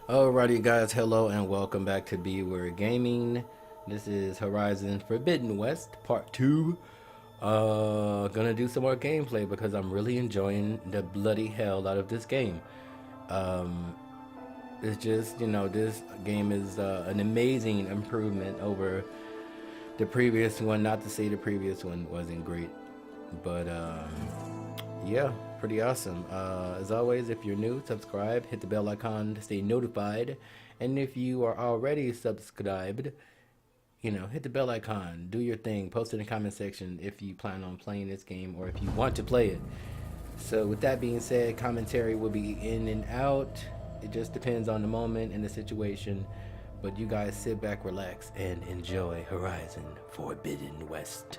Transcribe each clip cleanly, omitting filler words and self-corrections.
Alrighty guys, hello and welcome back to B.Weird Gaming. This is Horizon Forbidden West Part 2. Gonna do some more gameplay because I'm really enjoying the bloody hell out of this game. Um, it's just, this game is an amazing improvement over the previous one. Not to say the previous one wasn't great, but yeah, pretty awesome. As always, if you're new, subscribe, hit the bell icon to stay notified. And if you are already subscribed, hit the bell icon, do your thing, post in the comment section if you plan on playing this game or if you want to play it. So with that being said, commentary will be in and out. It just depends on the moment and the situation. But you guys sit back, relax, and enjoy Horizon Forbidden West.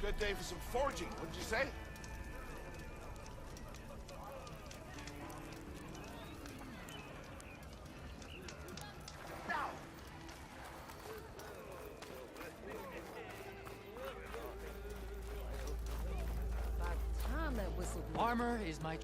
Good day for some forging, wouldn't you say? About time that whistle blew. Armor is my...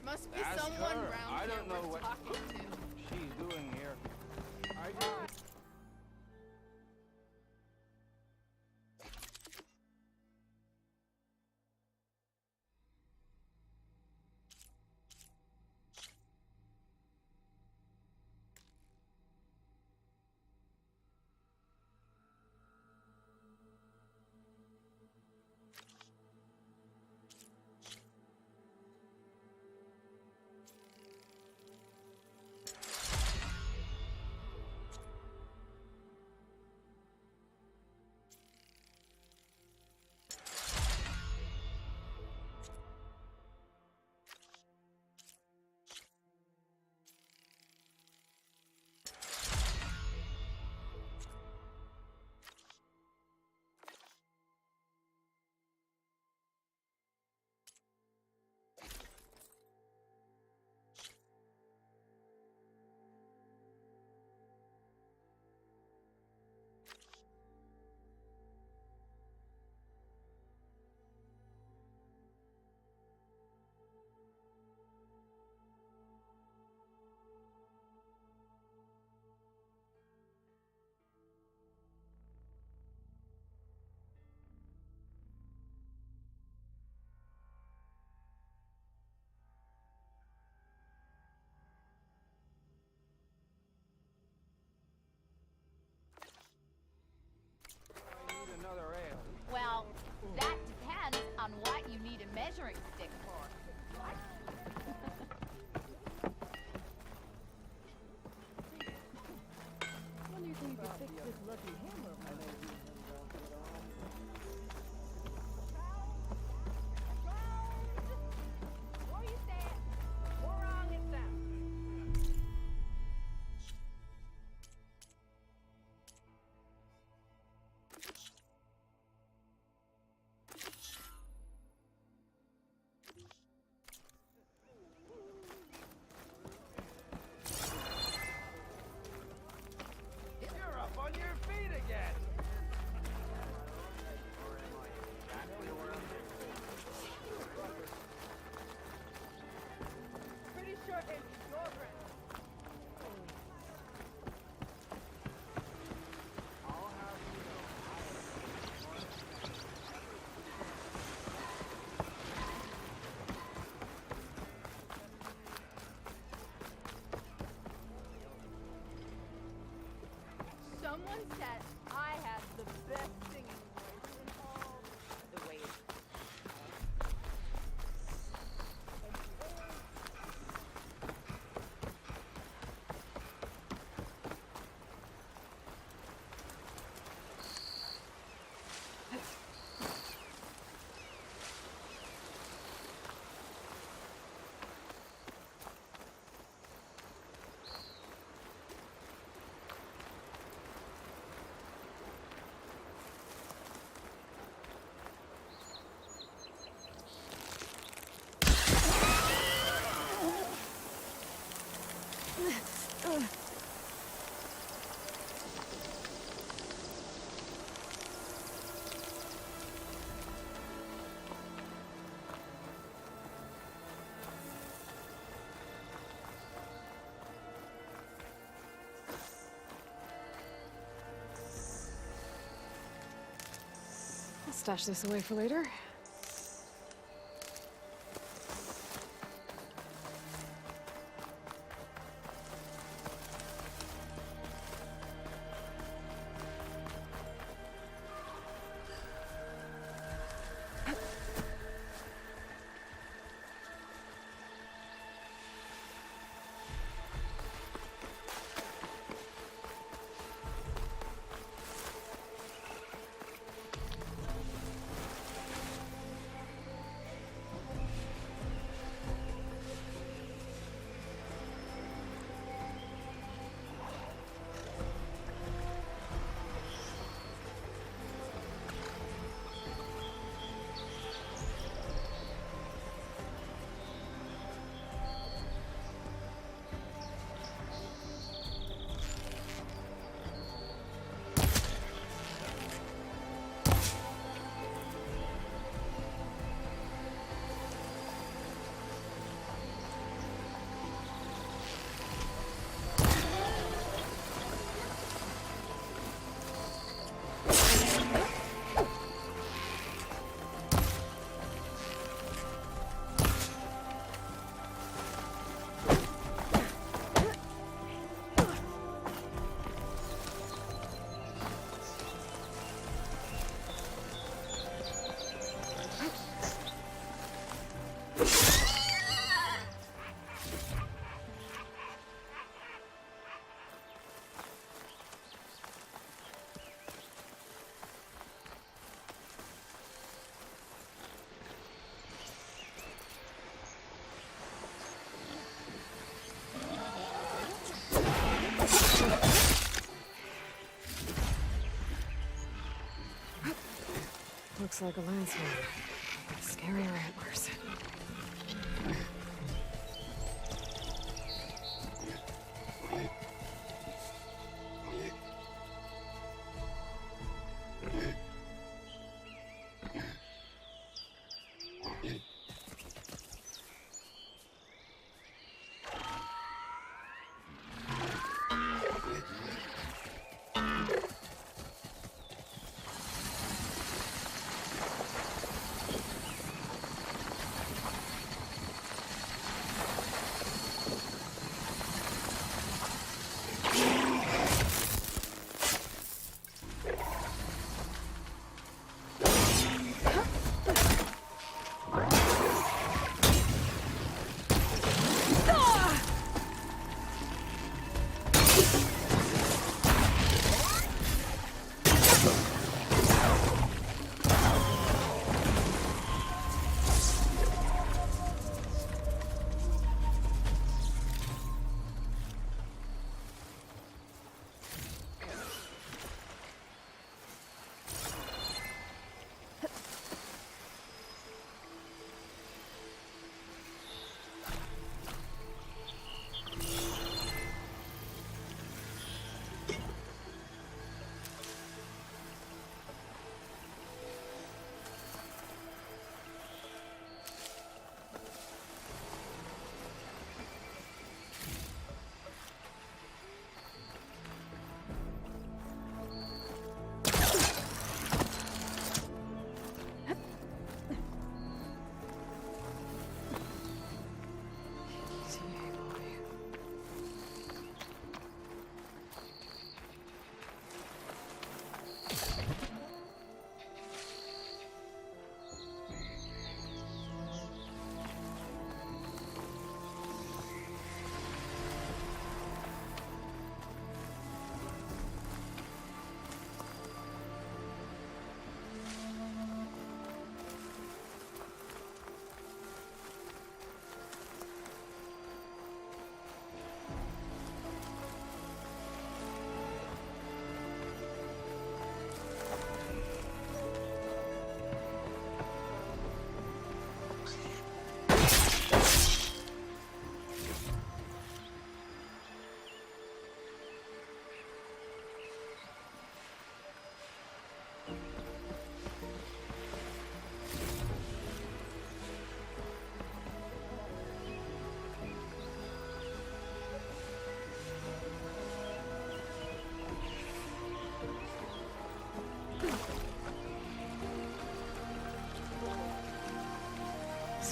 Must be Ask someone her. around I here don't know we're what talking to. she's doing here. I don't... measuring stick for? Wonder if you could fix this lucky hammer of mine. What you said? What wrong is that? You're up on your feet again. Pretty sure it's your friend. Someone said I had the best singing voice in all the ways. I'll stash this away for later. Looks like a landscape. Scarier antlers.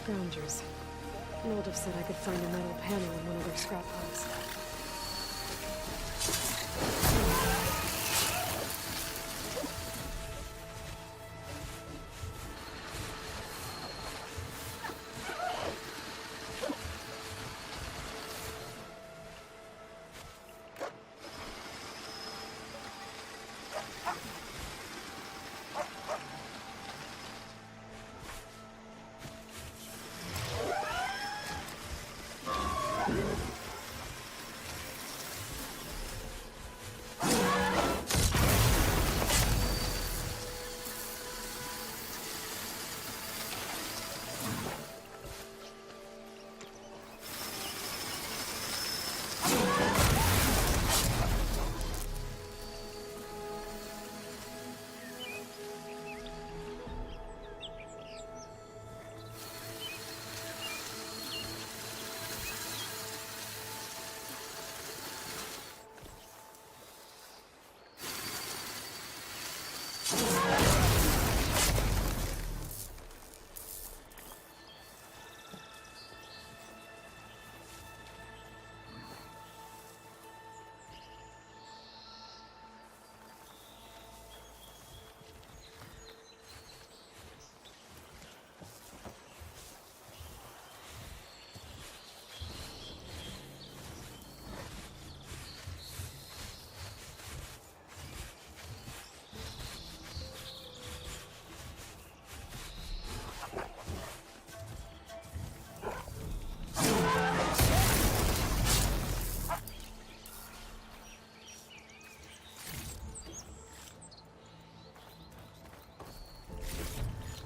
scroungers. Moldov said I could find a metal panel in one of their scrap piles.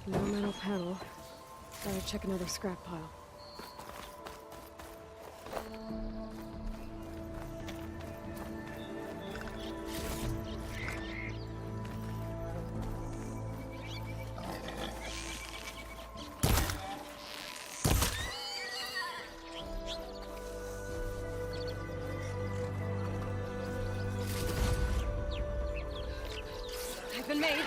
No metal panel. Gotta check another scrap pile. I've been made.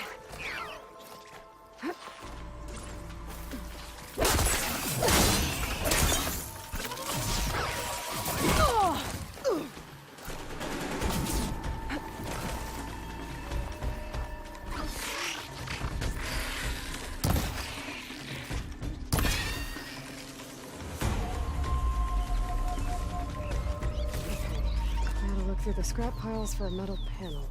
Gotta look through the scrap piles for a metal panel.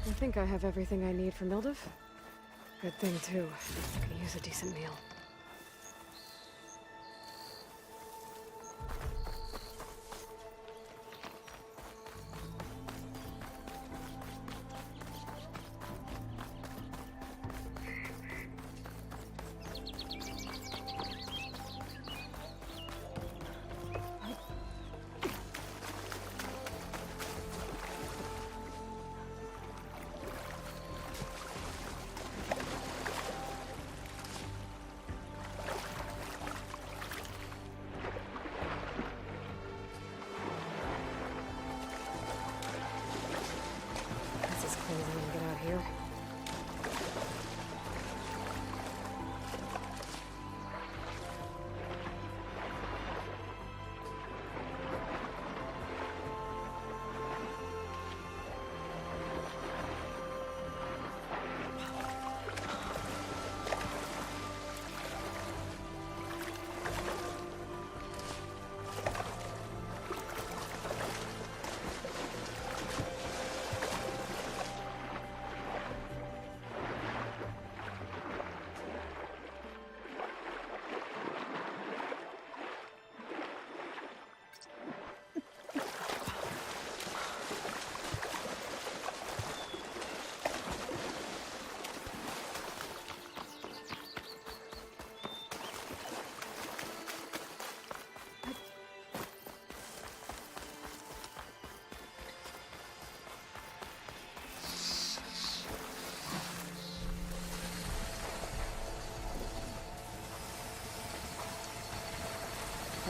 I think I have everything I need for Mildev. Good thing, too. I could use a decent meal. Here.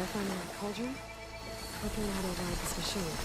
finding that cauldron, looking at how to ride this machine.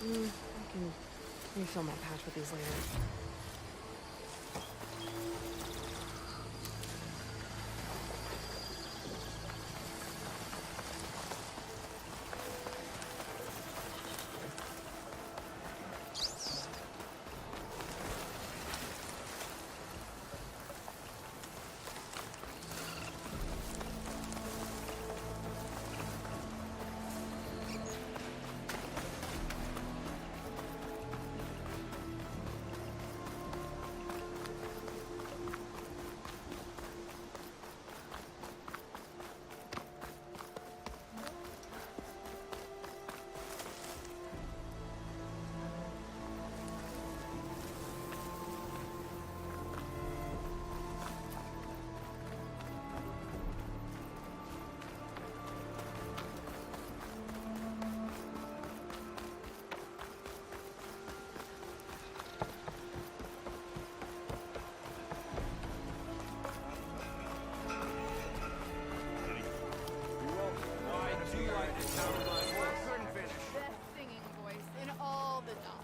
I can refill my pouch with these later. Best singing voice in all the dots.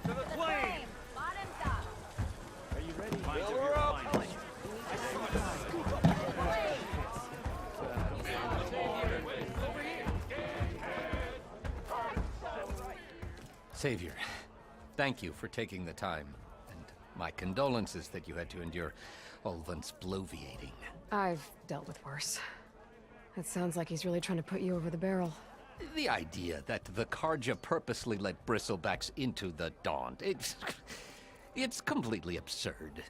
To the flame! Bottom top. Are you ready? Fill her up! Savior, thank you for taking the time, and my condolences that you had to endure Ulvin's bloviating. I've dealt with worse. It sounds like he's really trying to put you over the barrel. The idea that the Karja purposely let bristlebacks into the Daunt, it's completely absurd.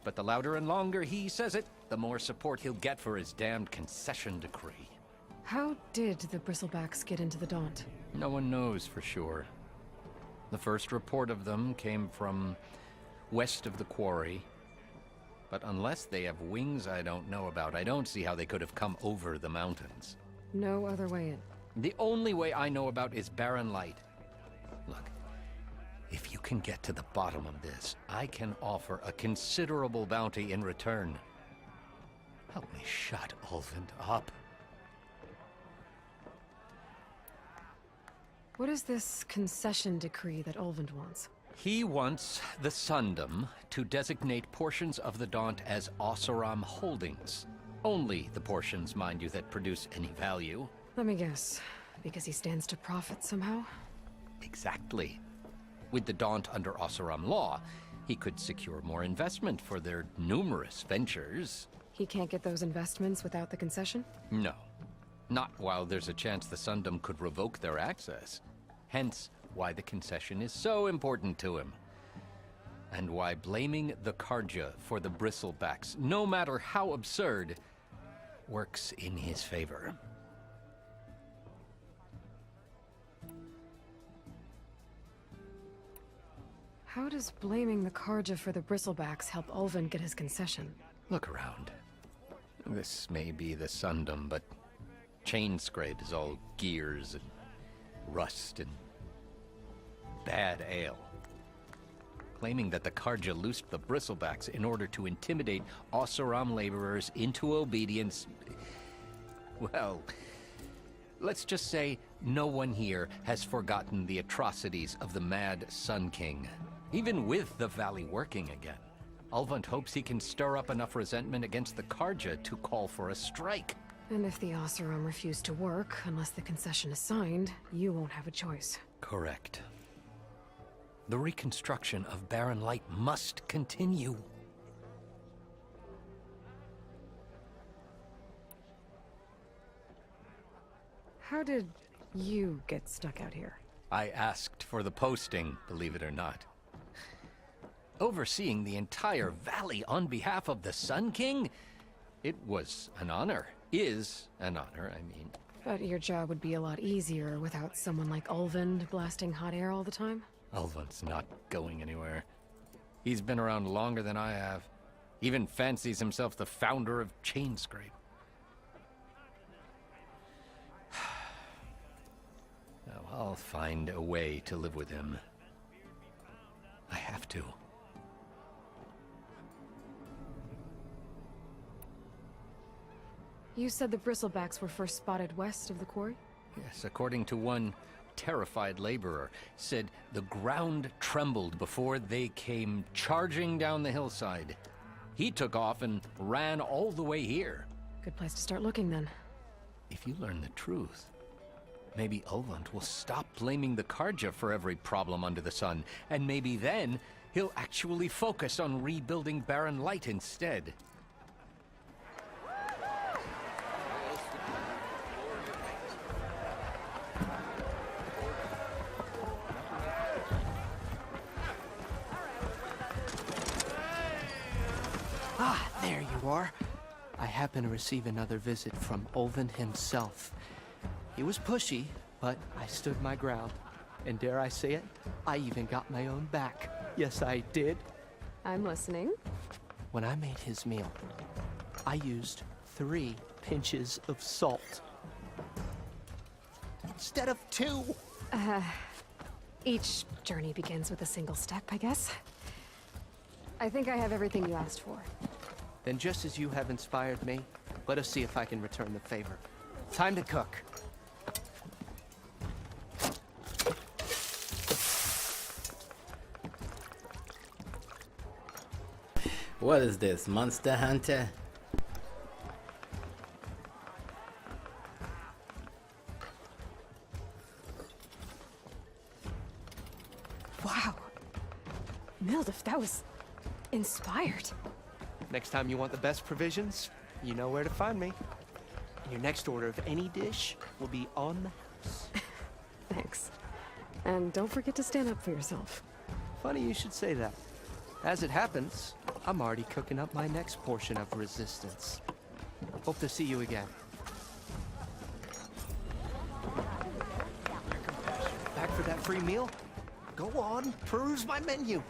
But the louder and longer he says it, the more support he'll get for his damned concession decree. How did the bristlebacks get into the Daunt? No one knows for sure. The first report of them came from west of the quarry. But unless they have wings I don't know about, I don't see how they could have come over the mountains. No other way in. The only way I know about is barren light. Look, if you can get to the bottom of this, I can offer a considerable bounty in return. Help me shut Ulvin up. What is this concession decree that Ulvund wants? He wants the Sundom to designate portions of the Daunt as Oseram holdings. Only the portions, mind you, that produce any value. Let me guess. Because he stands to profit somehow? Exactly. With the Daunt under Oseram law, he could secure more investment for their numerous ventures. He can't get those investments without the concession? No. Not while there's a chance the Sundom could revoke their access. Hence, why the concession is so important to him. And why blaming the Karja for the bristlebacks, no matter how absurd, works in his favor. How does blaming the Karja for the bristlebacks help Ulvin get his concession? Look around. This may be the Sundom, but Chainscrape is all gears and rust and bad ale. Claiming that the Karja loosed the bristlebacks in order to intimidate Oseram laborers into obedience. Well, let's just say no one here has forgotten the atrocities of the Mad Sun King. Even with the valley working again, Ulvund hopes he can stir up enough resentment against the Karja to call for a strike. And if the Oseram refuse to work, unless the concession is signed, you won't have a choice. Correct. The reconstruction of Barren Light must continue. How did you get stuck out here? I asked for the posting, believe it or not. Overseeing the entire valley on behalf of the Sun King? It was an honor. Is an honor, I mean. But your job would be a lot easier without someone like Ulvund blasting hot air all the time? Ulvund's not going anywhere. He's been around longer than I have. Even fancies himself the founder of Chainscrape. Now, I'll find a way to live with him. I have to. You said the bristlebacks were first spotted west of the quarry? Yes, according to one terrified laborer, said the ground trembled before they came charging down the hillside. He took off and ran all the way here. Good place to start looking, then. If you learn the truth, maybe Ulvund will stop blaming the Karja for every problem under the sun, and maybe then he'll actually focus on rebuilding Barren Light instead. Ah, there you are. I happen to receive another visit from Ulvund himself. He was pushy, but I stood my ground. And dare I say it, I even got my own back. Yes, I did. I'm listening. When I made his meal, I used 3 pinches of salt. Instead of 2. Each journey begins with a single step, I guess. I think I have everything you asked for. Then just as you have inspired me, let us see if I can return the favor. Time to cook. What is this, Monster Hunter? Wow. Mildif, that was inspired. Next time you want the best provisions, you know where to find me. And your next order of any dish will be on the house. Thanks. And don't forget to stand up for yourself. Funny you should say that. As it happens, I'm already cooking up my next portion of resistance. Hope to see you again. Back for that free meal? Go on, peruse my menu.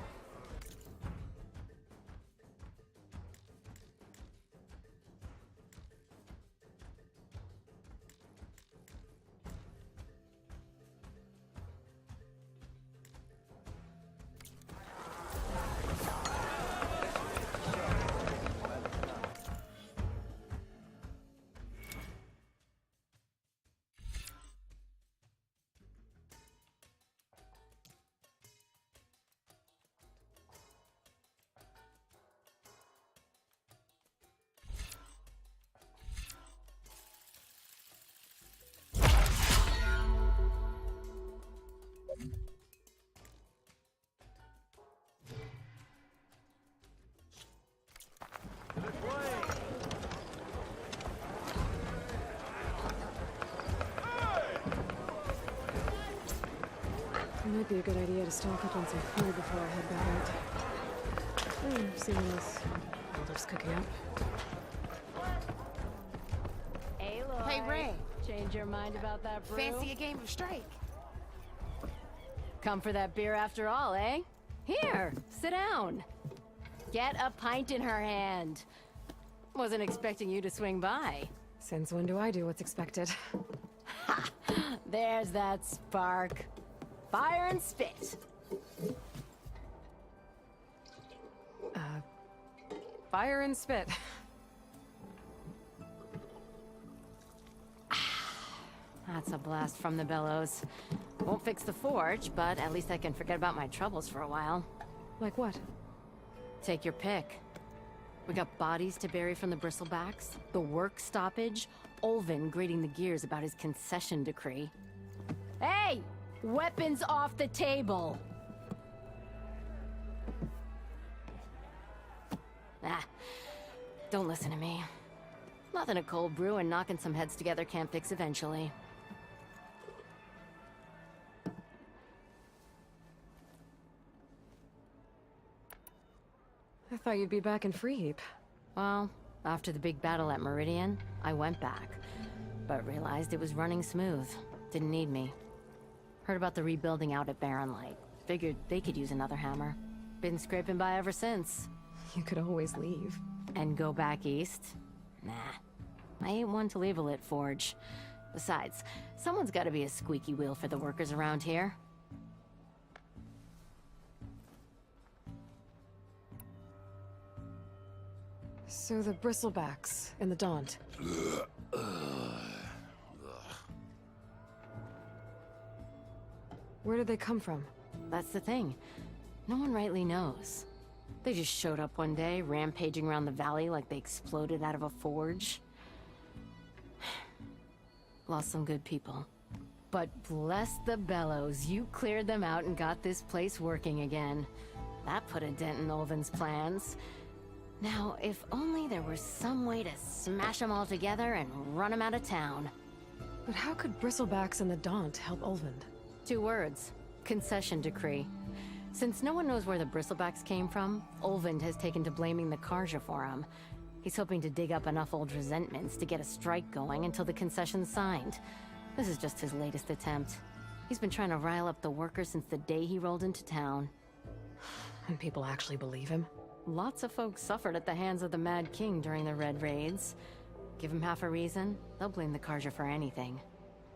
It might be a good idea to stock up on some food before I head back out. See what else Mildif's cooking up. Aloy. Hey, Ray. Change your mind about that brew? Fancy a game of strike? Come for that beer after all, eh? Here, sit down. Get a pint in her hand. Wasn't expecting you to swing by. Since when do I do what's expected? There's that spark. Fire and spit. Fire and spit. That's a blast from the bellows. Won't fix the forge, but at least I can forget about my troubles for a while. Like what? Take your pick. We got bodies to bury from the bristlebacks, the work stoppage, Olvin grating the gears about his concession decree. Hey! Weapons off the table! Ah, don't listen to me. Nothing a cold brew and knocking some heads together can't fix eventually. I thought you'd be back in Free Heap. Well, after the big battle at Meridian, I went back, but realized it was running smooth. Didn't need me. Heard about the rebuilding out at Barren Light. Figured they could use another hammer. Been scraping by ever since. You could always leave. And go back east? Nah. I ain't one to leave a lit forge. Besides, someone's gotta be a squeaky wheel for the workers around here. So the bristlebacks and the Daunt. Where did they come from? That's the thing. No one rightly knows. They just showed up one day, rampaging around the valley like they exploded out of a forge. Lost some good people. But bless the bellows, you cleared them out and got this place working again. That put a dent in Olvin's plans. Now, if only there was some way to smash them all together and run them out of town. But how could bristlebacks and the Daunt help Olvind? 2 words. Concession decree. Since no one knows where the bristlebacks came from, Olvind has taken to blaming the Karja for them. He's hoping to dig up enough old resentments to get a strike going until the concession's signed. This is just his latest attempt. He's been trying to rile up the workers since the day he rolled into town. And people actually believe him? Lots of folks suffered at the hands of the Mad King during the Red Raids. Give him half a reason, they'll blame the Karja for anything.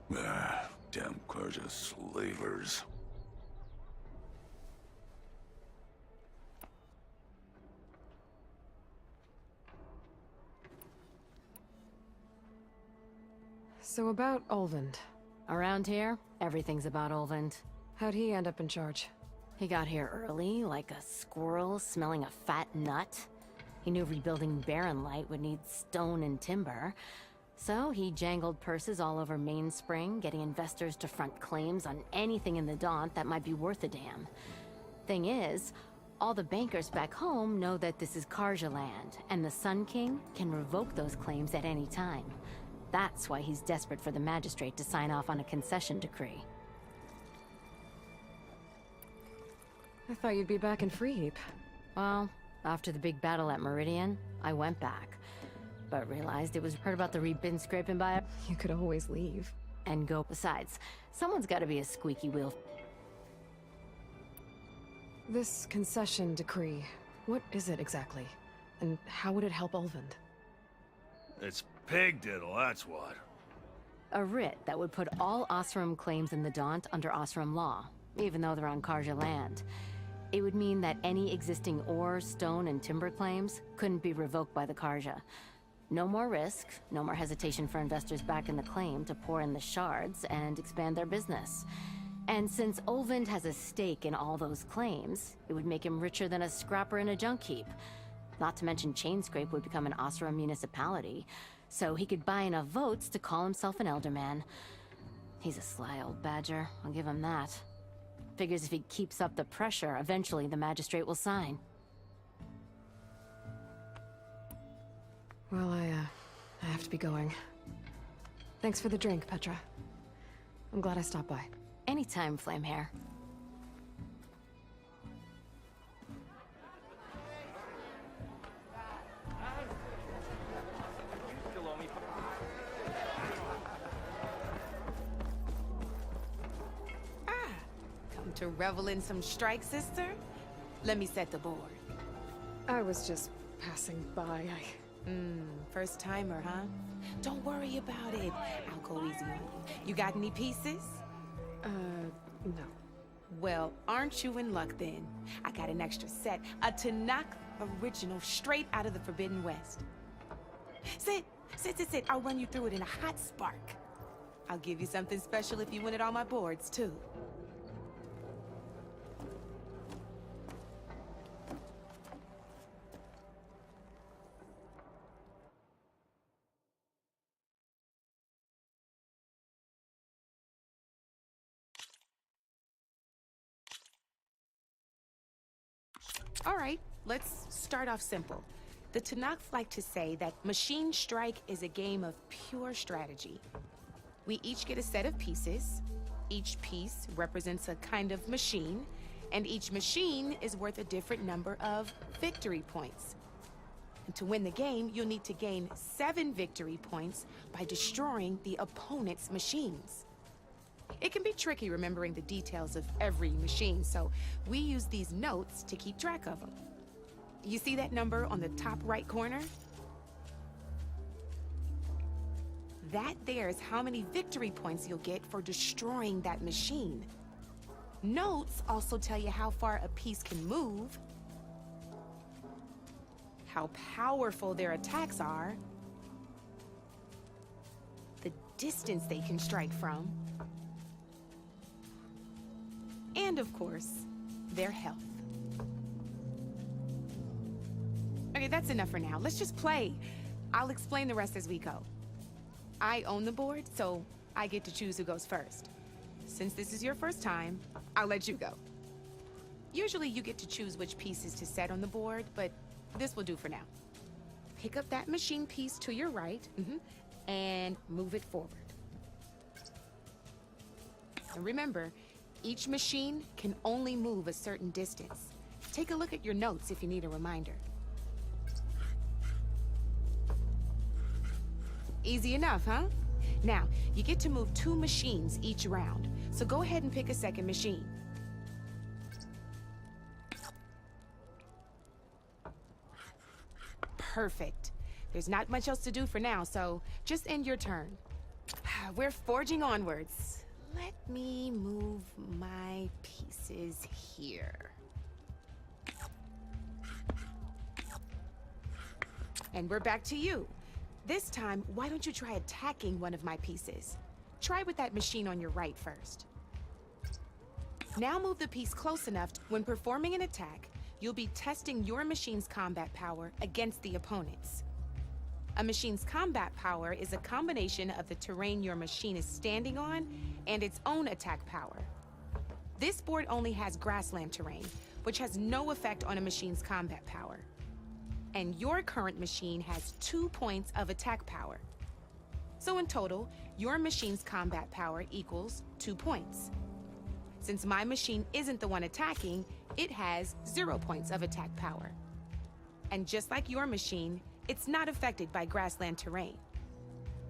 Damn Karja slavers. So about Olvind. Around here, everything's about Olvind. How'd he end up in charge? He got here early, like a squirrel smelling a fat nut. He knew rebuilding Barren Light would need stone and timber. So he jangled purses all over Mainspring, getting investors to front claims on anything in the Daunt that might be worth a damn. Thing is, all the bankers back home know that this is Karja land, and the Sun King can revoke those claims at any time. That's why he's desperate for the magistrate to sign off on a concession decree. I thought you'd be back in Free Heap. Well, after the big battle at Meridian, I went back. But realized it was heard about the been scraping by You could always leave. and go. Besides, someone's gotta be a squeaky wheel. This concession decree, what is it exactly? And how would it help Olvind? It's pig diddle, that's what. A writ that would put all Osram claims in the Daunt under Osram law, even though they're on Karja land. It would mean that any existing ore, stone, and timber claims couldn't be revoked by the Karja. No more risk, no more hesitation for investors back in the claim to pour in the shards and expand their business. And since Olvind has a stake in all those claims, it would make him richer than a scrapper in a junk heap. Not to mention Chainscrape would become an Osram municipality, so he could buy enough votes to call himself an elderman. He's a sly old badger, I'll give him that. Figures if he keeps up the pressure, eventually the magistrate will sign. Well, I have to be going. Thanks for the drink, Petra. I'm glad I stopped by. Anytime, Flamehair. Still owe me. Come to revel in some strike, sister? Let me set the board. I was just passing by. First timer, huh? Don't worry about it. I'll go easy on you. You got any pieces? No. Well, aren't you in luck then? I got an extra set, a Tanakh original straight out of the Forbidden West. Sit. I'll run you through it in a hot spark. I'll give you something special if you win at all my boards, too. All right, let's start off simple. The Tanakh like to say that Machine Strike is a game of pure strategy. We each get a set of pieces. Each piece represents a kind of machine, and each machine is worth a different number of victory points. And to win the game, you'll need to gain 7 victory points by destroying the opponent's machines. It can be tricky remembering the details of every machine, so we use these notes to keep track of them. You see that number on the top right corner? That there is how many victory points you'll get for destroying that machine. Notes also tell you how far a piece can move, how powerful their attacks are, the distance they can strike from, and of course, their health. Okay, that's enough for now. Let's just play. I'll explain the rest as we go. I own the board, so I get to choose who goes first. Since this is your first time, I'll let you go. Usually you get to choose which pieces to set on the board, but this will do for now. Pick up that machine piece to your right, and move it forward. And remember, each machine can only move a certain distance. Take a look at your notes if you need a reminder. Easy enough, huh? Now, you get to move 2 machines each round, so go ahead and pick a second machine. Perfect. There's not much else to do for now, so just end your turn. We're forging onwards. Let me move my pieces here. And we're back to you. This time, why don't you try attacking one of my pieces? Try with that machine on your right first. Now move the piece close enough. When performing an attack, you'll be testing your machine's combat power against the opponent's. A machine's combat power is a combination of the terrain your machine is standing on and its own attack power. This board only has grassland terrain, which has no effect on a machine's combat power. And your current machine has 2 points of attack power. So in total, your machine's combat power equals 2 points. Since my machine isn't the one attacking, it has 0 points of attack power. And just like your machine, it's not affected by grassland terrain.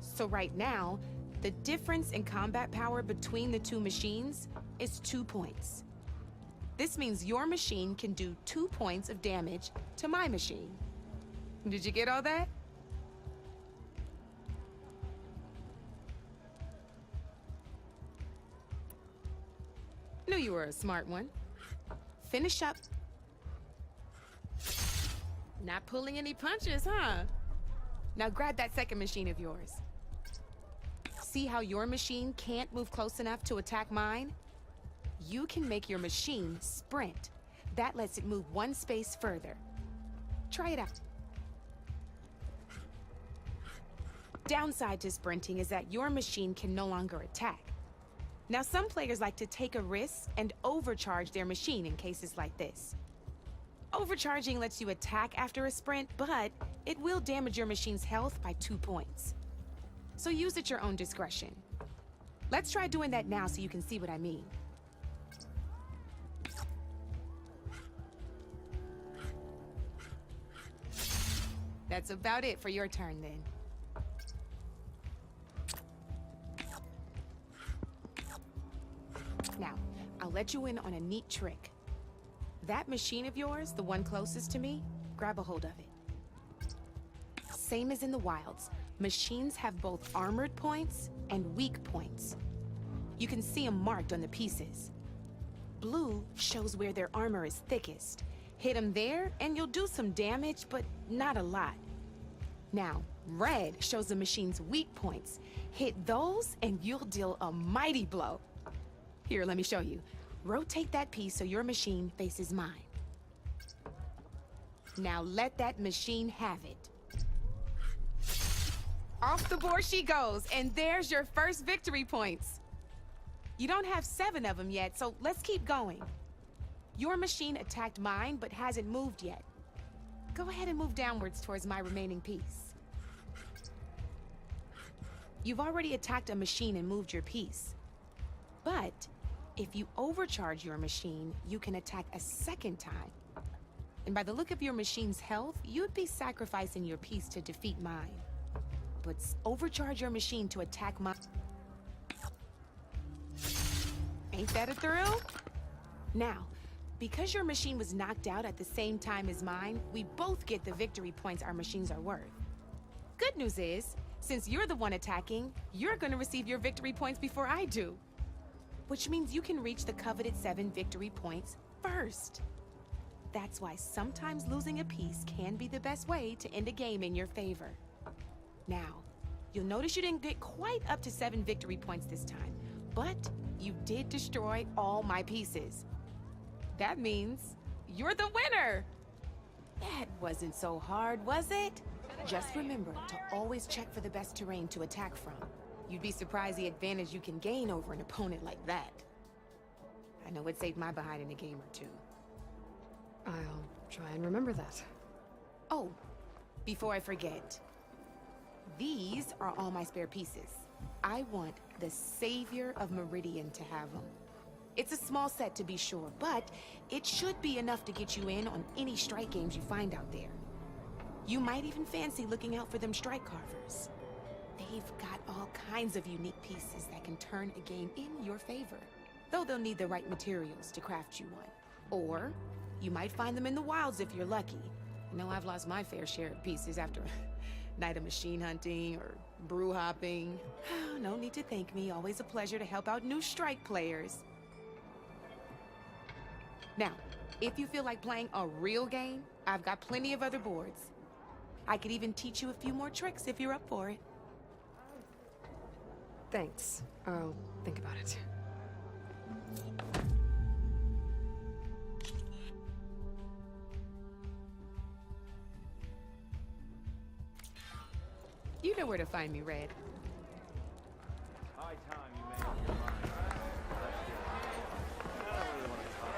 So right now, the difference in combat power between the 2 machines is 2 points. This means your machine can do 2 points of damage to my machine. Did you get all that? Knew you were a smart one. Finish up. Not pulling any punches, huh? Now grab that second machine of yours. See how your machine can't move close enough to attack mine? You can make your machine sprint. That lets it move 1 space further. Try it out. Downside to sprinting is that your machine can no longer attack. Now, some players like to take a risk and overcharge their machine in cases like this. Overcharging lets you attack after a sprint, but it will damage your machine's health by 2 points. So use at your own discretion. Let's try doing that now so you can see what I mean. That's about it for your turn then. Now, I'll let you in on a neat trick. That machine of yours, the one closest to me, grab a hold of it. Same as in the wilds, machines have both armored points and weak points. You can see them marked on the pieces. Blue shows where their armor is thickest. Hit them there, and you'll do some damage, but not a lot. Now, red shows the machine's weak points. Hit those, and you'll deal a mighty blow. Here, let me show you. Rotate that piece so your machine faces mine. Now let that machine have it. Off the board she goes, and there's your first victory points. You don't have 7 of them yet, so let's keep going. Your machine attacked mine, but hasn't moved yet. Go ahead and move downwards towards my remaining piece. You've already attacked a machine and moved your piece. But if you overcharge your machine, you can attack a second time. And by the look of your machine's health, you'd be sacrificing your piece to defeat mine. But overcharge your machine to attack my... Ain't that a thrill? Now, because your machine was knocked out at the same time as mine, we both get the victory points our machines are worth. Good news is, since you're the one attacking, you're gonna receive your victory points before I do. Which means you can reach the coveted 7 victory points first. That's why sometimes losing a piece can be the best way to end a game in your favor. Now, you'll notice you didn't get quite up to 7 victory points this time, but you did destroy all my pieces. That means you're the winner! That wasn't so hard, was it? Just remember to always check for the best terrain to attack from. You'd be surprised the advantage you can gain over an opponent like that. I know it saved my behind in a game or two. I'll try and remember that. Oh, before I forget, these are all my spare pieces. I want the Savior of Meridian to have them. It's a small set to be sure, but it should be enough to get you in on any strike games you find out there. You might even fancy looking out for them strike carvers. They've got all kinds of unique pieces that can turn a game in your favor, though they'll need the right materials to craft you one. Or you might find them in the wilds if you're lucky. I know I've lost my fair share of pieces after a night of machine hunting or brew hopping. No need to thank me. Always a pleasure to help out new strike players. Now, if you feel like playing a real game, I've got plenty of other boards. I could even teach you a few more tricks if you're up for it. Thanks. I'll think about it. You know where to find me, Red. High time you made up your mind. Let's do it. I don't really want to talk.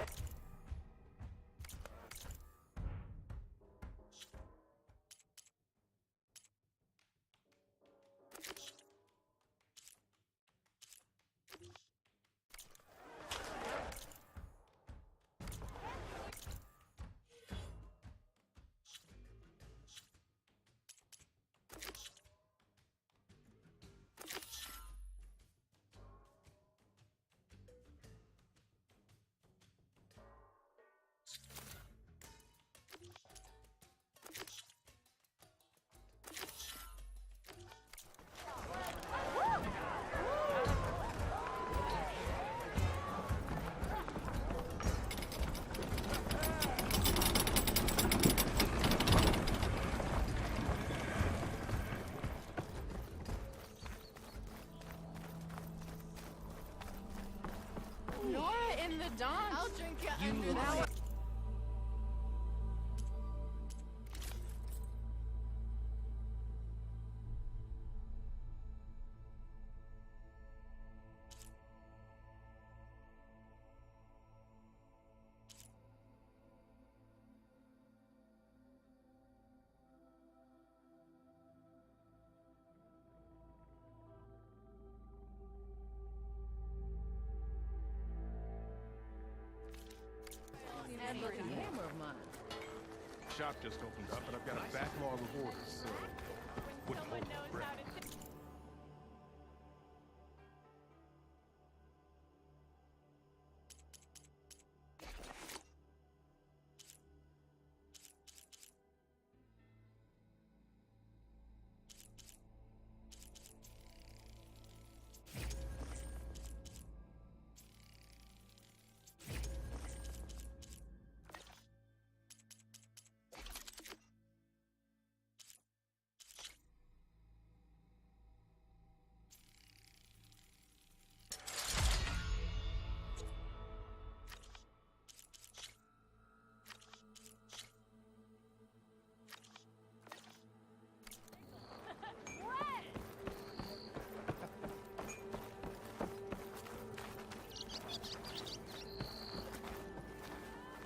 In the dawn. I'll drink it. Shop just opened up, and I've got a backlog of orders, so wouldn't hold my breath.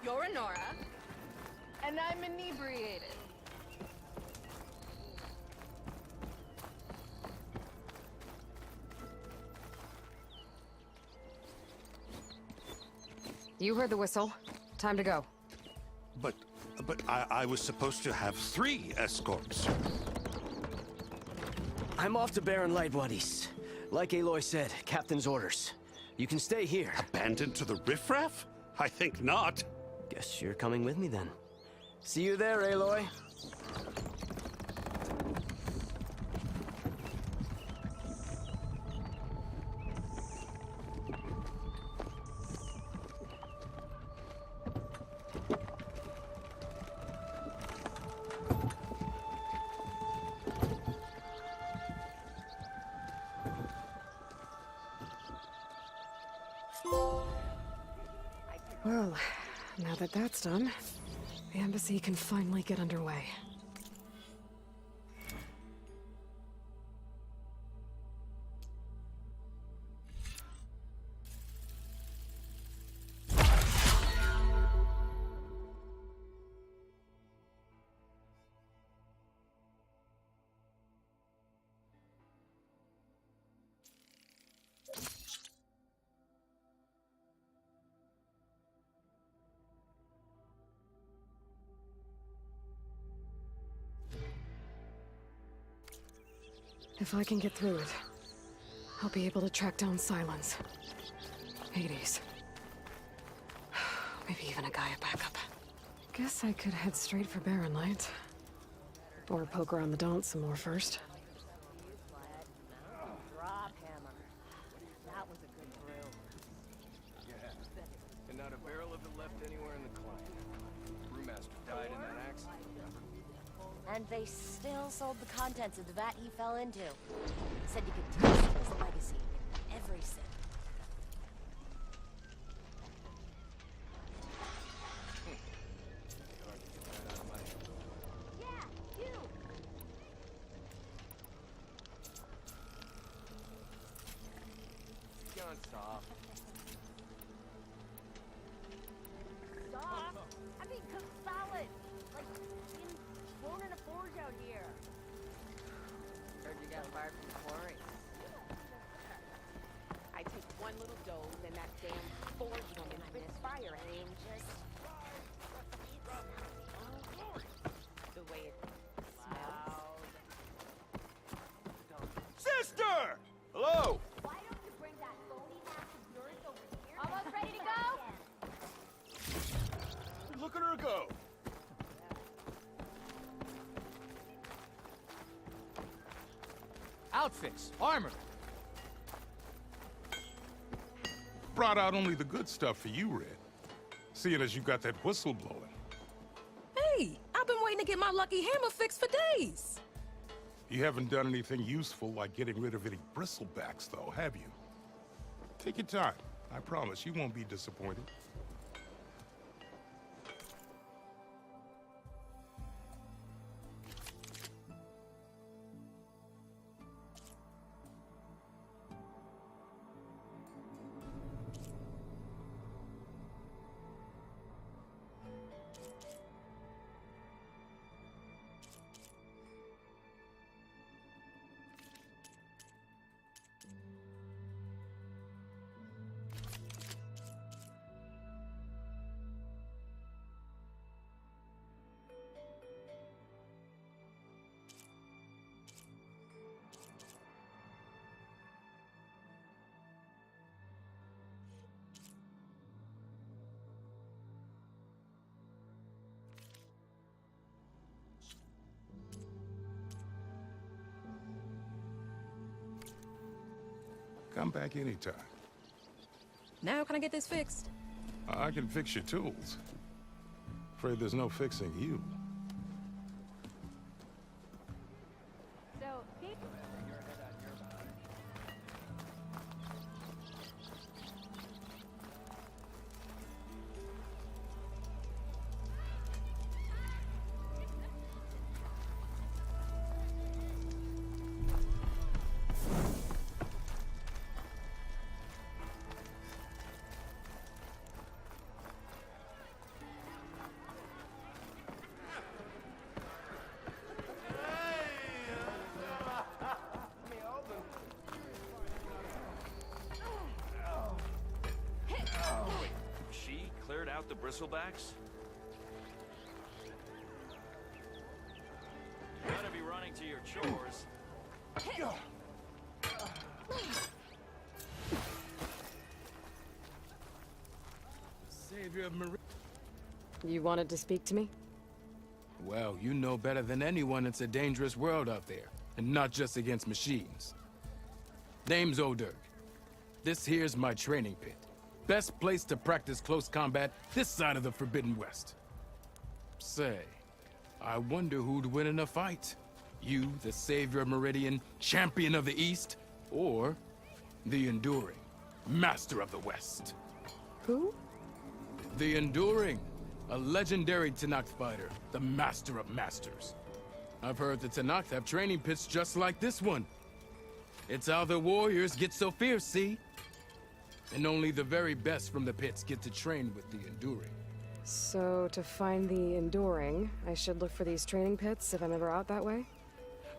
You're a Nora, and I'm inebriated. You heard the whistle. Time to go. But I was supposed to have 3 escorts. I'm off to Baron Lightwaddies. Like Aloy said, Captain's orders. You can stay here. Abandoned to the riffraff? I think not. Guess you're coming with me then. See you there, Aloy. Well, now that that's done, the embassy can finally get underway. If I can get through it, I'll be able to track down Silence. Hades. Maybe even a Gaia backup. Guess I could head straight for Barren Light. Or poke around the Daunt some more first. Drop hammer. That was a good drill. Yeah. And not a barrel of it left anywhere in the client. Brewmaster died in that accident. And they still sold the contents of the vat he fell into. Said you could taste his legacy in every sip. Yeah, you! Gone soft. Soft? I mean, cooked solid. Like, being born in a forge out here. Heard you got fired from the quarry. I take one little dose and that damn forge woman spits fire at him. Just... The way it smells. Sister! Hello! Why don't you bring that phony mask of yours over here? Almost ready to go? Look at her go! Outfits, armor. Brought out only the good stuff for you, Red. Seeing as you got that whistle blowing. Hey, I've been waiting to get my lucky hammer fixed for days. You haven't done anything useful like getting rid of any bristlebacks, though, have you? Take your time. I promise you won't be disappointed. Come back anytime. Now can I get this fixed? I can fix your tools. Afraid there's no fixing you. So, he... out the bristlebacks? You better be running to your chores. Savior of Marie. You wanted to speak to me? Well, you know better than anyone it's a dangerous world out there, and not just against machines. Name's Oderg. This here's my training pit. Best place to practice close combat this side of the Forbidden West. Say, I wonder who'd win in a fight. You, the Savior of Meridian, Champion of the East, or the Enduring, Master of the West. Who? The Enduring, a legendary Tenakth fighter, the Master of Masters. I've heard the Tenakth have training pits just like this one. It's how the warriors get so fierce, see? And only the very best from the pits get to train with the Enduring. So, to find the Enduring, I should look for these training pits if I'm ever out that way?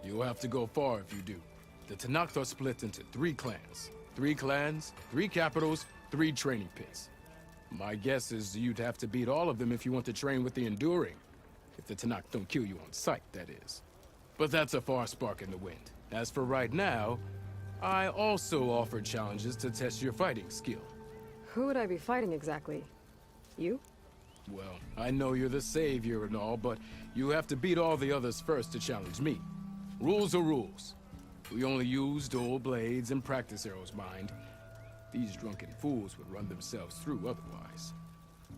You'll have to go far if you do. The Tenakth are split into 3 clans. 3 clans, 3 capitals, 3 training pits. My guess is you'd have to beat all of them if you want to train with the Enduring. If the Tenakth don't kill you on sight, that is. But that's a far spark in the wind. As for right now, I also offer challenges to test your fighting skill. Who would I be fighting exactly? You? Well, I know you're the savior and all, but you have to beat all the others first to challenge me. Rules are rules. We only use dual blades and practice arrows, mind. These drunken fools would run themselves through otherwise.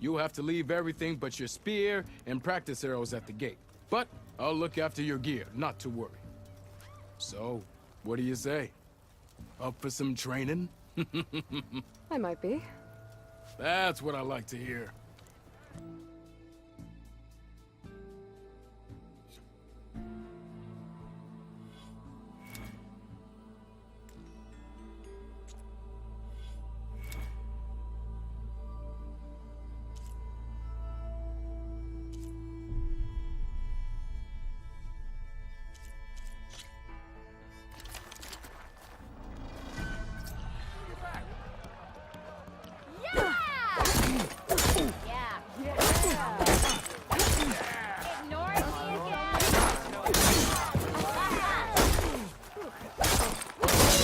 You'll have to leave everything but your spear and practice arrows at the gate. But I'll look after your gear, not to worry. So, what do you say? Up for some training? I might be. That's what I like to hear.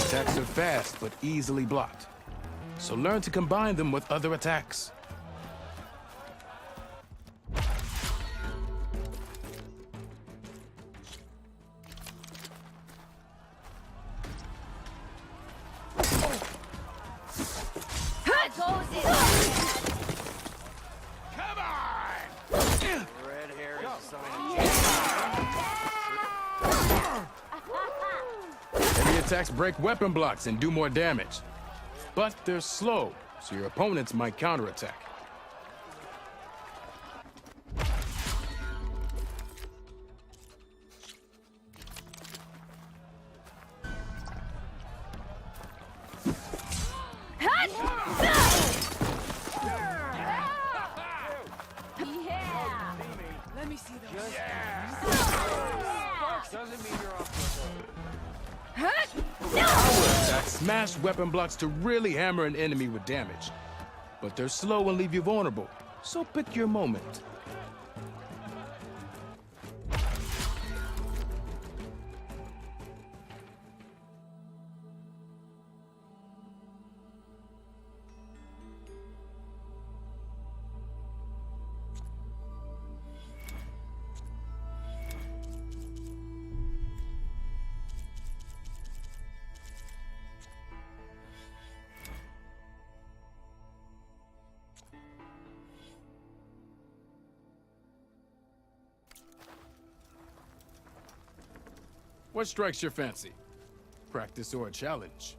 Attacks are fast, but easily blocked. So learn to combine them with other attacks. Red hair is a sign Heavy attacks break weapon blocks and do more damage. But they're slow, so your opponents might counterattack. Let me see those. doesn't mean you're off Power attacks smash weapon blocks to really hammer an enemy with damage. But they're slow and leave you vulnerable, so pick your moment. What strikes your fancy? Practice or a challenge?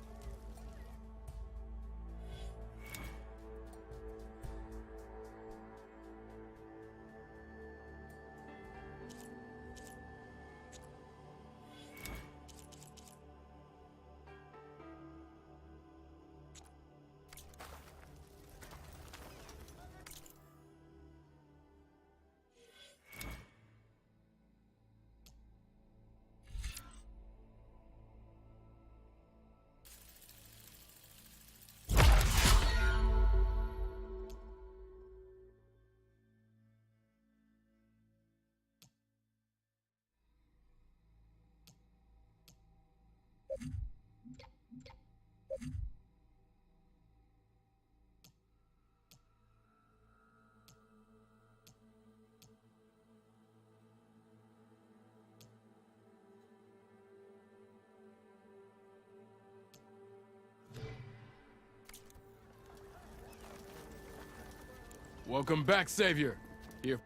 Welcome back, Savior. Here.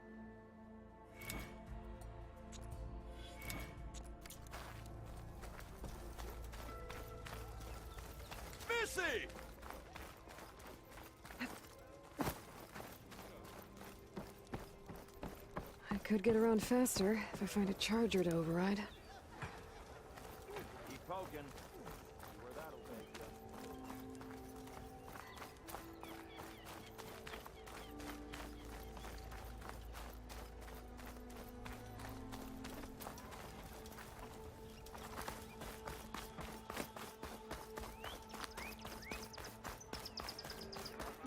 Missy! I could get around faster if I find a charger to override. Keep poking. See where that'll take you.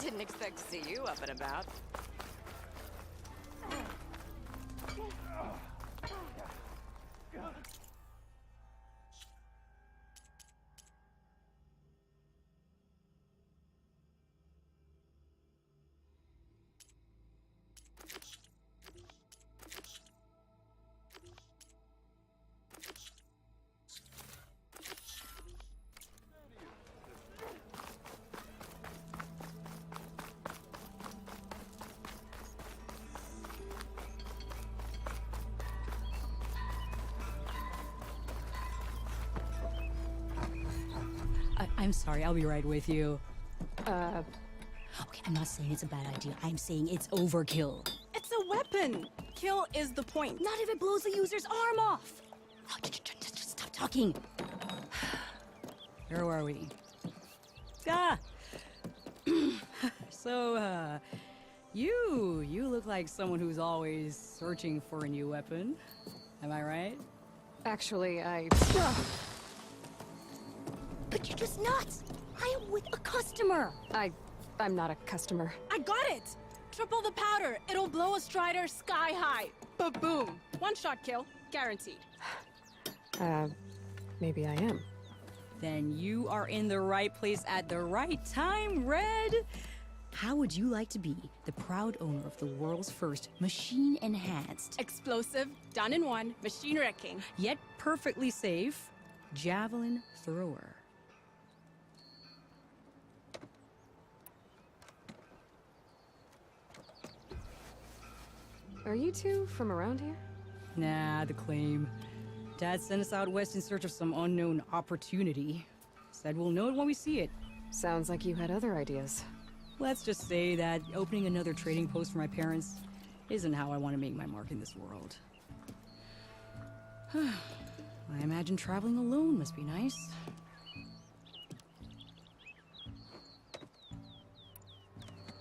Didn't expect to see you up and about. I'm sorry, I'll be right with you. Okay, I'm not saying it's a bad idea. I'm saying it's overkill. It's a weapon. Kill is the point. Not if it blows the user's arm off. Oh, just stop talking. Where were we? Ah! So, you look like someone who's always searching for a new weapon. Am I right? Actually, But you're just nuts. I am with a customer. I'm not a customer. I got it. Triple the powder. It'll blow a Strider sky high. Ba-boom. One shot kill. Guaranteed. Maybe I am. Then you are in the right place at the right time, Red. How would you like to be the proud owner of the world's first machine-enhanced, explosive, done in one, machine wrecking, yet perfectly safe, javelin thrower? Are you two from around here? Nah, the claim. Dad sent us out west in search of some unknown opportunity. Said we'll know it when we see it. Sounds like you had other ideas. Let's just say that opening another trading post for my parents isn't how I want to make my mark in this world. I imagine traveling alone must be nice.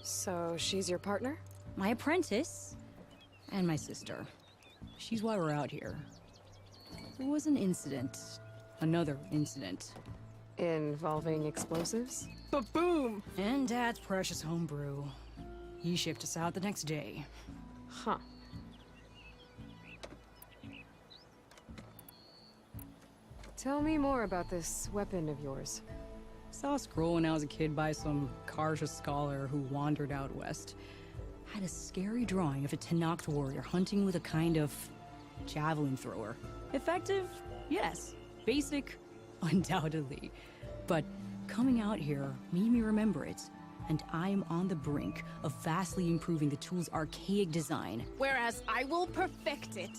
So she's your partner? My apprentice and my sister. She's why we're out here. There was an incident. Another incident. Involving explosives? Ba-boom! And Dad's precious homebrew. He shipped us out the next day. Huh. Tell me more about this weapon of yours. Saw a scroll when I was a kid by some Karja scholar who wandered out west. Had a scary drawing of a Tenakth warrior hunting with a kind of javelin thrower. Effective? Yes. Basic? Undoubtedly. But coming out here made me remember it, and I'm on the brink of vastly improving the tool's archaic design. Whereas I will perfect it.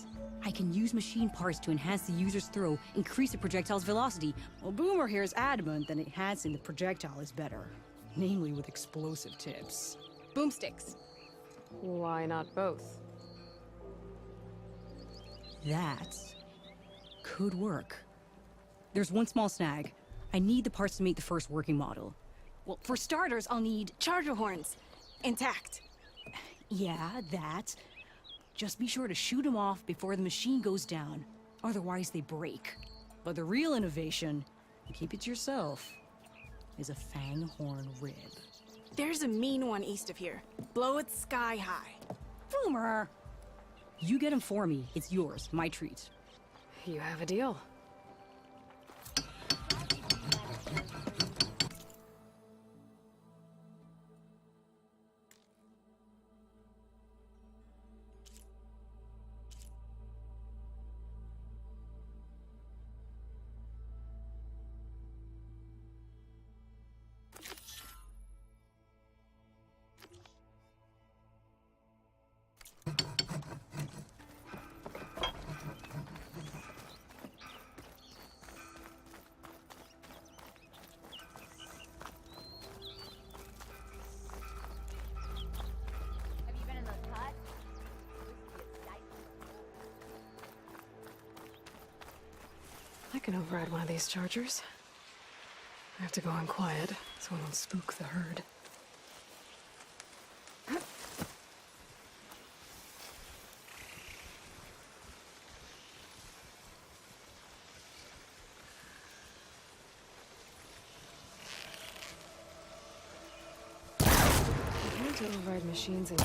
I can use machine parts to enhance the user's throw, increase the projectile's velocity. Well, Boomer here is adamant that enhancing the projectile is better. Namely with explosive tips. Boomsticks. Why not both? That could work. There's one small snag. I need the parts to make the first working model. Well, for starters, I'll need charger horns. Intact. Yeah, that. Just be sure to shoot them off before the machine goes down. Otherwise, they break. But the real innovation, keep it to yourself, is a fang horn rib. There's a mean one east of here. Blow it sky high. Boomer! You get him for me. It's yours. My treat. You have a deal. can override one of these chargers. I have to go in quiet, so I don't spook the herd. I want to override machines and...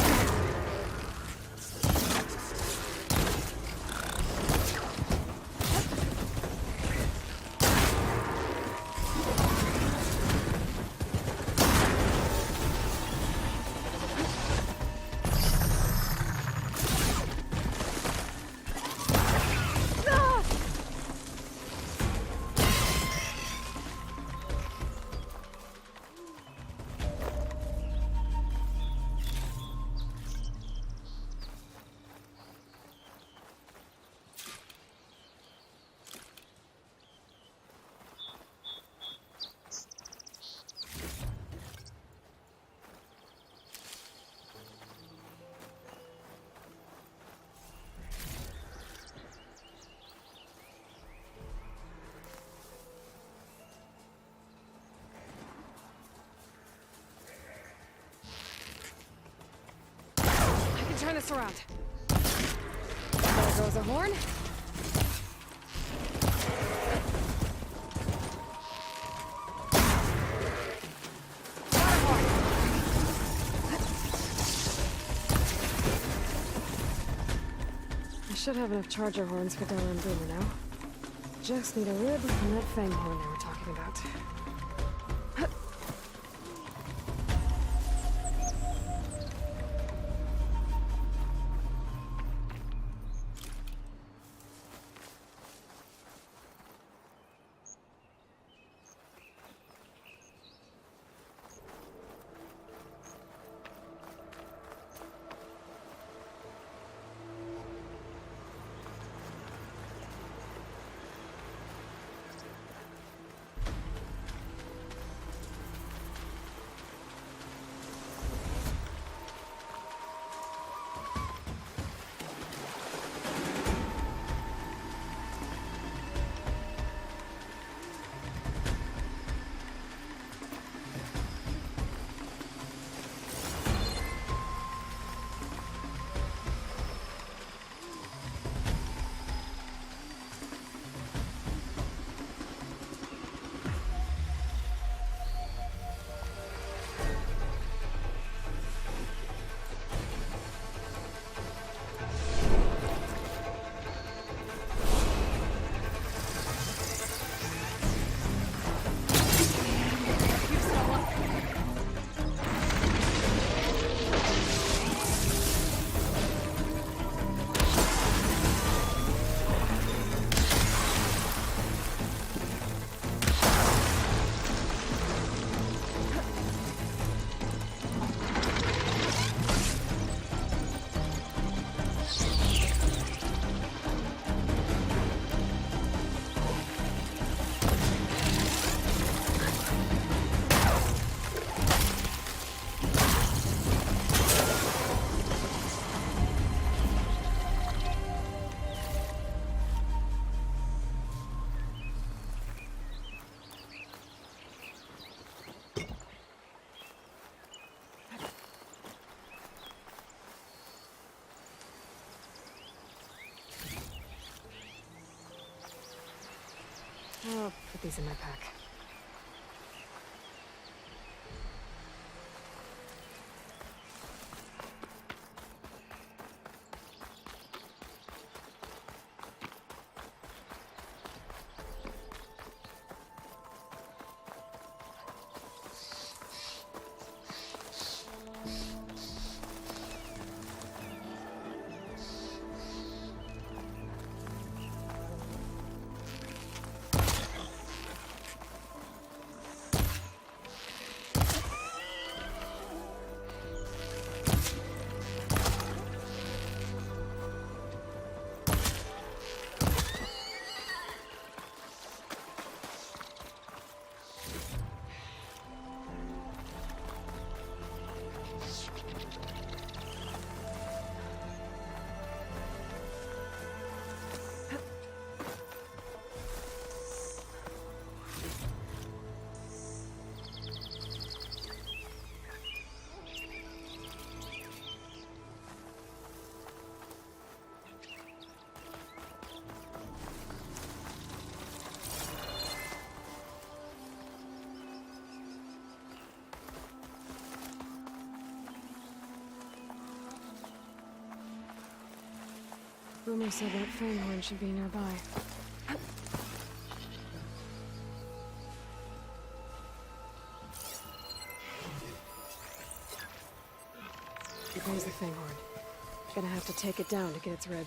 Turn this around. There goes a horn. I should have enough charger horns for Della and Boomer now. Just need a rib from that fang horn they were talking about. I'll put these in my pack. Boomer said that Fanghorn should be nearby. There's the Fanghorn. Gonna have to take it down to get its rib.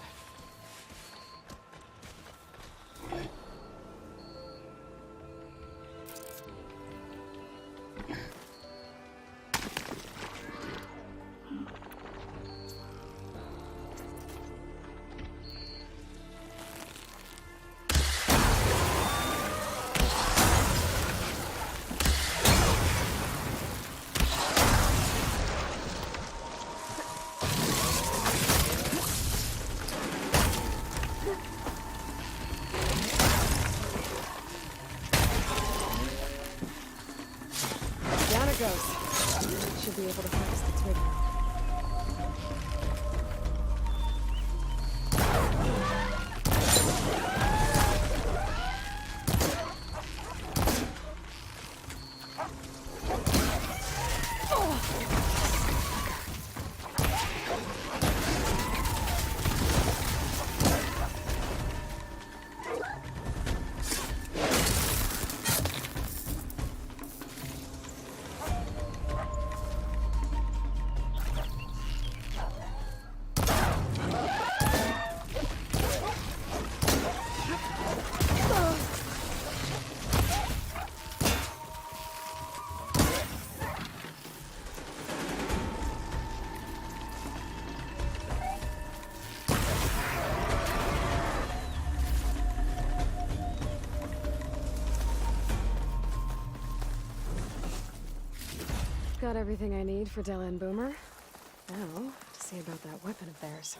Down it goes. Should be able to harvest its rib now. Got everything I need for Della and Boomer. Now, to see about that weapon of theirs.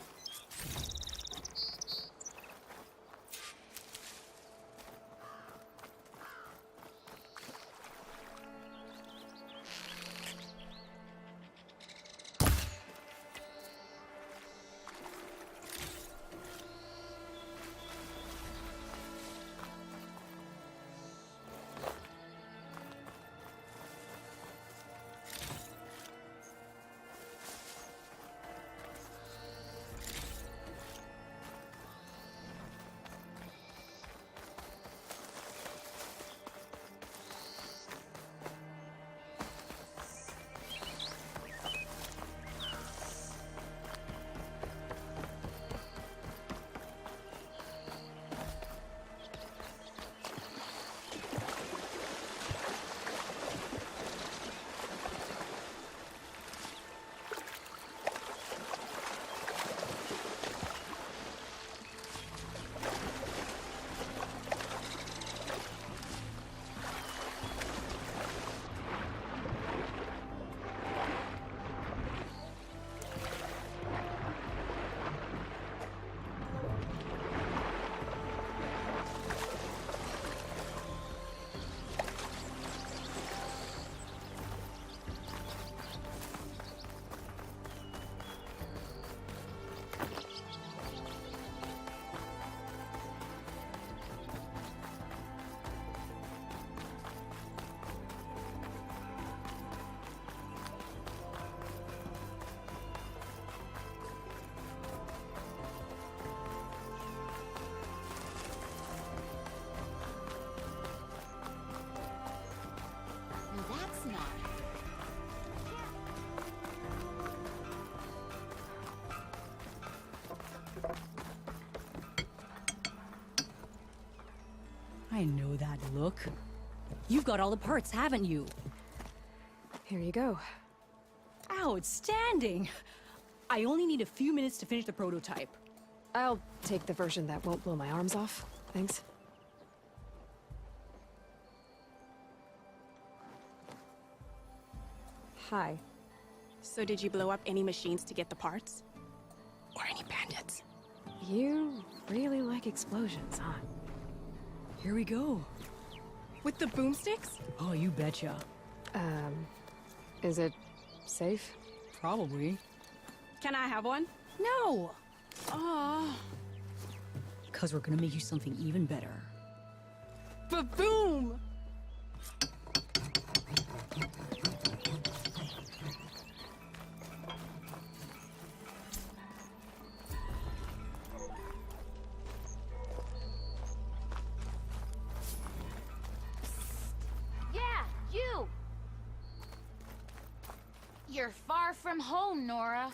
That's not. I know that look. You've got all the parts, haven't you? Here you go. Outstanding! I only need a few minutes to finish the prototype. I'll take the version that won't blow my arms off. Thanks. Hi. So did you blow up any machines to get the parts? Or any bandits? You really like explosions, huh? Here we go. With the boomsticks? Oh, you betcha. Is it safe? Probably. Can I have one? No! Oh. Because we're gonna make you something even better. Ba-boom! You're far from home, Nora.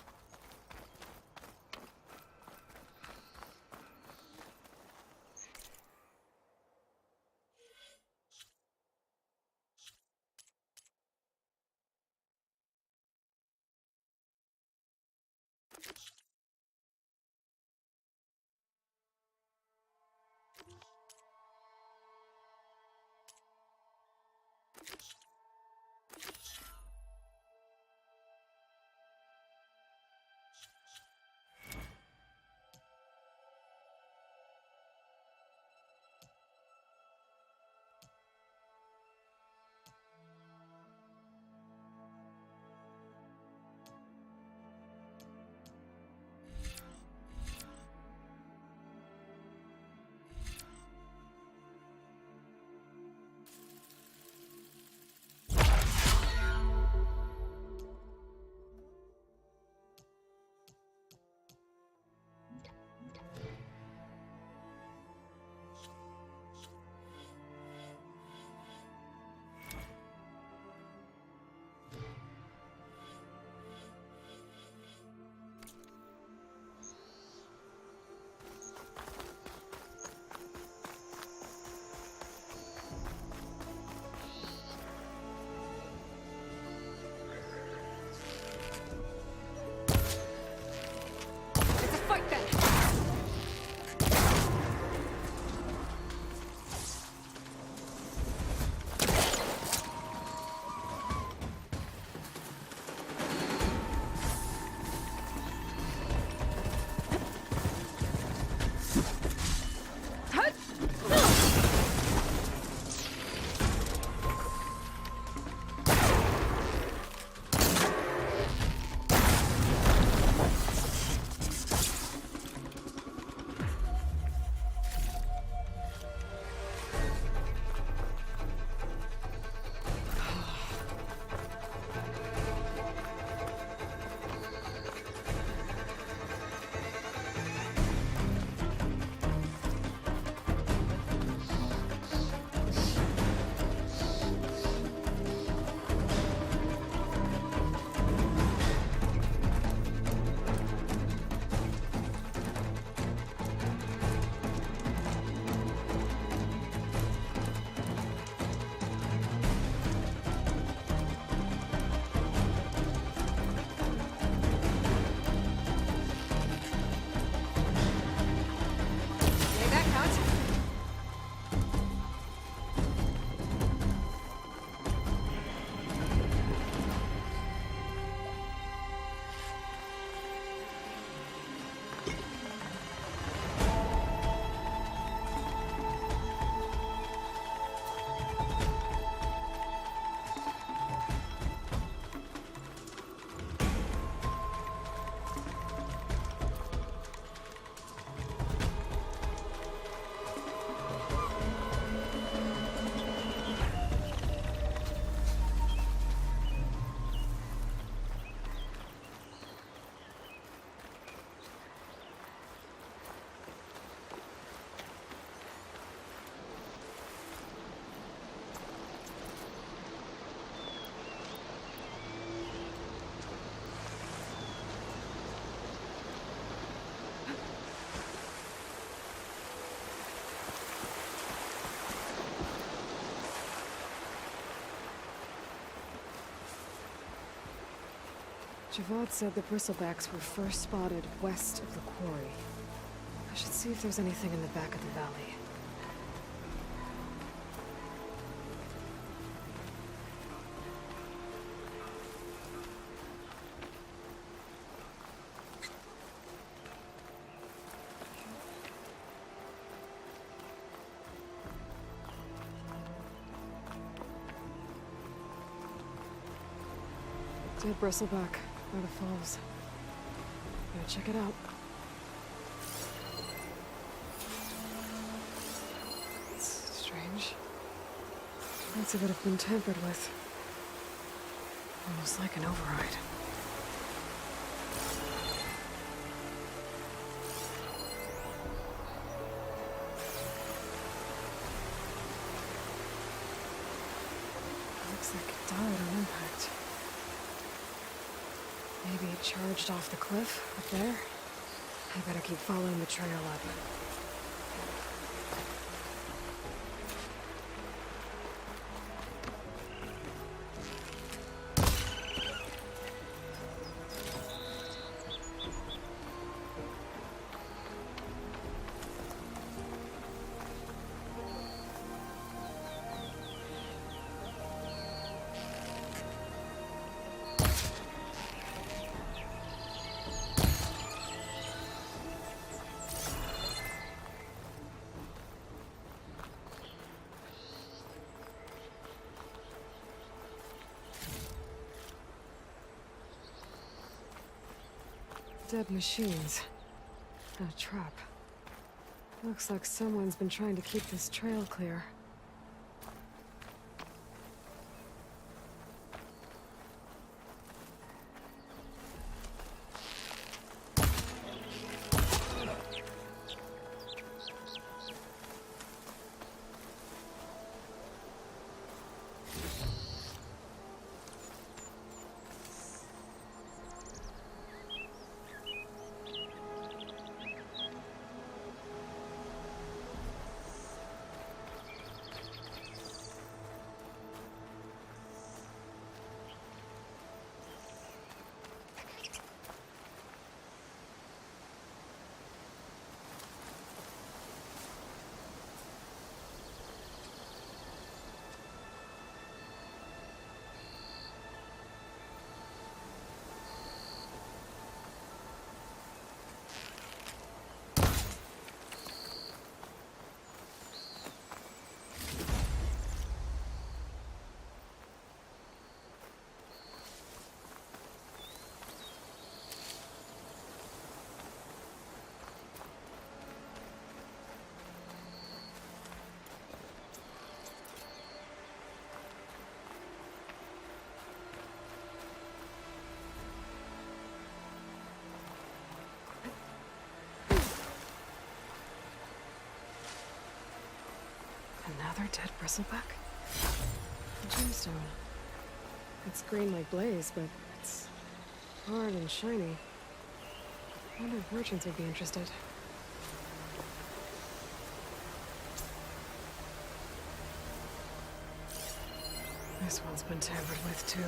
Javad said the bristlebacks were first spotted west of the quarry. I should see if there's anything in the back of the valley. Dead bristleback, by the falls. Gotta check it out. It's strange. Parts of it have been tampered with. Almost like an override. Looks like it died on impact. charged off the cliff up there. I better keep following the trail up. Dead machines. And a trap. Looks like someone's been trying to keep this trail clear. Another dead bristleback? A gemstone. It's green like blaze, but it's hard and shiny. I wonder if merchants would be interested. This one's been tampered with, too.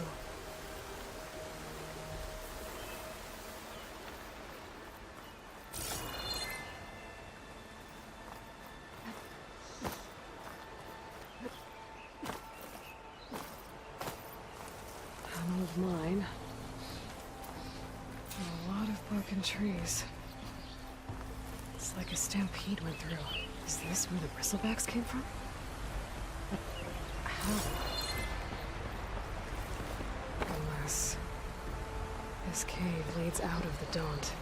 Mine. And a lot of broken trees. It's like a stampede went through. Is this where the bristlebacks came from? But how? Unless this cave leads out of the Daunt.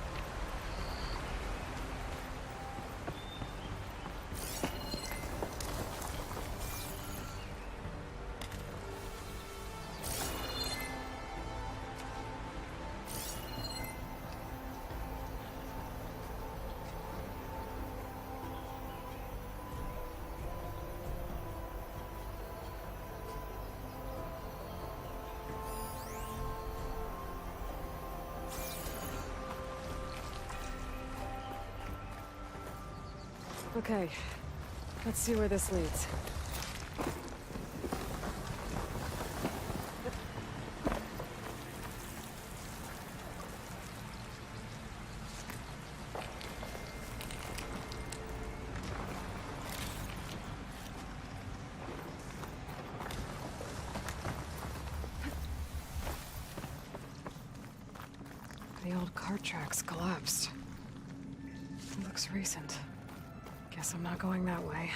Okay, let's see where this leads. The old cart tracks collapsed. It looks recent. Guess I'm not going that way.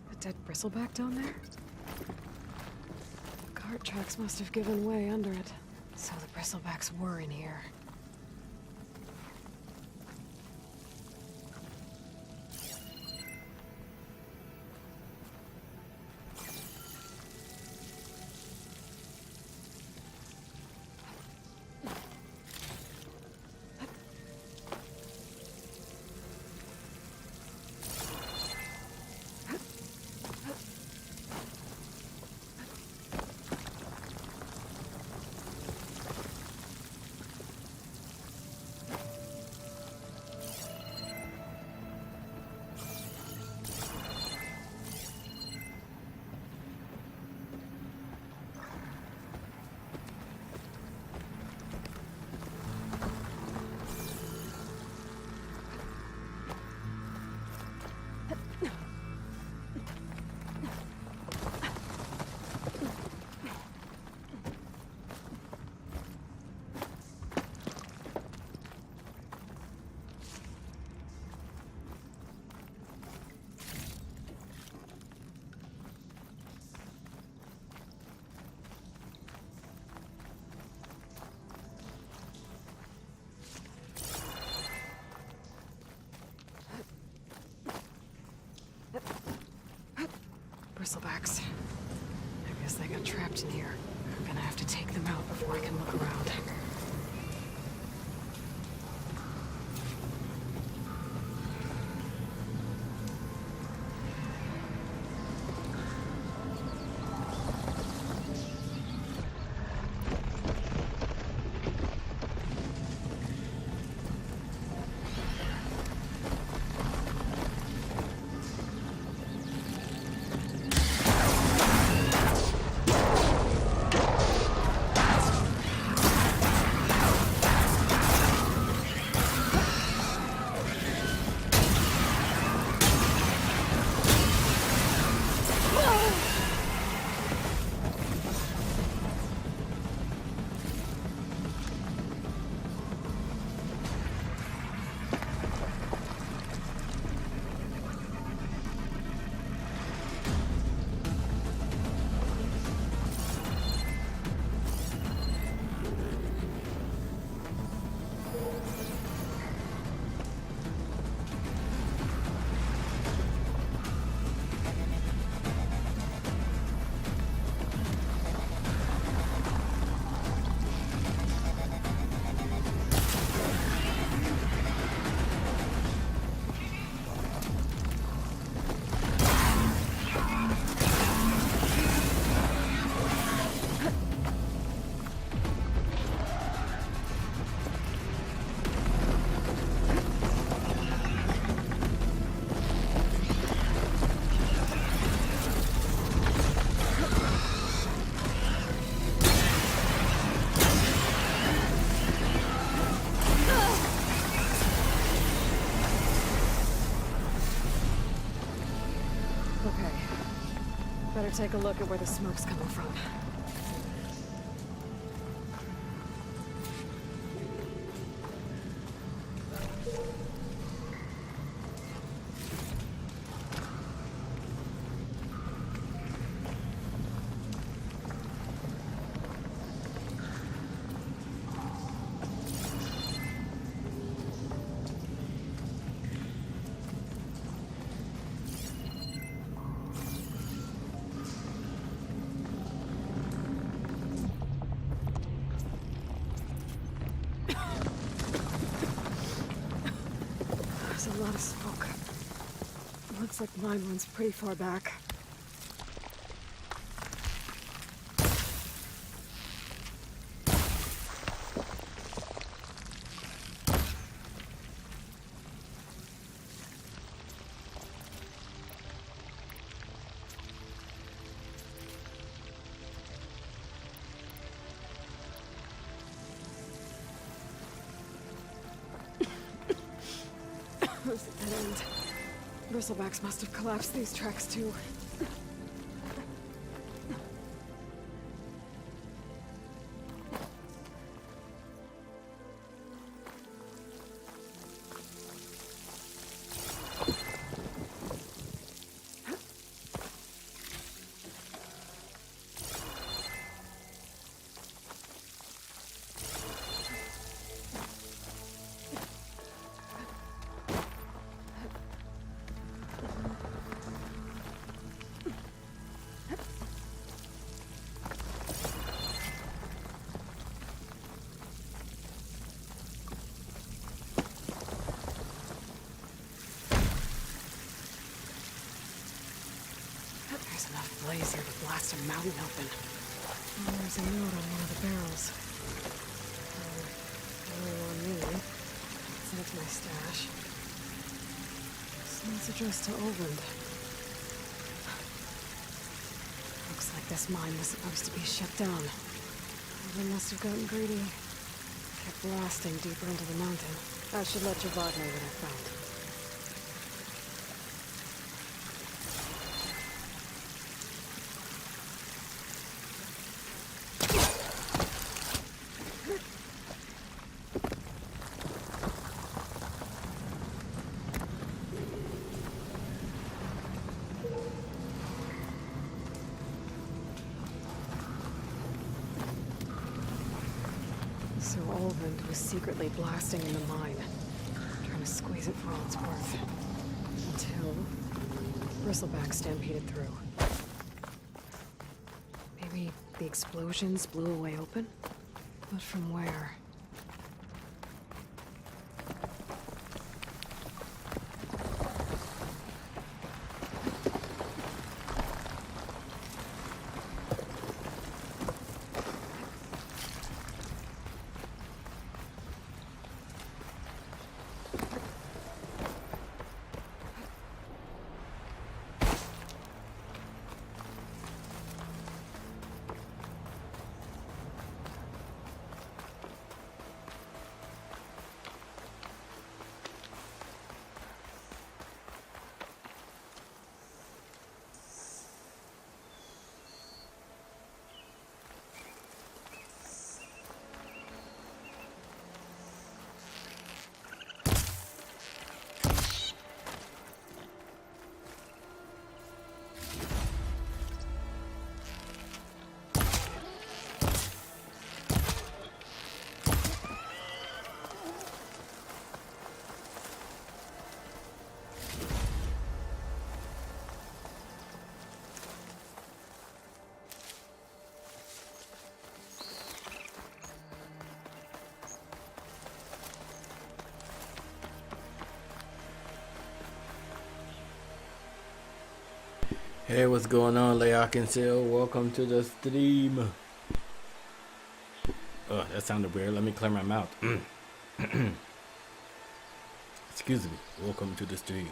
A dead bristleback down there? The cart tracks must have given way under it. So the bristlebacks were in here. Bristlebacks. I guess they got trapped in here. I'm gonna have to take them out before I can look around. Better take a look at where the smoke's coming from. There's a lot of smoke. Looks like mine runs pretty far back. There's a dead end. Bristlebacks must have collapsed these tracks too. There's enough blaze here to blast a mountain open. Oh, there's a note on one of the barrels. Only on me. So that's my stash. This note's addressed to Oland. Looks like this mine was supposed to be shut down. They must have gotten greedy. Kept blasting deeper into the mountain. I should let Javad know what I found. So Olvind was secretly blasting in the mine, trying to squeeze it for all it's worth. Until Bristleback stampeded through. the explosions blew a way open. But from where? Hey, what's going on, Layak and Sil? Welcome to the stream. Oh, that sounded weird. Let me clear my mouth. Excuse me. Welcome to the stream.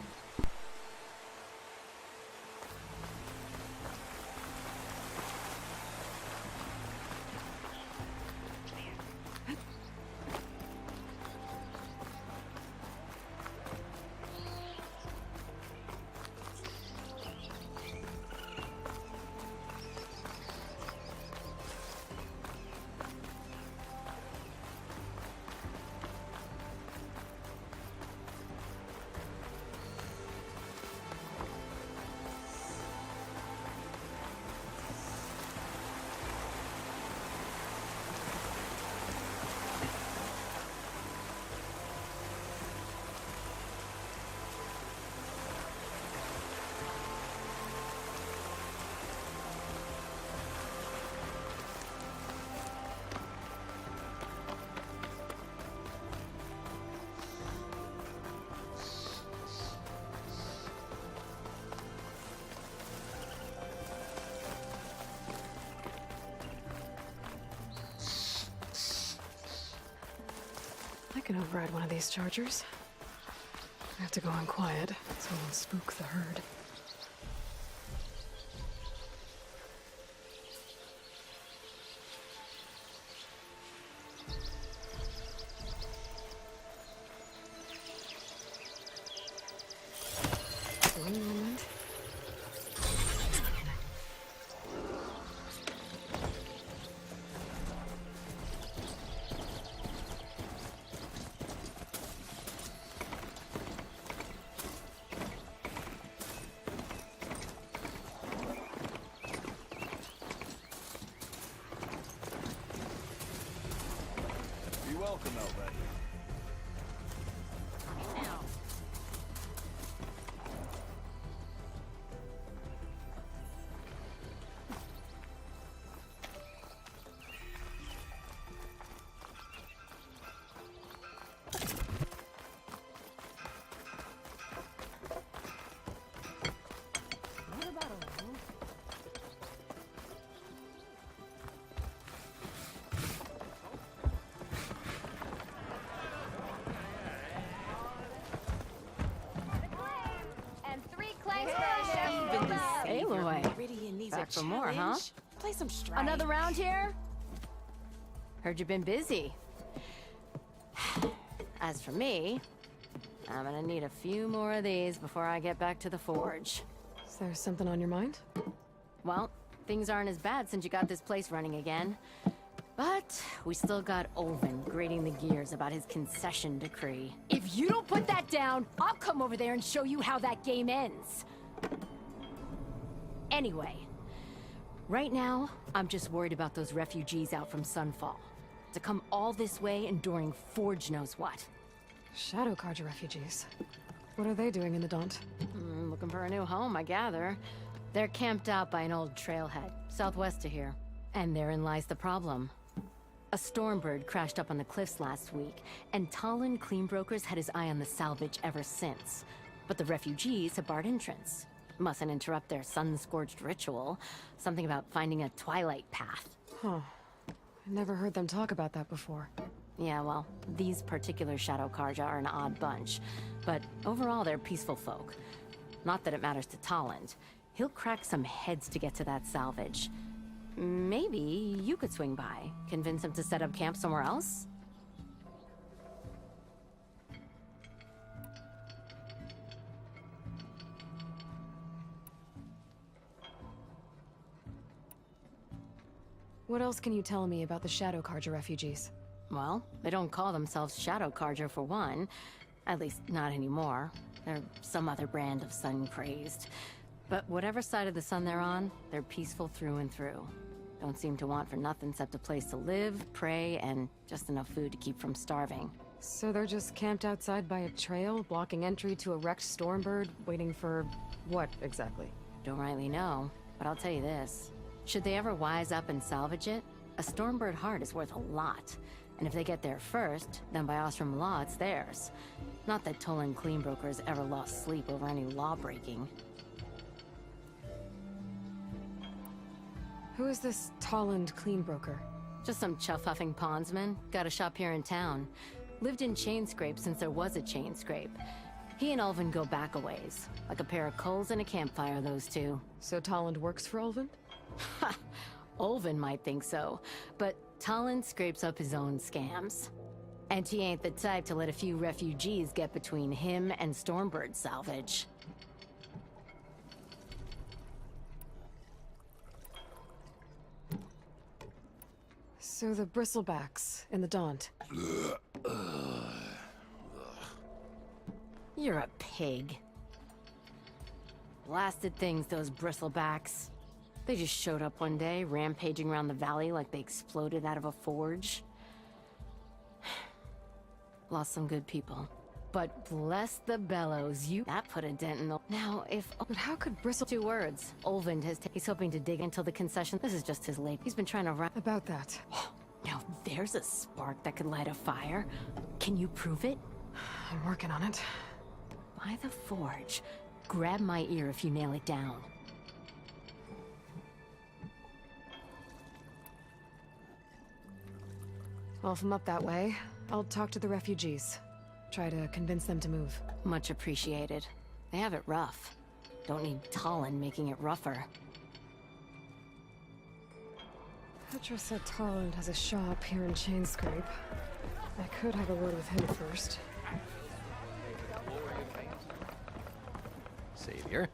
I can override one of these chargers. I have to go on quiet, so I won't spook the herd. One moment. Welcome, Albert. Back for more, huh? Play some strike. Another round here? Heard you've been busy. As for me, I'm gonna need a few more of these before I get back to the forge. Is there something on your mind? Well, things aren't as bad since you got this place running again. But we still got Olvin grating the gears about his concession decree. If you don't put that down, I'll come over there and show you how that game ends. Anyway, right now, I'm just worried about those refugees out from Sunfall. To come all this way enduring Forge knows what. Shadow Carja refugees. What are they doing in the Daunt? Looking for a new home, I gather. They're camped out by an old trailhead, southwest of here. And therein lies the problem. A Stormbird crashed up on the cliffs last week, and Talon Cleanbrokers had his eye on the salvage ever since. But the refugees have barred entrance. Mustn't interrupt their sun-scorched ritual. Something about finding a twilight path. Huh. I never heard them talk about that before. Yeah, well, these particular Shadow Karja are an odd bunch. But overall, they're peaceful folk. Not that it matters to Talon. He'll crack some heads to get to that salvage. Maybe you could swing by, convince him to set up camp somewhere else? What else can you tell me about the Shadow Karja refugees? Well, they don't call themselves Shadow Karja for one. At least, not anymore. They're some other brand of sun-crazed. But whatever side of the sun they're on, they're peaceful through and through. Don't seem to want for nothing except a place to live, pray, and just enough food to keep from starving. So they're just camped outside by a trail, blocking entry to a wrecked Stormbird, waiting for what, exactly? Don't rightly know, but I'll tell you this. Should they ever wise up and salvage it, a Stormbird heart is worth a lot. And if they get there first, then by Ostrom law, it's theirs. Not that Tolan Cleanbrokers ever lost sleep over any law-breaking. Who is this Tolland Cleanbroker? Just some chuff-huffing pondsman. Got a shop here in town. Lived in Chainscrape since there was a Chainscrape. He and Ulvin go back a ways. Like a pair of coals and a campfire, those two. So Tolland works for Ulvin? Ha! Ulvin might think so, but Tolland scrapes up his own scams. And he ain't the type to let a few refugees get between him and Stormbird salvage. So the bristlebacks in the Daunt. You're a pig. Blasted things, those bristlebacks. They just showed up one day, rampaging around the valley like they exploded out of a forge. Lost some good people. But bless the bellows, that put a dent in the... Now, if... But how could Bristle... 2 words. Ulvin he's hoping to dig until the concession. This is just his late. He's been trying to run... About that. Now, there's a spark that could light a fire. Can you prove it? I'm working on it. By the forge. Grab my ear if you nail it down. Well, if I'm up that way, I'll talk to the refugees. Try to convince them to move. Much appreciated. They have it rough. Don't need Talon making it rougher. Petra said Tolland has a shop here in Chainscrape. I could have a word with him first. Savior,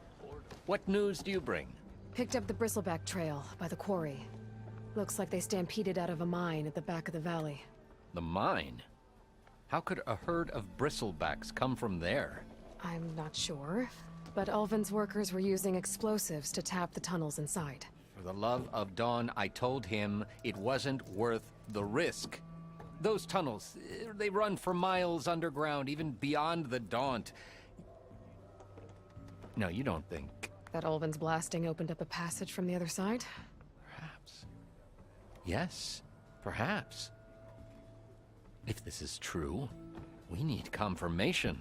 what news do you bring? Picked up the Bristleback Trail by the quarry. Looks like they stampeded out of a mine at the back of the valley. The mine? How could a herd of bristlebacks come from there? I'm not sure, but Ulvin's workers were using explosives to tap the tunnels inside. For the love of Dawn, I told him it wasn't worth the risk. Those tunnels, they run for miles underground, even beyond the Daunt. No, you don't think... That Ulvin's blasting opened up a passage from the other side? Perhaps. Yes, perhaps. If this is true, we need confirmation.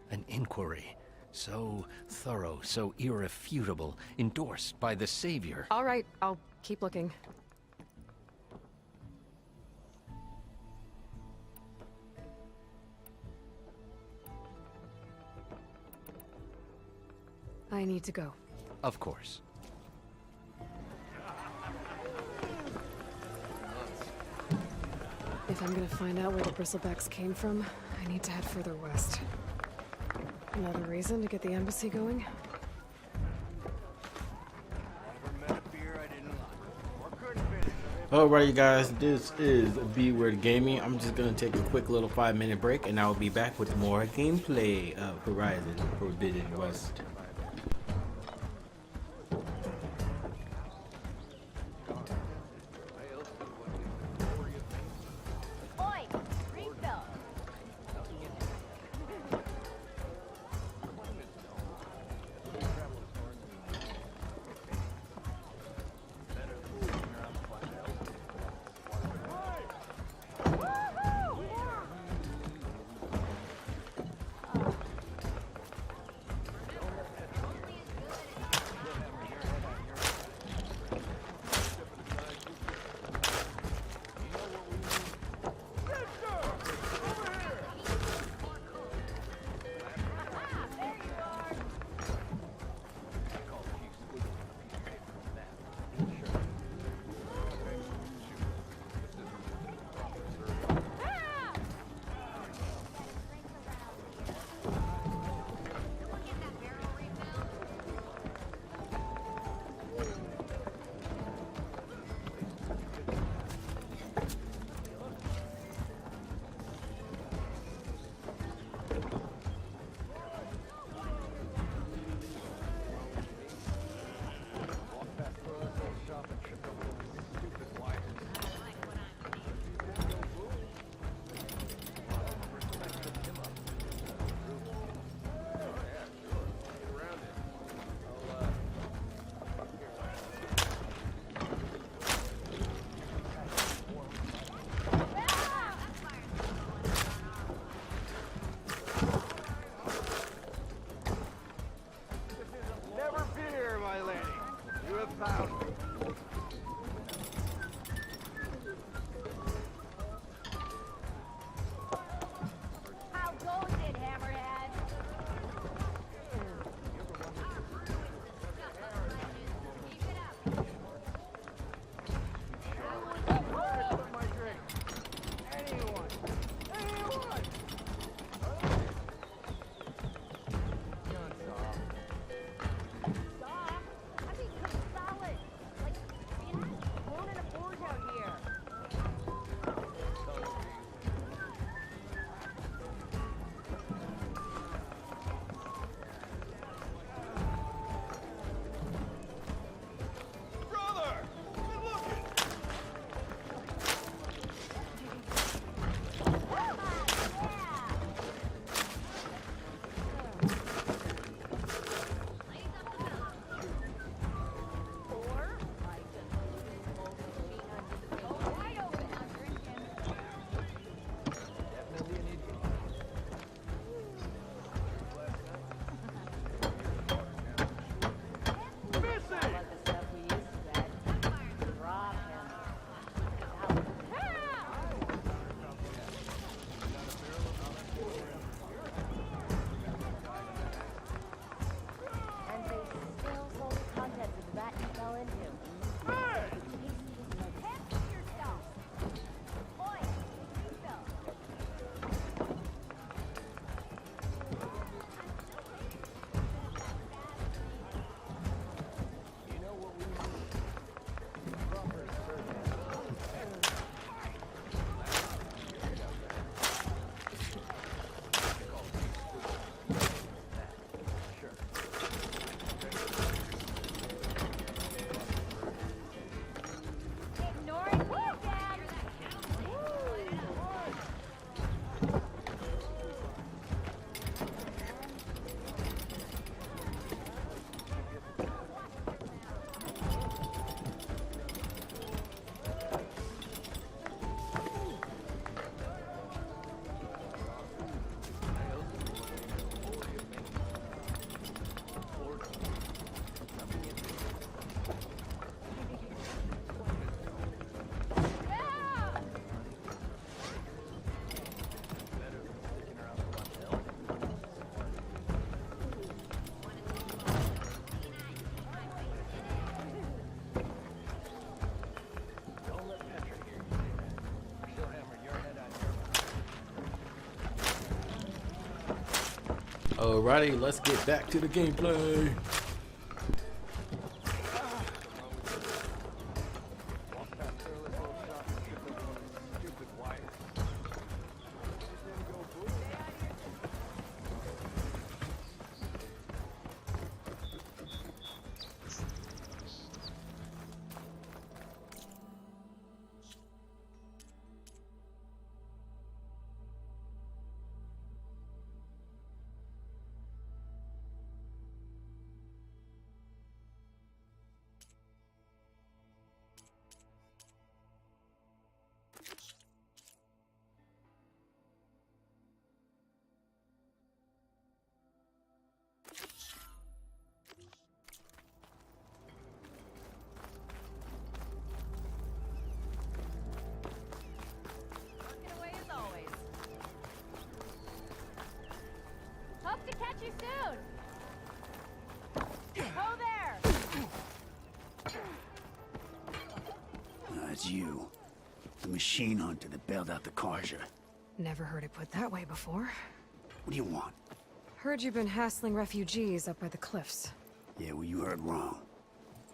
An inquiry. So thorough, so irrefutable, endorsed by the Savior. All right, I'll keep looking. I need to go. Of course. If I'm gonna find out where the bristlebacks came from, I need to head further west. Another reason to get the embassy going? Alright guys, this is B.Weird Gaming. I'm just gonna take a quick little 5-minute break and I'll be back with more gameplay of Horizon Forbidden West. Alrighty, let's get back to the gameplay. Hope to catch you soon. Ho there. It's you. The machine hunter that bailed out the Karja. Never heard it put that way before. What do you want? Heard you've been hassling refugees up by the cliffs. Yeah, well, you heard wrong.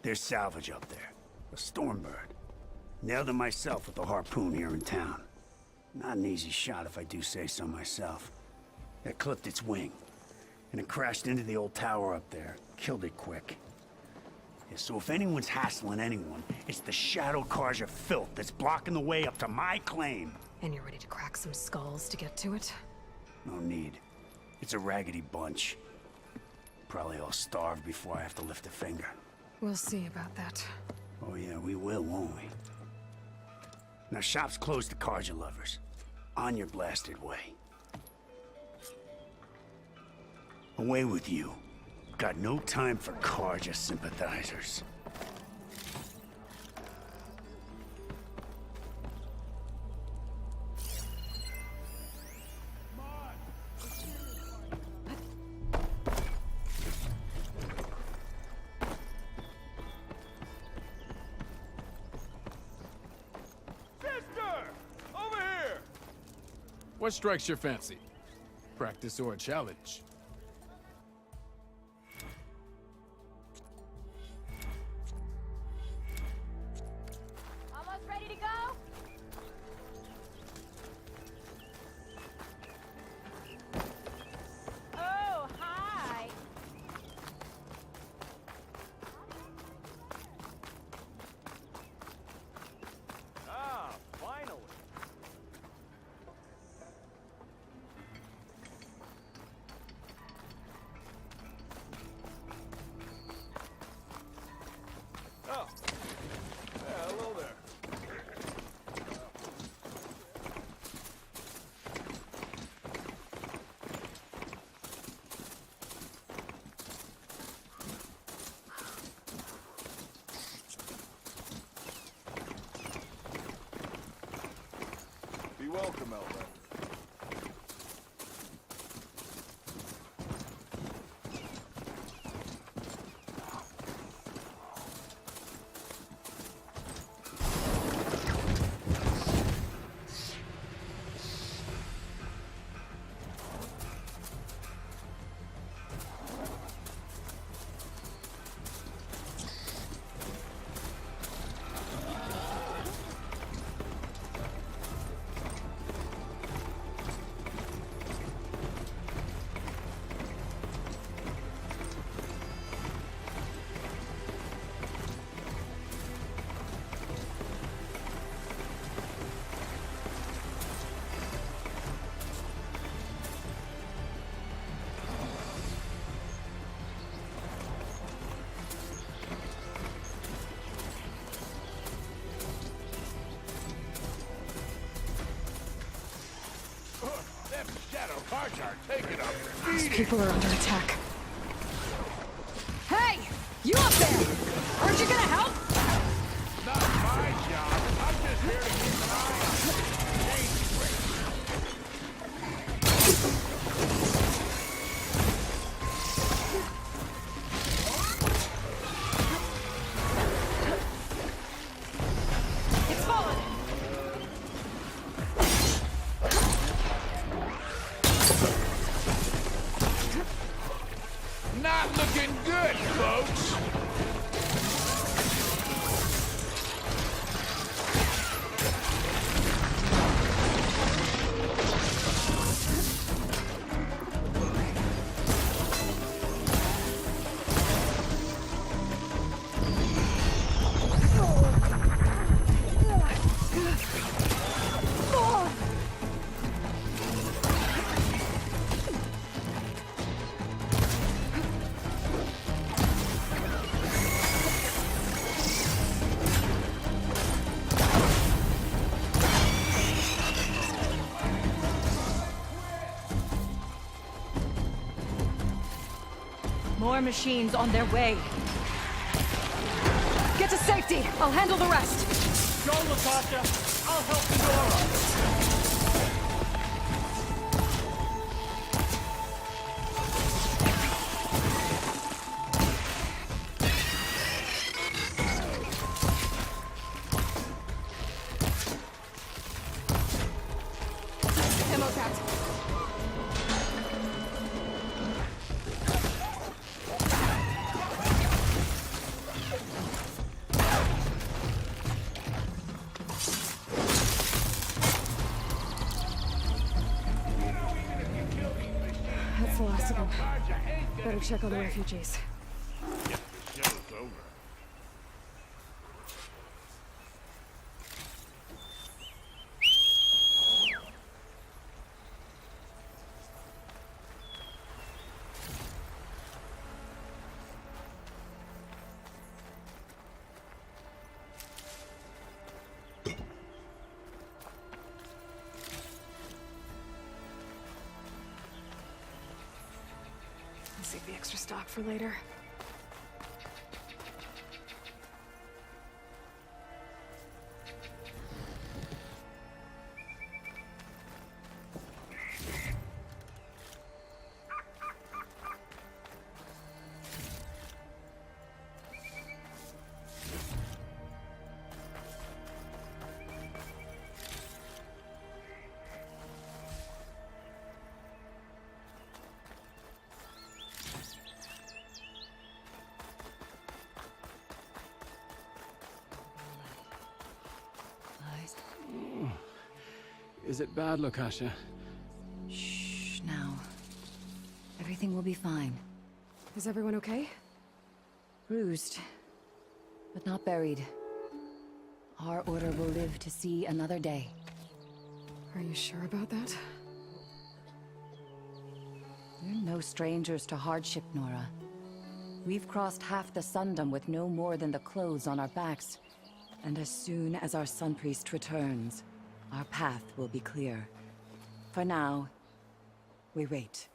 There's salvage up there. A Stormbird. Nailed it myself with the harpoon here in town. Not an easy shot if I do say so myself. It clipped its wing. And it crashed into the old tower up there. Killed it quick. Yeah, so if anyone's hassling anyone, it's the Shadow Karja filth that's blocking the way up to my claim. And you're ready to crack some skulls to get to it? No need. It's a raggedy bunch. Probably all starved before I have to lift a finger. We'll see about that. Oh yeah, we will, won't we? Now shop's closed to Karja lovers. On your blasted way. Away with you. Got no time for Karja sympathizers. What strikes your fancy? Practice or a challenge? Almost ready to go? Oh, hi. Ah, finally. Oh. Yeah, hello there. Be welcome, Elva. Them Shadow Karja are taking up. Those people are under attack. Hey! You up there! Aren't you gonna help? Not my job. I'm just here to keep an eye on Change It's fallen! not looking good, folks. More machines on their way. Get to safety. I'll handle the rest. Go, Latasha. I'll help Nora. Ammo tapped. That's the last of them. Better check on the refugees. The show's over. I'll save the extra stock for later. Is it bad, Latasha? Shh, now. Everything will be fine. Is everyone okay? Bruised, but not buried. Our order will live to see another day. Are you sure about that? We're no strangers to hardship, Nora. We've crossed half the Sundom with no more than the clothes on our backs. And as soon as our Sun Priest returns, our path will be clear. For now, we wait.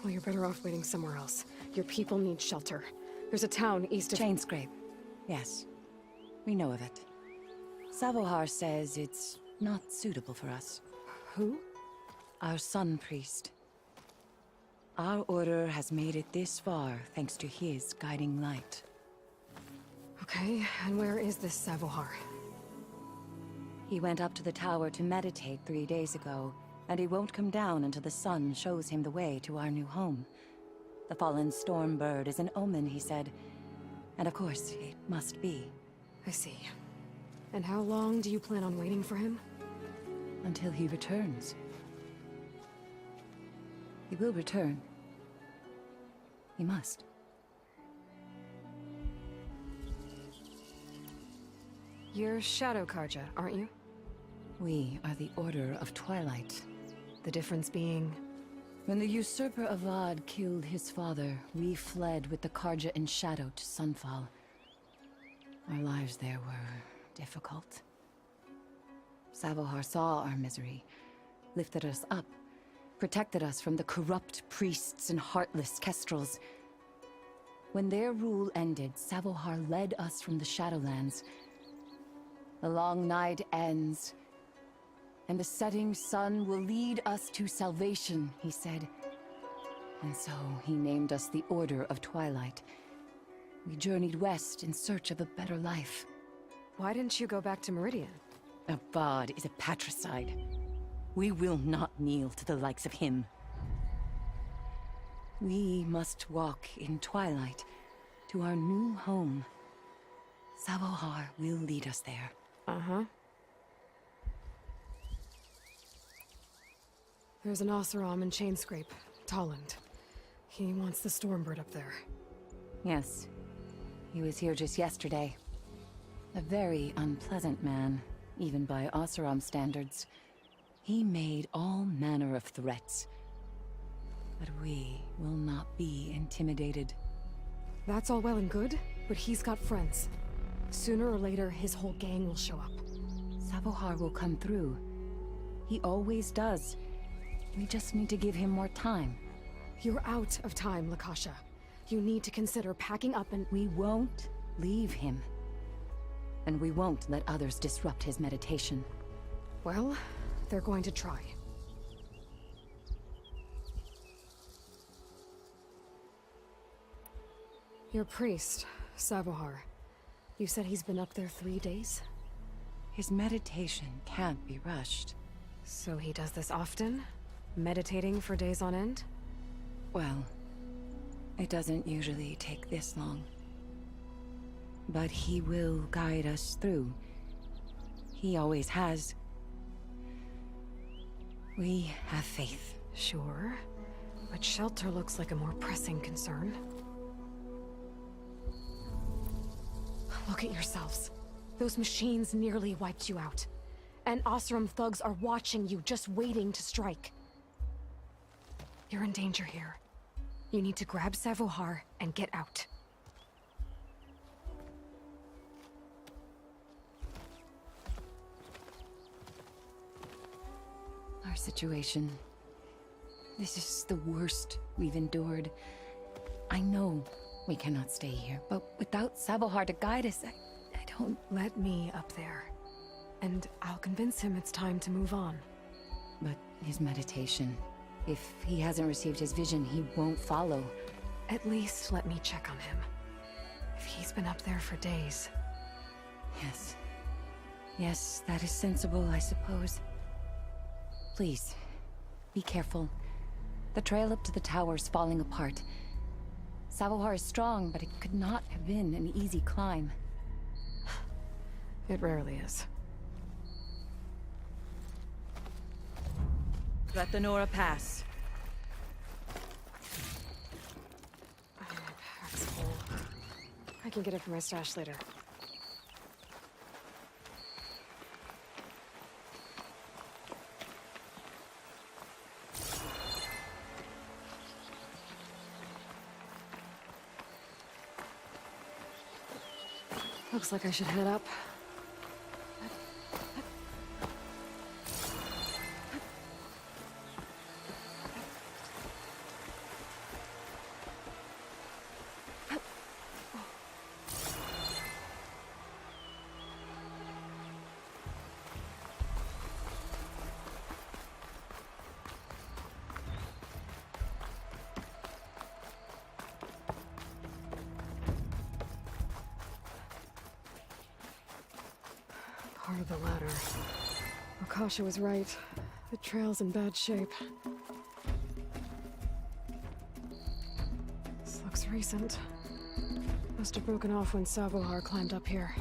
Well, you're better off waiting somewhere else. Your people need shelter. There's a town east of... Chainscrape. Yes. We know of it. Savohar says it's not suitable for us. Who? Our Sun Priest. Our order has made it this far thanks to his guiding light. Okay, and where is this Savohar? He went up to the tower to meditate 3 days ago, and he won't come down until the sun shows him the way to our new home. The fallen storm bird is an omen, he said. And of course, it must be. I see. And how long do you plan on waiting for him? Until he returns. He will return. He must. You're Shadow Karja, aren't you? We are the Order of Twilight. The difference being... When the usurper Avad killed his father, we fled with the Karja in shadow to Sunfall. Our lives there were difficult. Savohar saw our misery, lifted us up, protected us from the corrupt priests and heartless kestrels. When their rule ended, Savohar led us from the Shadowlands. The long night ends, and the setting sun will lead us to salvation, he said. And so he named us the Order of Twilight. We journeyed west in search of a better life. Why didn't you go back to Meridian? Avad is a patricide. We will not kneel to the likes of him. We must walk in twilight to our new home. Savohar will lead us there. Uh-huh. There's an Oseram in Chainscrape, Tolland. He wants the Stormbird up there. Yes. He was here just yesterday. A very unpleasant man, even by Oseram standards. He made all manner of threats. But we will not be intimidated. That's all well and good, but he's got friends. Sooner or later, his whole gang will show up. Savohar will come through. He always does. We just need to give him more time. You're out of time, Lakasha. You need to consider packing up and— We won't leave him. And we won't let others disrupt his meditation. Well, they're going to try. Your priest, Savohar. You said he's been up there 3 days? His meditation can't be rushed. So he does this often? Meditating for days on end? Well, it doesn't usually take this long. But he will guide us through. He always has. We have faith. Sure. But shelter looks like a more pressing concern. Look at yourselves. Those machines nearly wiped you out. And Oseram thugs are watching you, just waiting to strike. You're in danger here. You need to grab Savohar and get out. Our situation. This is the worst we've endured. I know we cannot stay here, but without Savohar to guide us, I don't... Let me up there. And I'll convince him it's time to move on. But his meditation... If he hasn't received his vision, he won't follow. At least let me check on him. If he's been up there for days. Yes. Yes, that is sensible, I suppose. Please, be careful. The trail up to the tower's falling apart. Savohar is strong, but it could not have been an easy climb. It rarely is. Let the Nora pass. Pack's full. I can get it from my stash later. Looks like I should head up. Part of the ladder. Akasha was right. The trail's in bad shape. This looks recent. Must have broken off when Savohar climbed up here.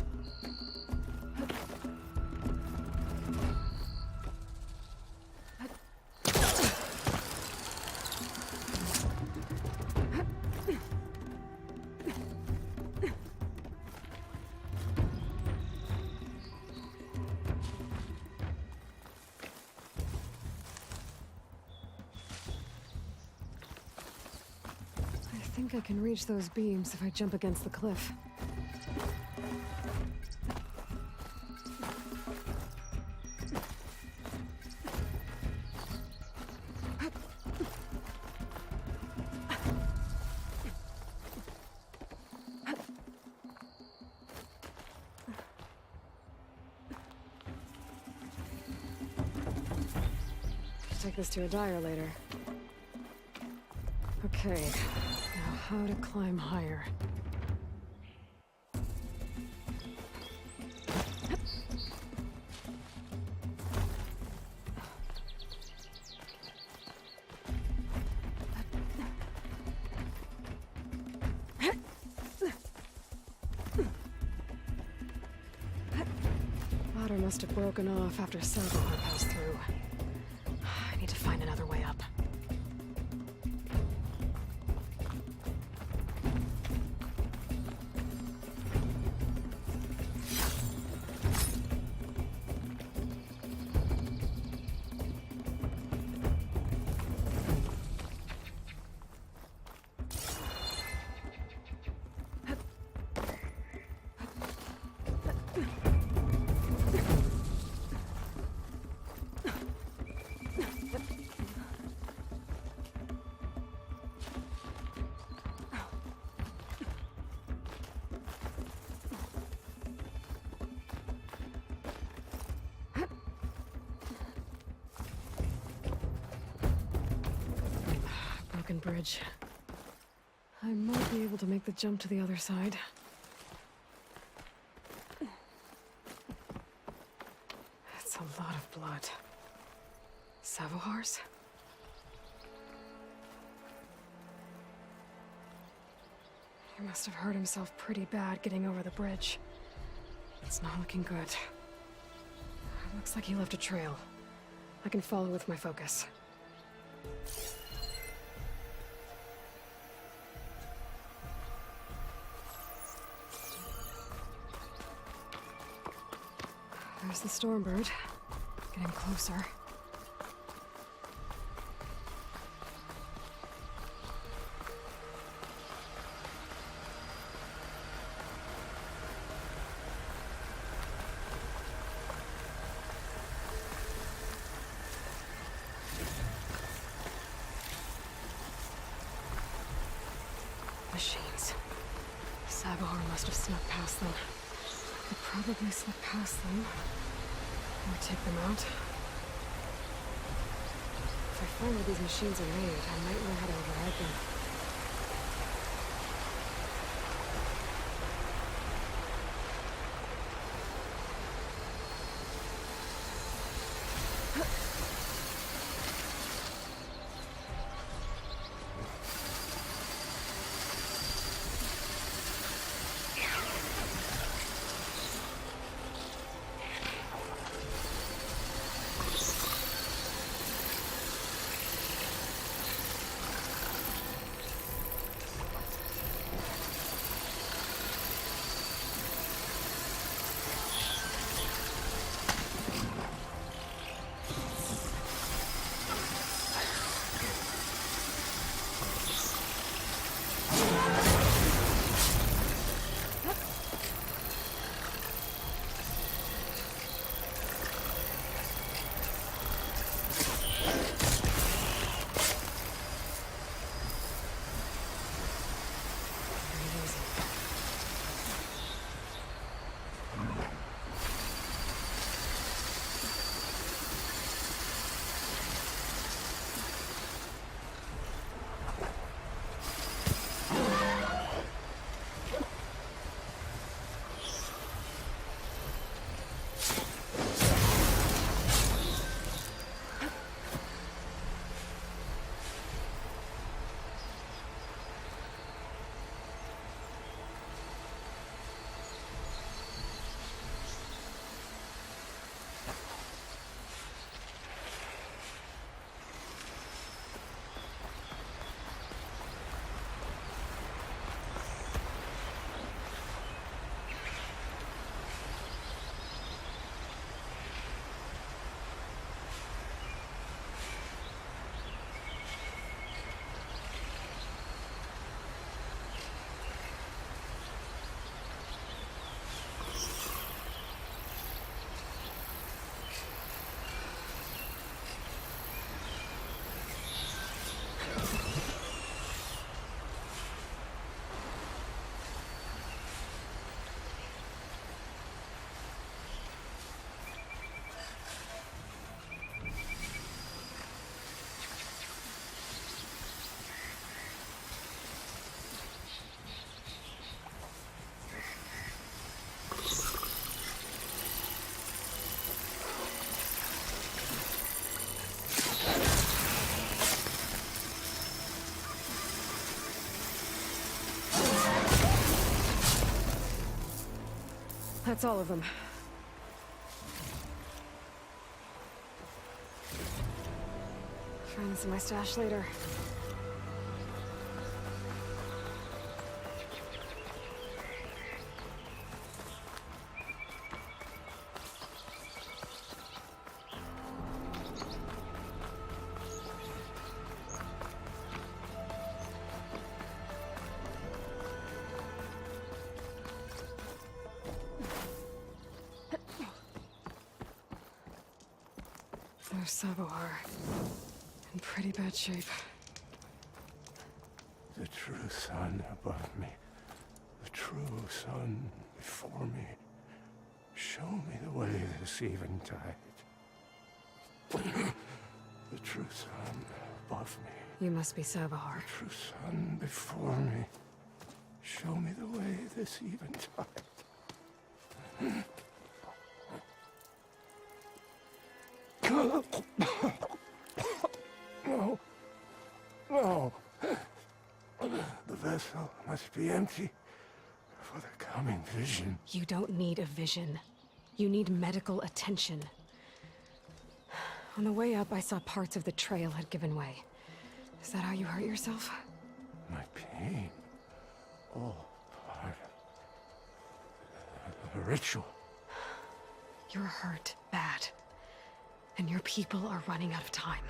I think I can reach those beams if I jump against the cliff. Take this to a dyer later. Okay. Now, how to climb higher? ladder must have broken off after Salvador passed through. I need to find another way up. Broken bridge. I might be able to make the jump to the other side. That's a lot of blood. Savohars? He must have hurt himself pretty bad getting over the bridge. It's not looking good. Looks like he left a trail. I can follow with my focus. There's the Stormbird. Getting closer. Machines. Sabohar must have snuck past them. Could probably slip past them. Or take them out. If I find where these machines are made, I might know how to override them. That's all of them. find this in my stash later. There's Sabohar. In pretty bad shape. The true sun above me. The true sun before me. Show me the way this eventide. The true sun above me. You must be Sabohar. The true sun before me. Show me the way this eventide. No. No. The vessel must be empty for the coming vision. You don't need a vision. You need medical attention. On the way up, I saw parts of the trail had given way. Is that how you hurt yourself? My pain. All part of the ritual. You're hurt bad. And your people are running out of time.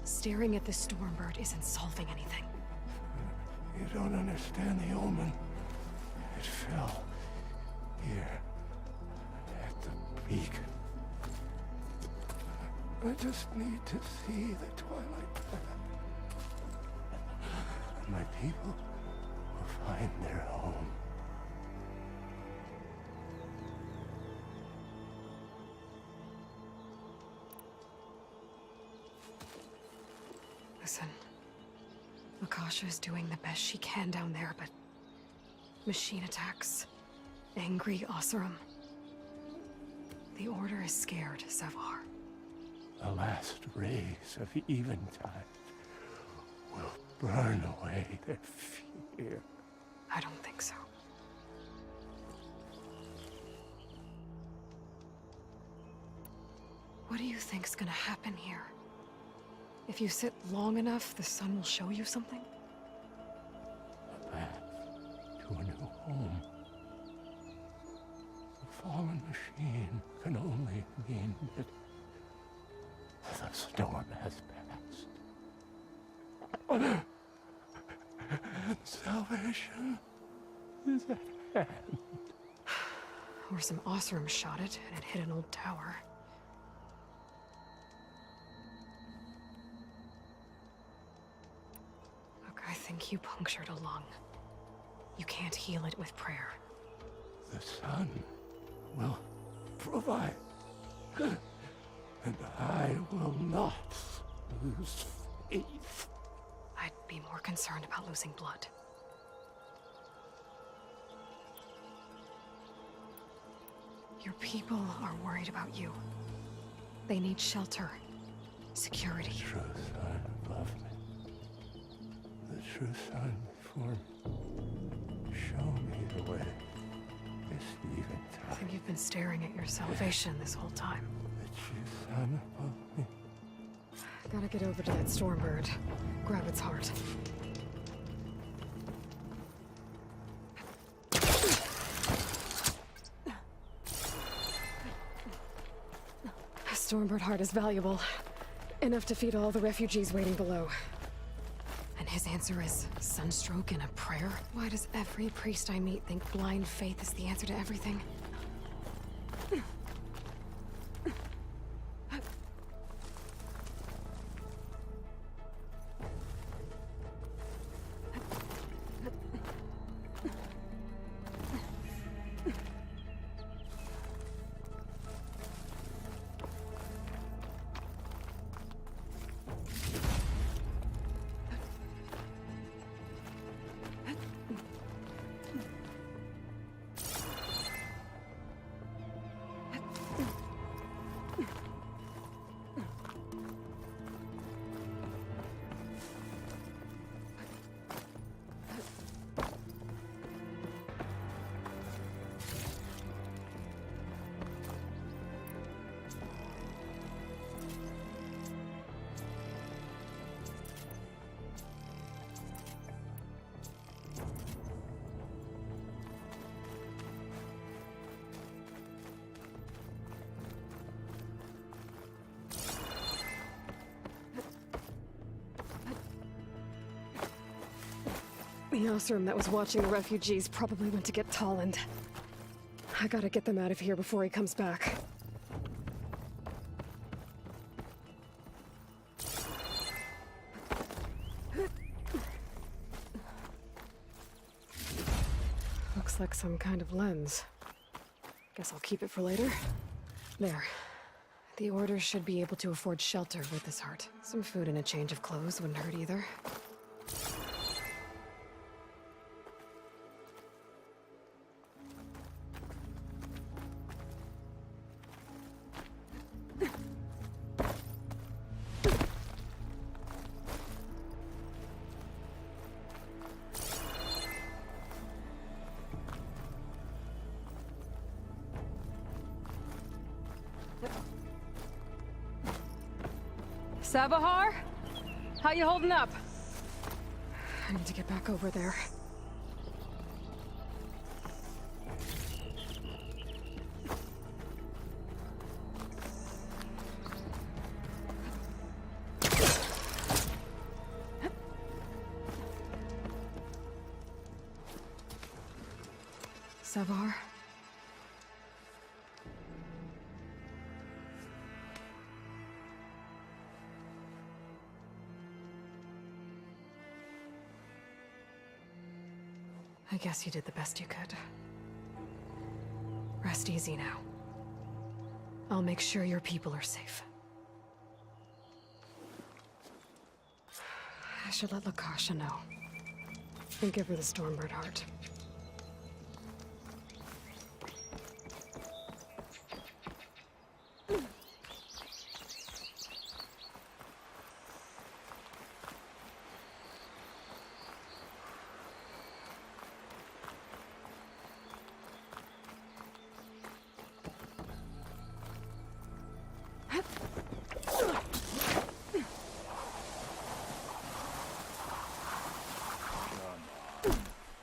Staring at the Stormbird isn't solving anything. You don't understand the omen. It fell here at the beacon. I just need to see the twilight path. And my people will find their home. Listen, Akasha is doing the best she can down there, but machine attacks, angry Oseram. The Order is scared, Savar. The last rays of eventide will burn away their fear. I don't think so. What do you think's gonna happen here? If you sit long enough, the sun will show you something? A path to a new home. The fallen machine can only mean that the storm has passed. And salvation is at hand. Or some Oseram shot it, and it hit an old tower. I think you punctured a lung. You can't heal it with prayer. The sun will provide. And I will not lose faith. I'd be more concerned about losing blood. Your people are worried about you. They need shelter, security. The true sun above me. The true sun before me. Show me the way. This eventide. I think you've been staring at your salvation this whole time. The true sun above me. Gotta get over to that Stormbird. Grab its heart. A Stormbird heart is valuable. Enough to feed all the refugees waiting below. And his answer is sunstroke and a prayer? Why does every priest I meet think blind faith is the answer to everything? The Osram that was watching the refugees probably went to get Tolland. I gotta get them out of here before he comes back. Looks like some kind of lens. Guess I'll keep it for later. There. The Order should be able to afford shelter with this heart. Some food and a change of clothes wouldn't hurt either. Savahar? How you holding up? I need to get back over there. Savahar? I guess you did the best you could. Rest easy now. I'll make sure your people are safe. I should let Lakasha know. And give her the Stormbird heart.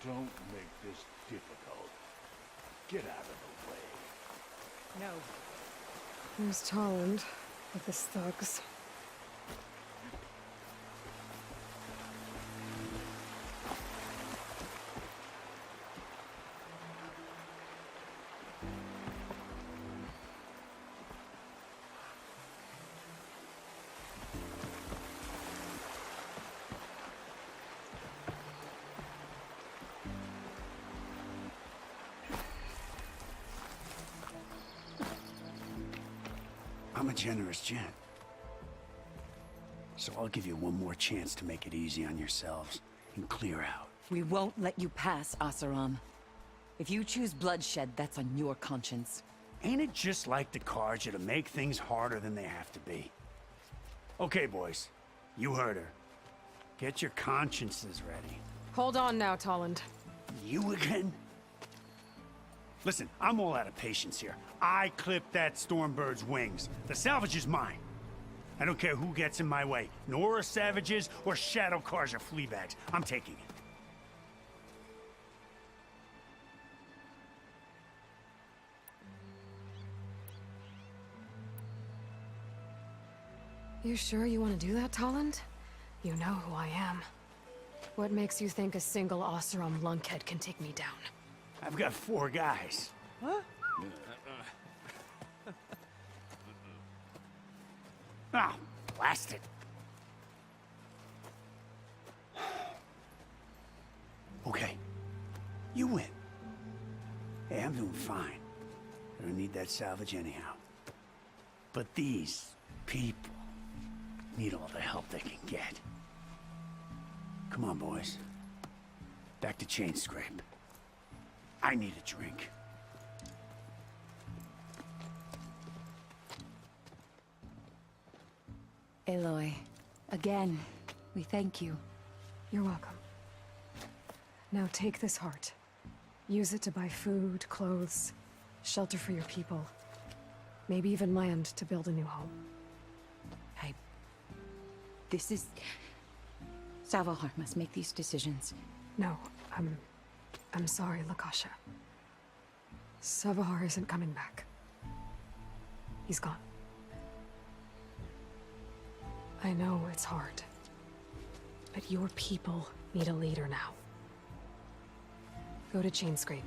Don't make this difficult. Get out of the way. No. There's Tolland with his thugs. I'm a generous gent. So I'll give you one more chance to make it easy on yourselves and clear out. We won't let you pass, Asaram. If you choose bloodshed, that's on your conscience. Ain't it just like the Karja to make things harder than they have to be? Okay, boys. You heard her. Get your consciences ready. Hold on now, Tolland. You again? Listen, I'm all out of patience here. I clipped that Stormbird's wings. The salvage is mine. I don't care who gets in my way. Nora savages or Shadow Karja fleabags. I'm taking it. You sure you want to do that, Tolland? You know who I am. What makes you think a single Oseram lunkhead can take me down? I've got 4 guys. What? Ah, blast it. Okay. You win. Hey, I'm doing fine. I don't need that salvage anyhow. But these people need all the help they can get. Come on, boys. Back to Chain Scrape. I need a drink. Aloy, again, we thank you. You're welcome. Now take this heart. Use it to buy food, clothes, shelter for your people. Maybe even land to build a new home. This is... Savahar must make these decisions. No, I'm sorry, Lakasha. Savahar isn't coming back. He's gone. I know it's hard, but your people need a leader now. Go to Chainscrape.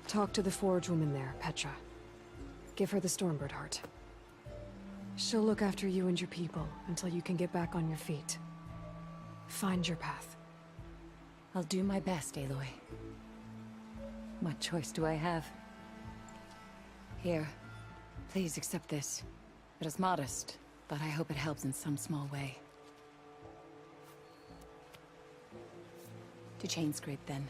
Talk to the forge woman there, Petra. Give her the Stormbird heart. She'll look after you and your people until you can get back on your feet. Find your path. I'll do my best, Aloy. What choice do I have? Here, please accept this. It is modest, but I hope it helps in some small way. To Chainscrape, then.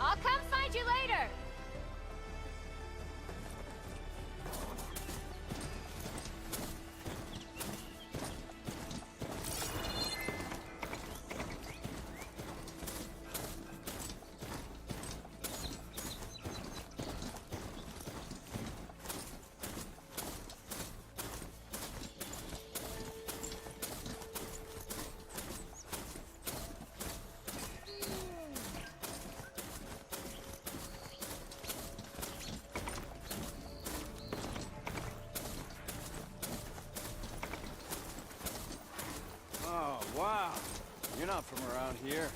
I'll come find you later! Oh, wow. You're not from around here.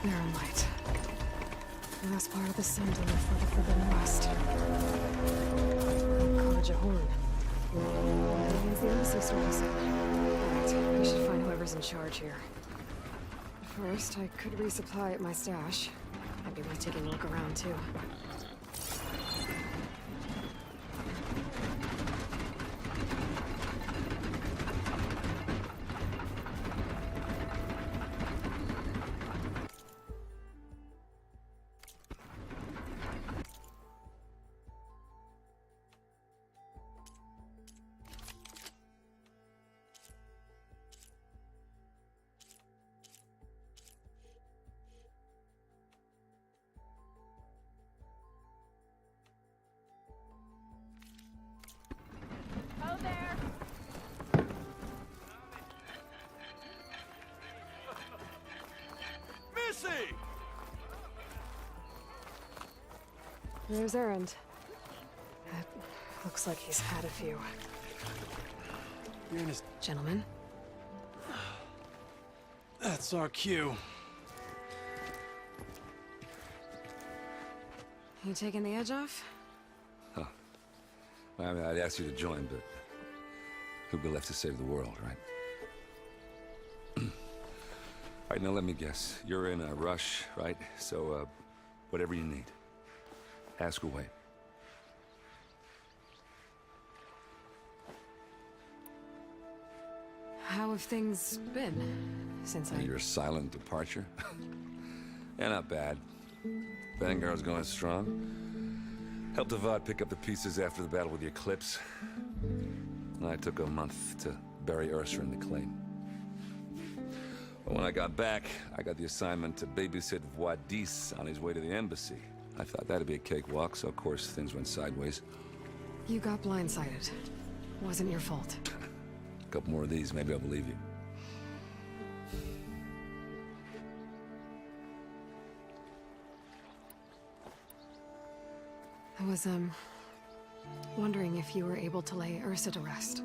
Mirror light. Last part of the symbol for the Forbidden West. Karja horn. That means the embassy stores. Alright, we should find whoever's in charge here. First, I could resupply at my stash. Maybe worth taking a look around, too. Oh, there! Missy! There's Erend. It looks like he's had a few. You're in his... Gentlemen? That's our cue. You taking the edge off? Huh. I mean, I'd ask you to join, but who'd be left to save the world, right? All right, now let me guess. You're in a rush, right? So, whatever you need, ask away. How have things been since Your silent departure? Yeah, not bad. Vanguard's going strong. Helped Avad pick up the pieces after the battle with the Eclipse. I took a month to bury Ursa in the claim. But when I got back, I got the assignment to babysit Wadis on his way to the embassy. I thought that'd be a cakewalk, so of course things went sideways. You got blindsided. Wasn't your fault. A couple more of these, maybe I'll believe you. I was, wondering if you were able to lay Ursa to rest,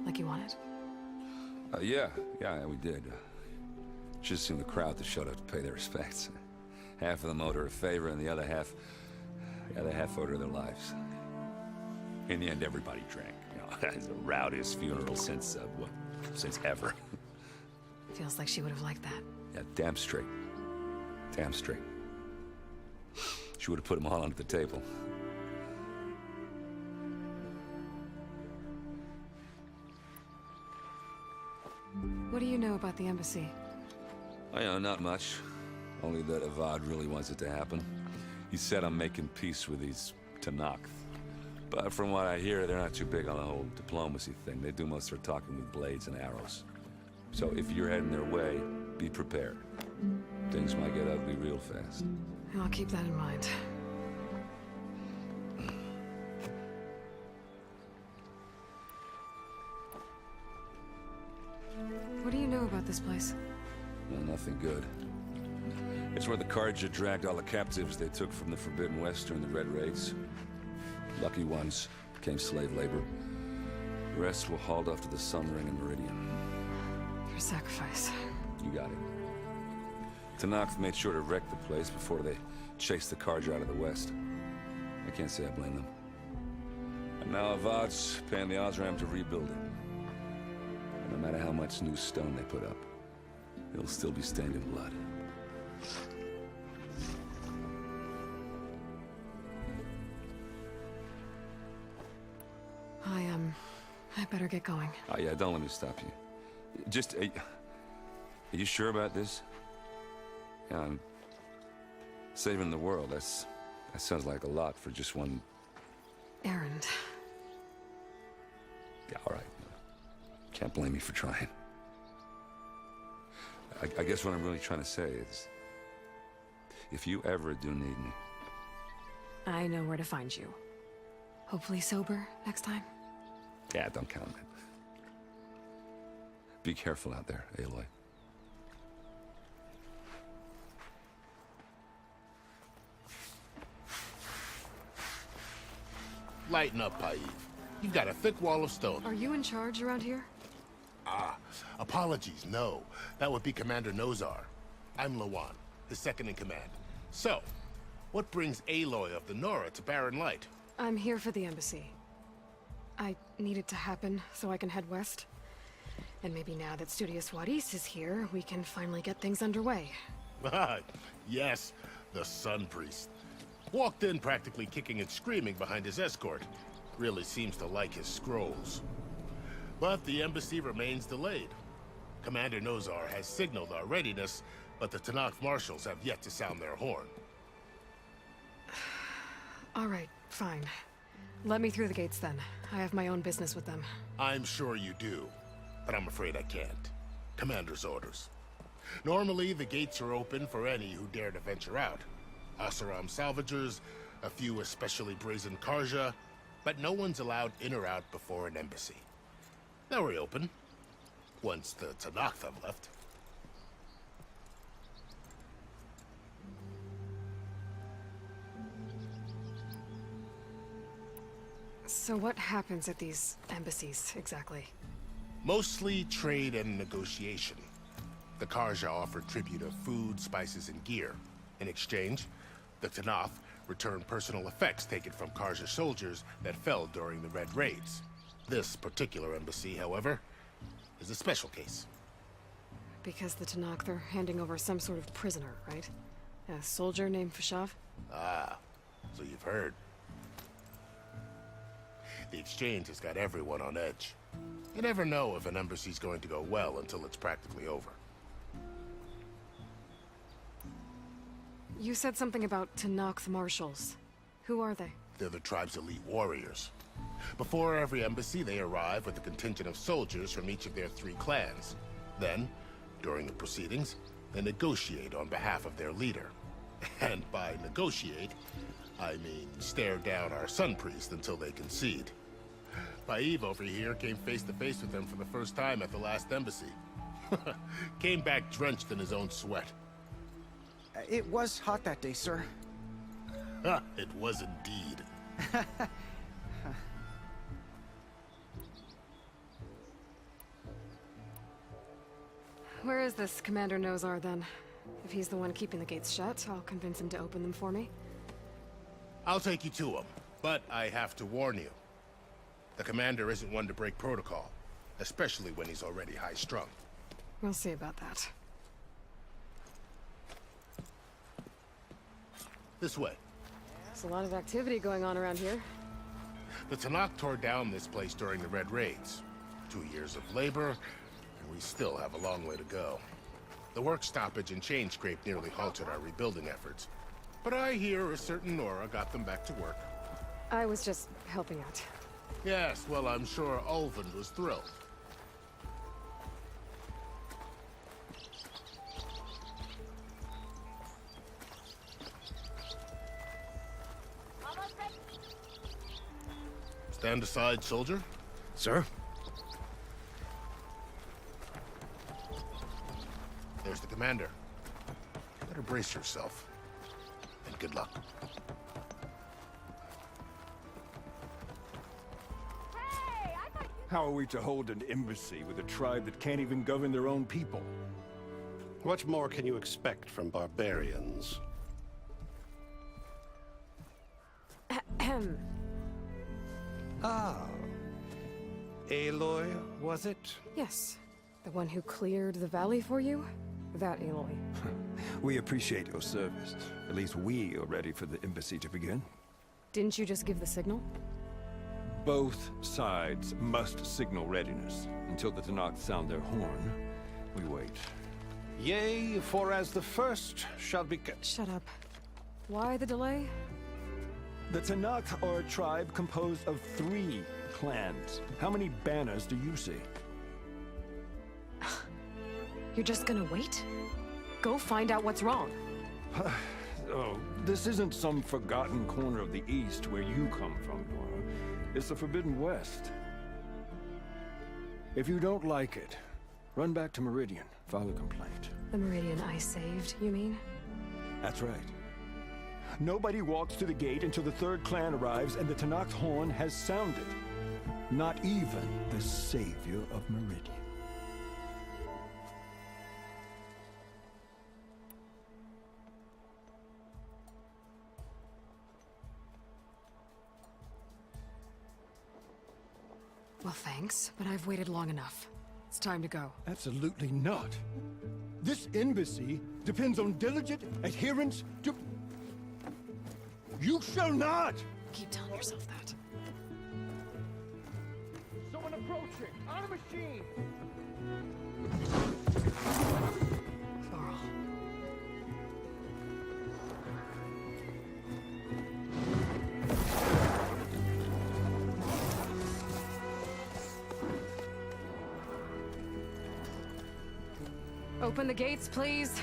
like you wanted. Yeah, we did. Just seen the crowd that showed up to pay their respects. Half of them owed her a favor, and the other half owed her their lives. In the end, everybody drank. You know, it's the rowdiest funeral since ever. Feels like she would have liked that. Yeah, damn straight. Damn straight. She would have put them all under the table. What do you know about the embassy? I know, not much. Only that Avad really wants it to happen. He said I'm making peace with these Tanakh. But from what I hear, they're not too big on the whole diplomacy thing. They do most of their talking with blades and arrows. So if you're heading their way, be prepared. Things might get ugly real fast. I'll keep that in mind. What do you know about this place? Well, nothing good. It's where the Karja dragged all the captives they took from the Forbidden West during the Red Raids. Lucky ones became slave labor. The rest were hauled off to the Sun Ring and Meridian. For sacrifice. You got it. Tanakh made sure to wreck the place before they chased the Karja out of the West. I can't say I blame them. And now Avad's paying the Osram to rebuild it. And no matter how much new stone they put up, it'll still be stained in blood. I better get going. Oh yeah, don't let me stop you. Just, are you sure about this? Yeah, I'm saving the world. That sounds like a lot for just one errand. Yeah, all right. Can't blame me for trying. I guess what I'm really trying to say is, if you ever do need me... I know where to find you. Hopefully sober next time. Yeah, don't count on it. Be careful out there, Aloy. Lighten up, Paif. You've got a thick wall of stone. Are you in charge around here? Ah, apologies, no. That would be Commander Nozar. I'm Lawan, his second in command. So, what brings Aloy of the Nora to Barren Light? I'm here for the embassy. I need it to happen so I can head west. And maybe now that Studious Wadis is here, we can finally get things underway. Yes, the Sun Priest. Walked in practically kicking and screaming behind his escort. Really seems to like his scrolls. But the embassy remains delayed. Commander Nozar has signaled our readiness, but the Tanakh marshals have yet to sound their horn. All right, fine. Let me through the gates then. I have my own business with them. I'm sure you do, but I'm afraid I can't. Commander's orders. Normally, the gates are open for any who dare to venture out. Oseram salvagers, a few especially brazen Karja, but no one's allowed in or out before an embassy. They'll reopen, once the Tanakh have left. So what happens at these embassies, exactly? Mostly trade and negotiation. The Karja offered tribute of food, spices, and gear. In exchange, the Tenakth returned personal effects taken from Karja soldiers that fell during the Red Raids. This particular embassy, however, is a special case. Because the Tenakth are handing over some sort of prisoner, right? A soldier named Fashav? Ah, so you've heard. The exchange has got everyone on edge. You never know if an embassy's going to go well until it's practically over. You said something about Tenakth marshals. Who are they? They're the tribe's elite warriors. Before every embassy, they arrive with a contingent of soldiers from each of their 3 clans. Then, during the proceedings, they negotiate on behalf of their leader. And by negotiate, I mean stare down our sun priest until they concede. Paeve over here came face to face with them for the first time at the last embassy. Came back drenched in his own sweat. It was hot that day, sir. It was indeed. Where is this Commander Nozar, then? If he's the one keeping the gates shut, I'll convince him to open them for me. I'll take you to him, but I have to warn you. The commander isn't one to break protocol, especially when he's already high-strung. We'll see about that. This way. There's a lot of activity going on around here. The Tenakth tore down this place during the Red Raids. 2 years of labor, and we still have a long way to go. The work stoppage and chain scrape nearly halted our rebuilding efforts. But I hear a certain Nora got them back to work. I was just helping out. Yes, well, I'm sure Ulvin was thrilled. Stand aside, soldier. Sir? There's the commander. Better brace yourself. And good luck. How are we to hold an embassy with a tribe that can't even govern their own people? What more can you expect from barbarians? Ah. Aloy, was it? Yes. The one who cleared the valley for you? That Aloy. We appreciate your service. At least we are ready for the embassy to begin. Didn't you just give the signal? Both sides must signal readiness. Until the Tenakth sound their horn, we wait. Yea, for as the first shall be... Shut up. Why the delay? The Tenakth are a tribe composed of 3 clans. How many banners do you see? You're just gonna wait? Go find out what's wrong. Oh, this isn't some forgotten corner of the East where you come from, Nora. It's the Forbidden West. If you don't like it, run back to Meridian, file a complaint. The Meridian I saved, you mean? That's right. Nobody walks to the gate until the 3rd clan arrives and the Tenakth horn has sounded. Not even the savior of Meridian. Well, thanks, but I've waited long enough. It's time to go. Absolutely not. This embassy depends on diligent adherence to... You shall not! Keep telling yourself that. Someone approaching! On a machine! Varl. Open the gates, please.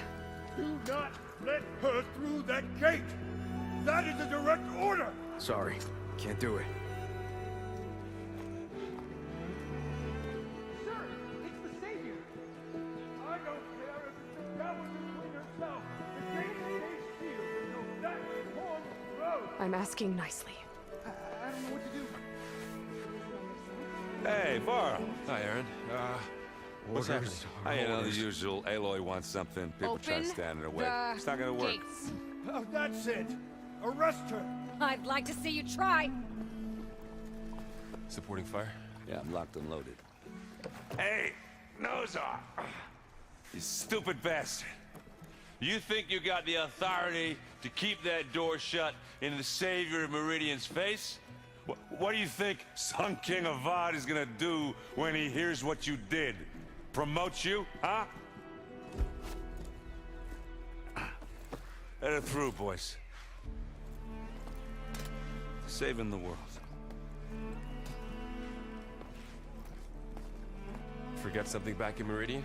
Do not let her through that gate! That is a direct order! Sorry, can't do it. Sir, it's the Savior! I don't care if it's the Goblin Queen herself. The gate stays sealed until that horn blows. I'm asking nicely. I don't know what to do. Hey, Varl. Hi, Aaron. What's happening? You know, the usual. Aloy wants something. People try to stand in her way. It's not gonna work. Gates. Oh, that's it. Arrest her. I'd like to see you try. Supporting fire? Yeah, I'm locked and loaded. Hey, nose off! You stupid bastard. You think you got the authority to keep that door shut in the Savior of Meridian's face? What do you think Sun King Avad is gonna do when he hears what you did? Promote you, huh? Let her through, boys. Saving the world. Forget something back in Meridian?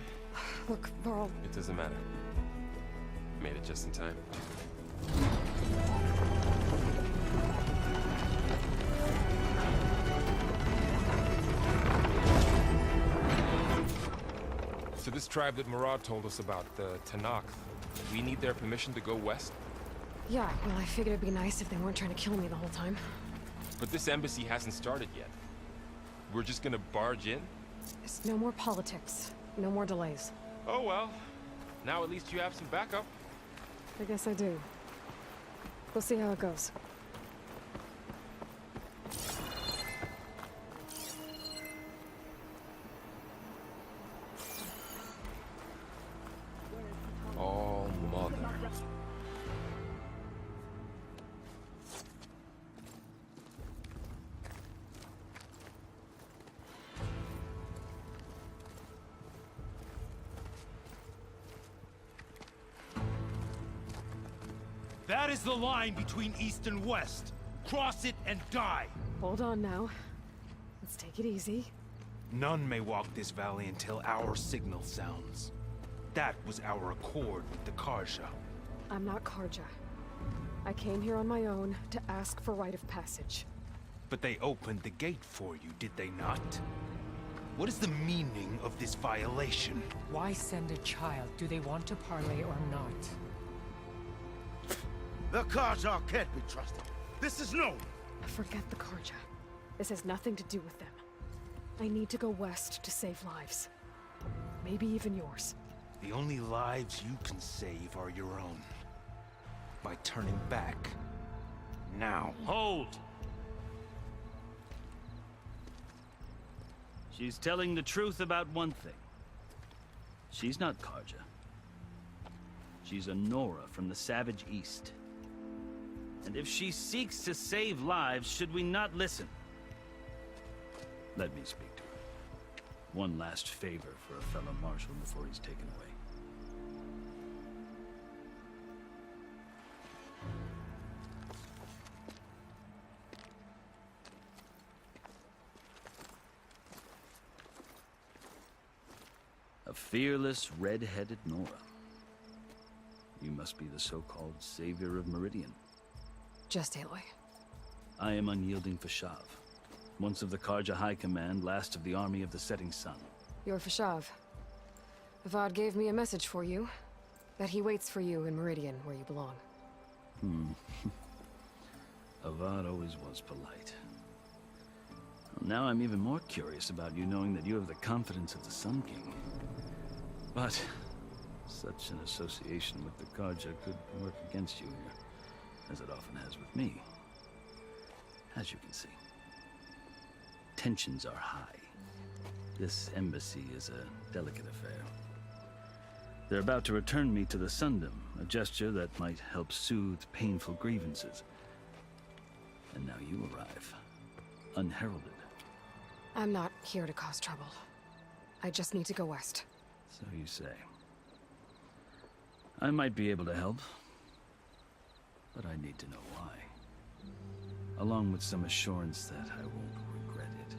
Look, Varl. It doesn't matter. Made it just in time. So this tribe that Murad told us about, the Tanakh, we need their permission to go west? Yeah, well, I figured it'd be nice if they weren't trying to kill me the whole time. But this embassy hasn't started yet. We're just gonna barge in? It's no more politics. No more delays. Oh well. Now at least you have some backup. I guess I do. We'll see how it goes. All mother. That is the line between East and West. Cross it and die. Hold on now. Let's take it easy. None may walk this valley until our signal sounds. That was our accord with the Karja. I'm not Karja. I came here on my own to ask for rite of passage. But they opened the gate for you, did they not? What is the meaning of this violation? Why send a child? Do they want to parley or not? The Karja can't be trusted. This is known. Forget the Karja. This has nothing to do with them. I need to go west to save lives. Maybe even yours. The only lives you can save are your own. By turning back. Now. Hold! She's telling the truth about one thing. She's not Karja. She's a Nora from the Savage East. And if she seeks to save lives, should we not listen? Let me speak to her. One last favor for a fellow marshal before he's taken away. A fearless, red-headed Nora. You must be the so-called savior of Meridian. Just Aloy. I am unyielding Fashav. Once of the Karja High Command, last of the army of the Setting Sun. You're Fashav. Avad gave me a message for you. That he waits for you in Meridian, where you belong. Avad always was polite. Well, now I'm even more curious about you knowing that you have the confidence of the Sun King. But such an association with the Karja could work against you here, as it often has with me. As you can see, tensions are high. This embassy is a delicate affair. They're about to return me to the Sundom, a gesture that might help soothe painful grievances. And now you arrive, unheralded. I'm not here to cause trouble. I just need to go west. So you say. I might be able to help, but I need to know why. Along with some assurance that I won't regret it.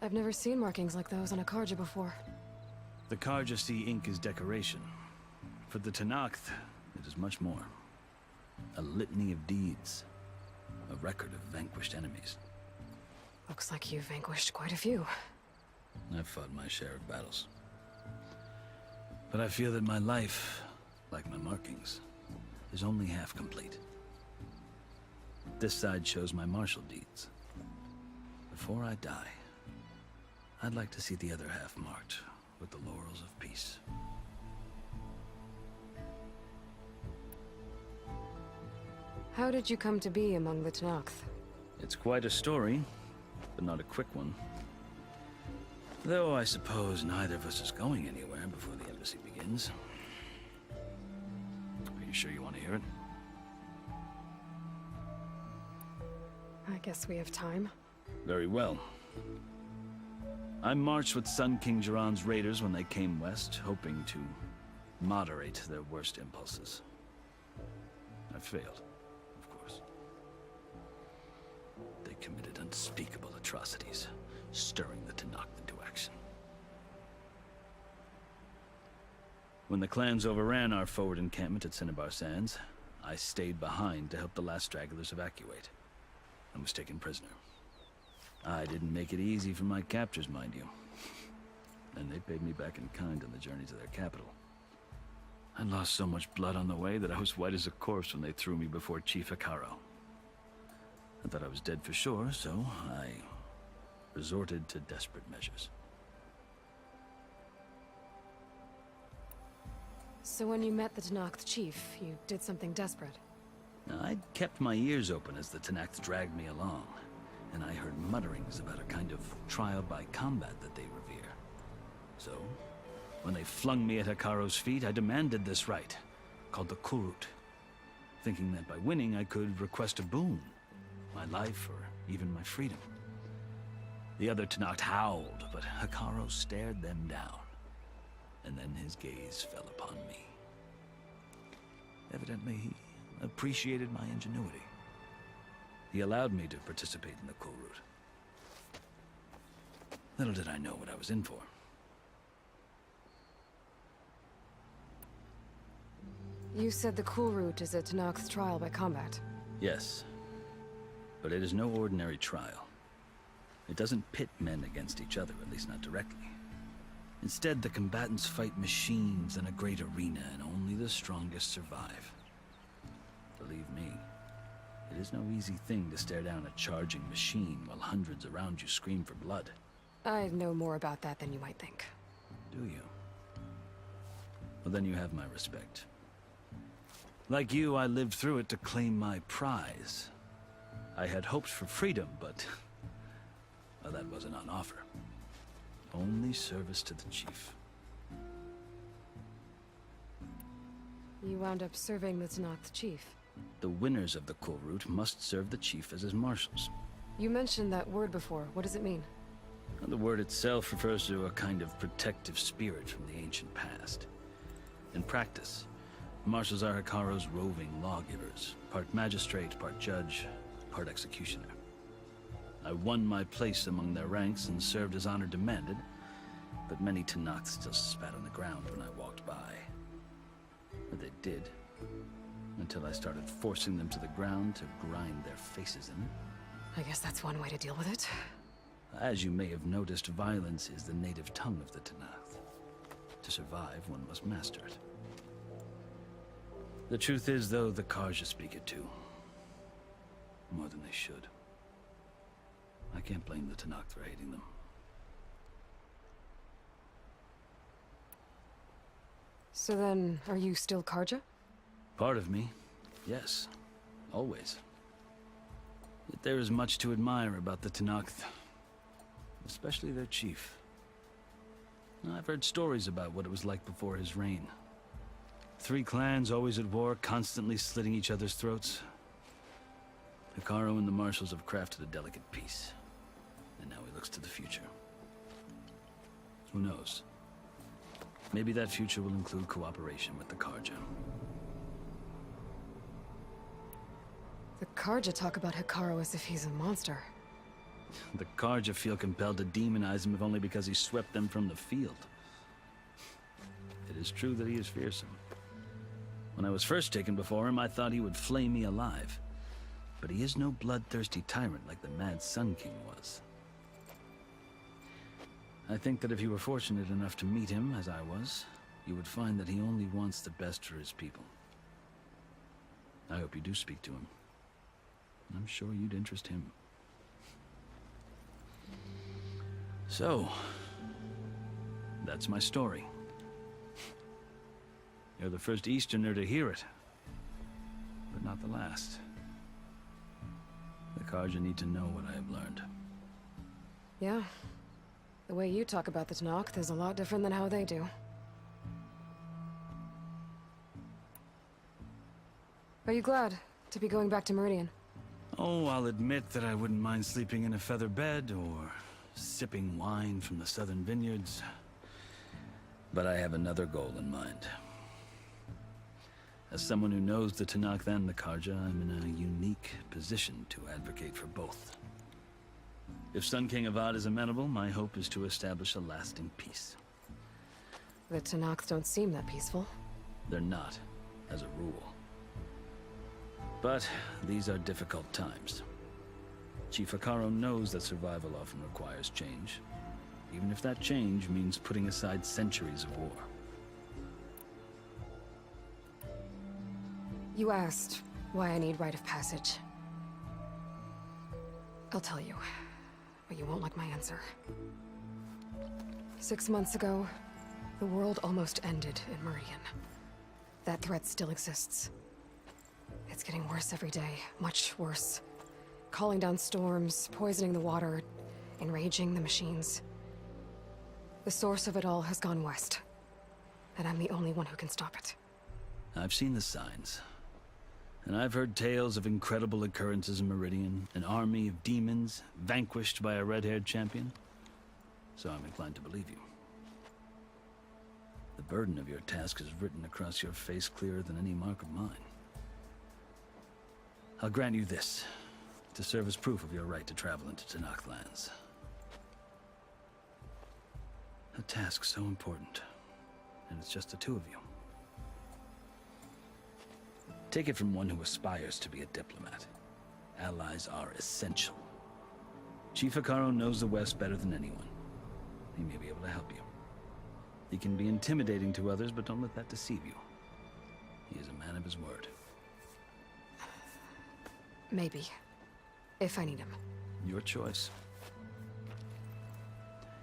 I've never seen markings like those on a Karja before. The Karja see ink as decoration. For the Tanakh, it is much more. A litany of deeds. A record of vanquished enemies. Looks like you've vanquished quite a few. I've fought my share of battles. But I feel that my life, like my markings, is only half complete. This side shows my martial deeds. Before I die, I'd like to see the other half marked with the laurels of peace. How did you come to be among the Tenakth? It's quite a story, but not a quick one. Though I suppose neither of us is going anywhere before the embassy begins. Are you sure you want to hear it? I guess we have time. Very well. I marched with Sun King Jiran's raiders when they came west, hoping to moderate their worst impulses. I failed, of course. They committed unspeakable atrocities, stirring the Tenakth into action. When the clans overran our forward encampment at Cinnabar Sands, I stayed behind to help the last stragglers evacuate, and was taken prisoner. I didn't make it easy for my captors, mind you. And they paid me back in kind on the journey to their capital. I lost so much blood on the way that I was white as a corpse when they threw me before Chief Hikaru. I thought I was dead for sure, so I resorted to desperate measures. So when you met the Tenakth chief, you did something desperate? I'd kept my ears open as the Tenakth dragged me along, and I heard mutterings about a kind of trial by combat that they revere. So, when they flung me at Hikaru's feet, I demanded this right, called the Kurut, thinking that by winning I could request a boon, my life or even my freedom. The other Tenakth howled, but Hikaru stared them down, and then his gaze fell upon me. Evidently, he appreciated my ingenuity. He allowed me to participate in the Kurut. Little did I know what I was in for. You said the Kurut is a Tenakth trial by combat. Yes, but it is no ordinary trial. It doesn't pit men against each other, at least not directly. Instead, the combatants fight machines in a great arena, and only the strongest survive. Believe me, it is no easy thing to stare down a charging machine while hundreds around you scream for blood. I know more about that than you might think. Do you? Well, then you have my respect. Like you, I lived through it to claim my prize. I had hoped for freedom, but well, that wasn't on offer. Only service to the chief. You wound up serving the Tenakth chief. The winners of the Kurut must serve the chief as his marshals. You mentioned that word before. What does it mean? The word itself refers to a kind of protective spirit from the ancient past. In practice, marshals are Hikaru's roving lawgivers, part magistrate, part judge, part executioner. I won my place among their ranks and served as honor demanded, but many Tenakth still spat on the ground when I walked by. But they did, until I started forcing them to the ground to grind their faces in it. I guess that's one way to deal with it. As you may have noticed, violence is the native tongue of the Tenakth. To survive, one must master it. The truth is, though, the Karja speak it too. More than they should. I can't blame the Tenakth for hating them. So then, are you still Karja? Part of me, yes. Always. Yet there is much to admire about the Tenakth. Especially their chief. I've heard stories about what it was like before his reign. 3 clans always at war, constantly slitting each other's throats. Hikaru and the marshals have crafted a delicate peace. And now he looks to the future. Who knows? Maybe that future will include cooperation with the Karja. The Karja talk about Hikaru as if he's a monster. The Karja feel compelled to demonize him if only because he swept them from the field. It is true that he is fearsome. When I was first taken before him, I thought he would flay me alive. But he is no bloodthirsty tyrant like the Mad Sun King was. I think that if you were fortunate enough to meet him, as I was, you would find that he only wants the best for his people. I hope you do speak to him. I'm sure you'd interest him. So, that's my story. You're the first Easterner to hear it, but not the last. The Karja need to know what I have learned. Yeah. The way you talk about the Tanakh is a lot different than how they do. Are you glad to be going back to Meridian? Oh, I'll admit that I wouldn't mind sleeping in a feather bed or sipping wine from the southern vineyards. But I have another goal in mind. As someone who knows the Tanakh and the Karja, I'm in a unique position to advocate for both. If Sun King Avad is amenable, my hope is to establish a lasting peace. The Tanakh don't seem that peaceful. They're not, as a rule. But these are difficult times. Chief Akaro knows that survival often requires change, even if that change means putting aside centuries of war. You asked why I need rite of passage. I'll tell you, but you won't like my answer. 6 months ago, the world almost ended in Meridian. That threat still exists. It's getting worse every day, much worse. Calling down storms, poisoning the water, enraging the machines. The source of it all has gone west, and I'm the only one who can stop it. I've seen the signs. And I've heard tales of incredible occurrences in Meridian, an army of demons vanquished by a red-haired champion. So I'm inclined to believe you. The burden of your task is written across your face clearer than any mark of mine. I'll grant you this, to serve as proof of your right to travel into Tanakh lands. A task so important, and it's just the two of you. Take it from one who aspires to be a diplomat. Allies are essential. Chief Akaro knows the West better than anyone. He may be able to help you. He can be intimidating to others, but don't let that deceive you. He is a man of his word. Maybe. If I need him. Your choice.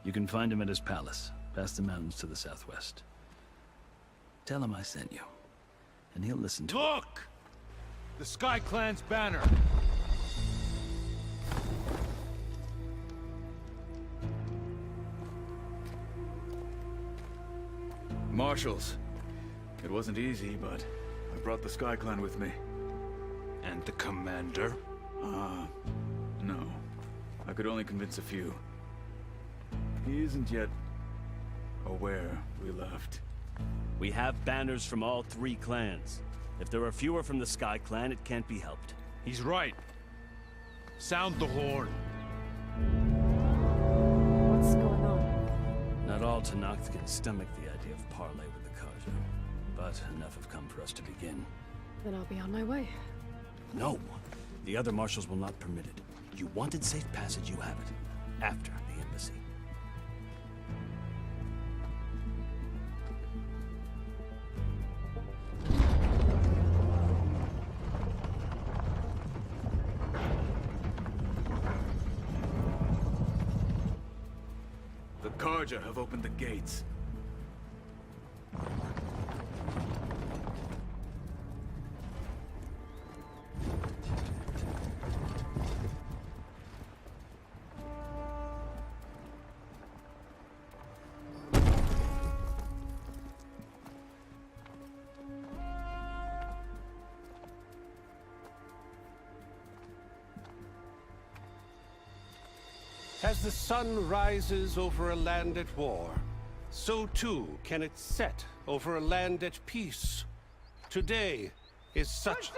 You can find him at his palace, past the mountains to the southwest. Tell him I sent you, and he'll listen to it. Look! The Sky Clan's banner! Marshals. It wasn't easy, but I brought the Sky Clan with me. And the commander? No. I could only convince a few. He isn't yet aware we left. We have banners from all 3 clans. If there are fewer from the Sky Clan, it can't be helped. He's right. Sound the horn. What's going on? Not all Tanakh can stomach the idea of parley with the Karja, but enough have come for us to begin. Then I'll be on my way. No! The other marshals will not permit it. You wanted safe passage, you have it. After the embassy. The Karja have opened the gates. As the sun rises over a land at war, so too can it set over a land at peace. Today is such...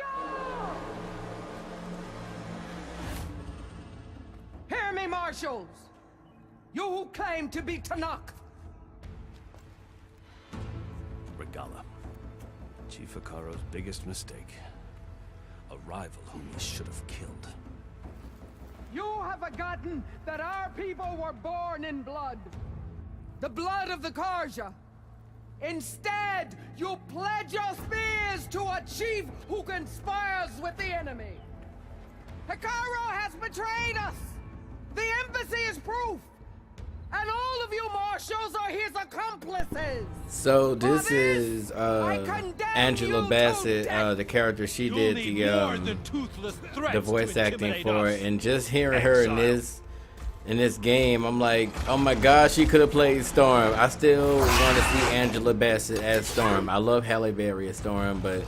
Hear me, marshals! You who claim to be Tanakh! Regala. Chief Akaro's biggest mistake. A rival whom he should have killed. You have forgotten that our people were born in blood. The blood of the Karja. Instead, you pledge your spears to a chief who conspires with the enemy. Hikaru has betrayed us! The embassy is proof! And all of you marshals are his accomplices! So this is Angela Bassett, the character she did the voice acting for, and just hearing her in this game, I'm like, oh my gosh, she could have played Storm. I still want to see Angela Bassett as Storm. I love Halle Berry as Storm, but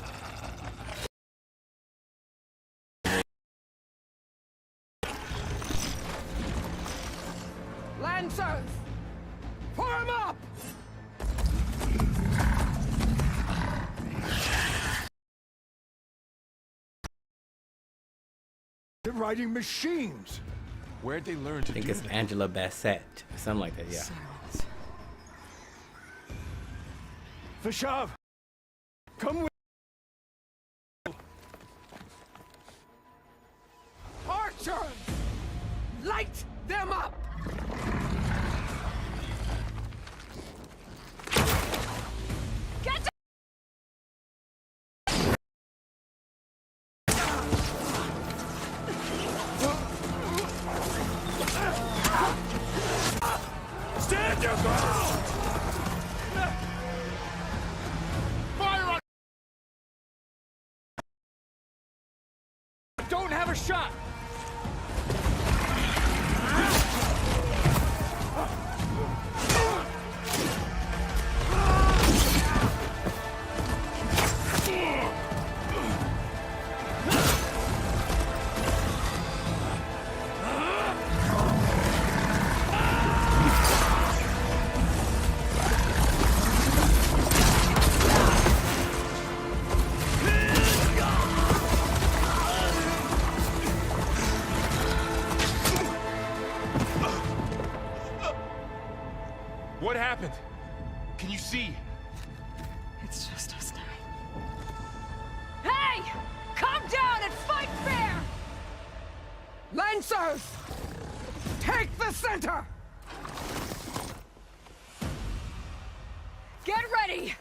Lancers! Form up! They're riding machines. Where'd they learn to I think do it's that? Angela Bassett, something like that, yeah. Vashav, come with. Archers! Light them up! Get down! Stand your ground! Fire on! Don't have a shot! What happened? Can you see? It's just us now. Hey! Calm down and fight fair! Lancers! Take the center! Get ready!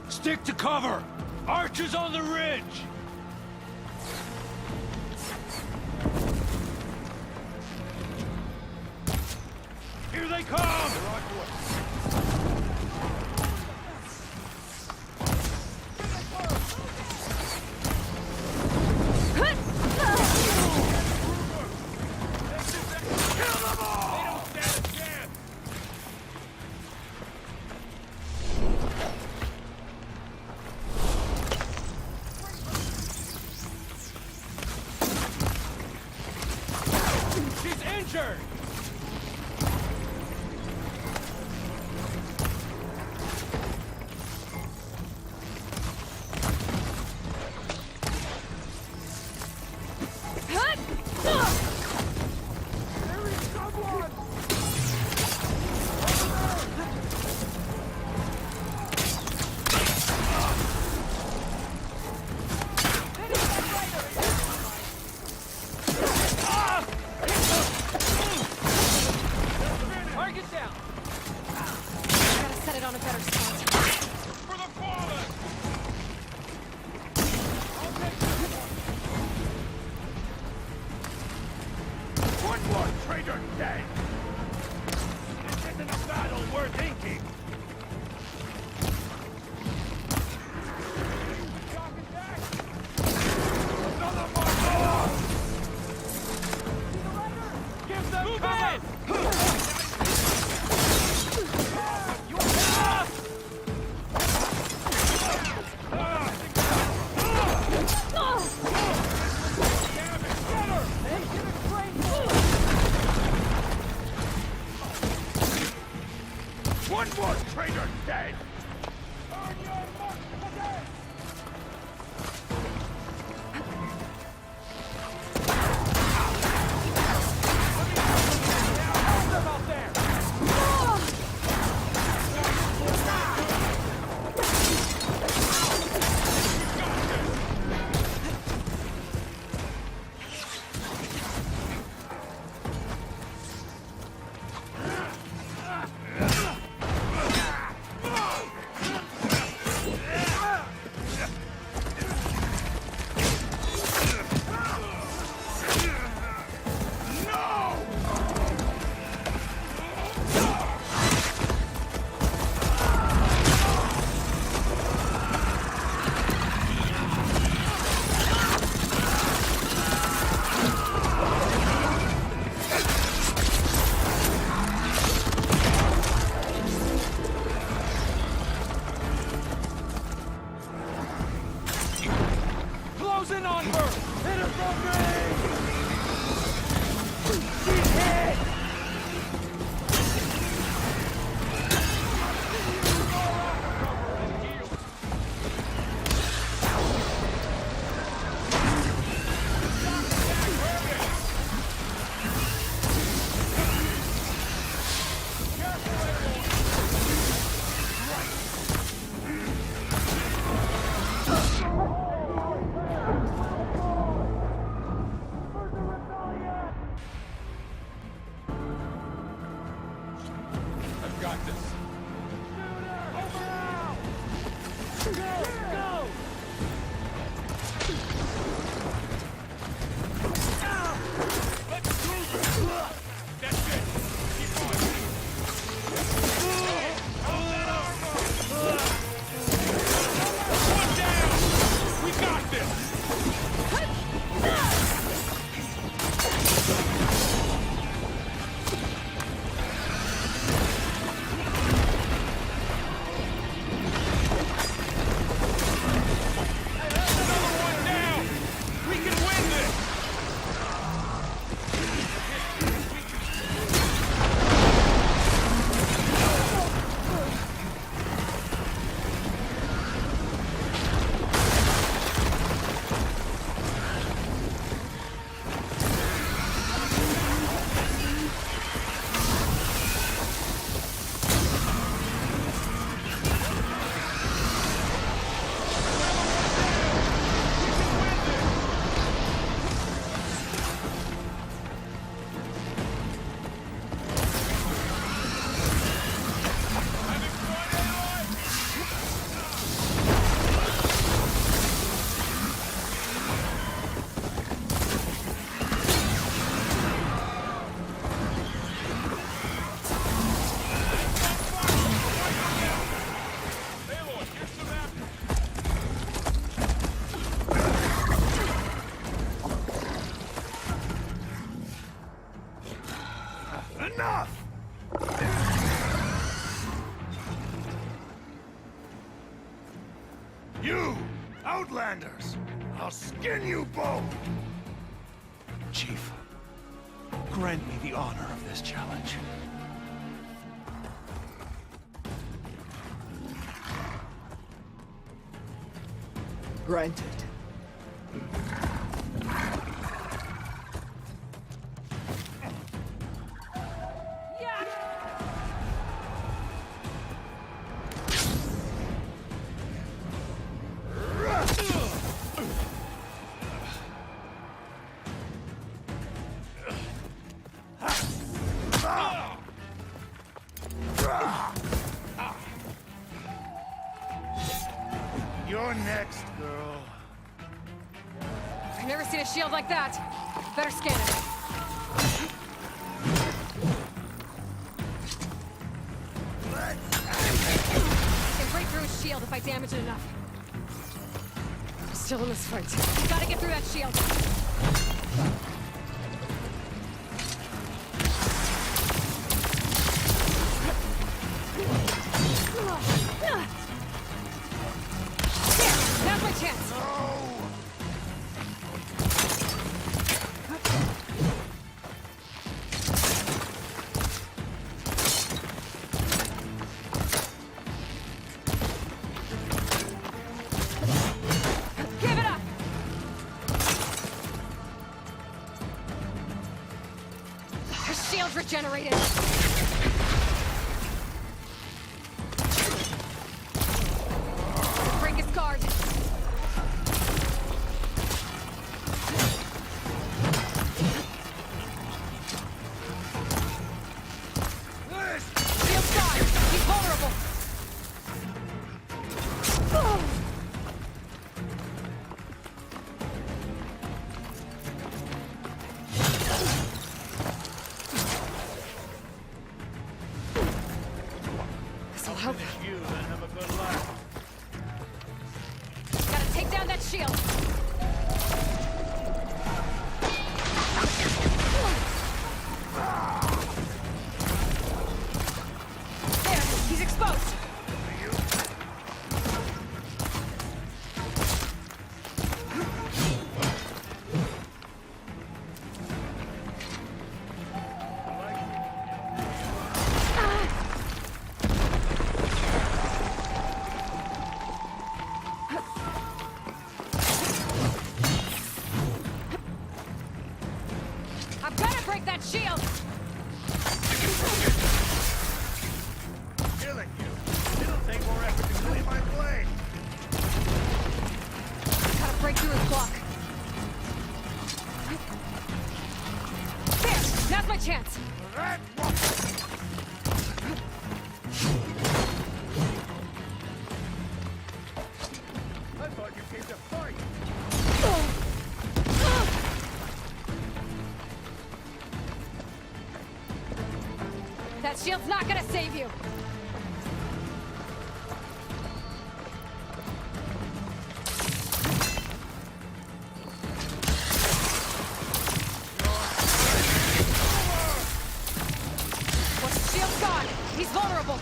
Stick to cover! Archers on the ridge! Here they come! She's injured! Target down! Gotta set it on a better spot. For the fallen! One more traitor dead! This isn't a battle worth inking! Another more! Give them cover! One more traitor dead! this. Enough! You, Outlanders! I'll skin you both! Chief, grant me the honor of this challenge. Granted. You're next, girl. I've never seen a shield like that. Better scan it. I can break through his shield if I damage it enough. I'm still in this fight. Gotta get through that shield. There, now's my chance. Give it up! His shield's regenerated. Break his guard. Shield's gone. He's vulnerable. This'll help. You then have a good life. Gotta take down that shield. There, he's exposed. I've gotta break that shield. Killing you. It'll take more effort to clean my blade. Gotta break through his block. There, now's my chance. That shield's not gonna save you! What's shield's gone! He's vulnerable!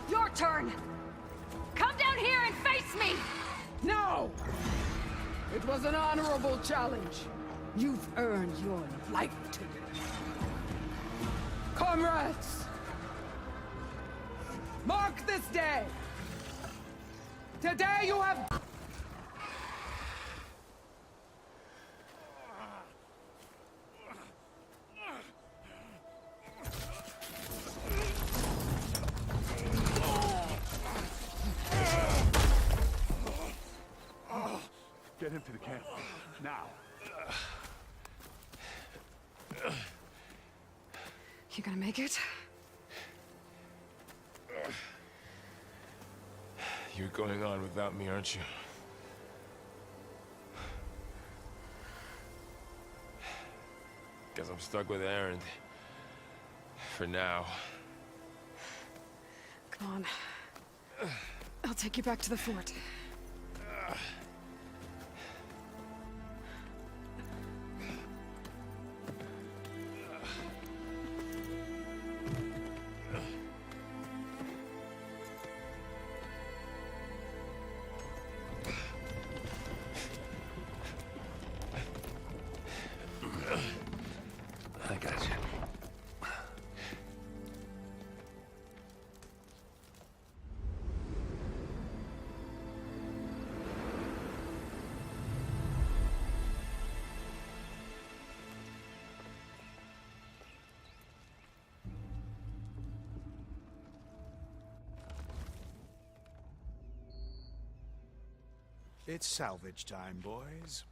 Your turn! Come down here and face me! No! It was an honorable challenge. You've earned your life today. Comrades! Mark this day! Today you have... Get him to the camp. Now. You gonna make it? You're going on without me, aren't you? Guess I'm stuck with Aaron. For now. Come on. I'll take you back to the fort. I got you. It's salvage time, boys.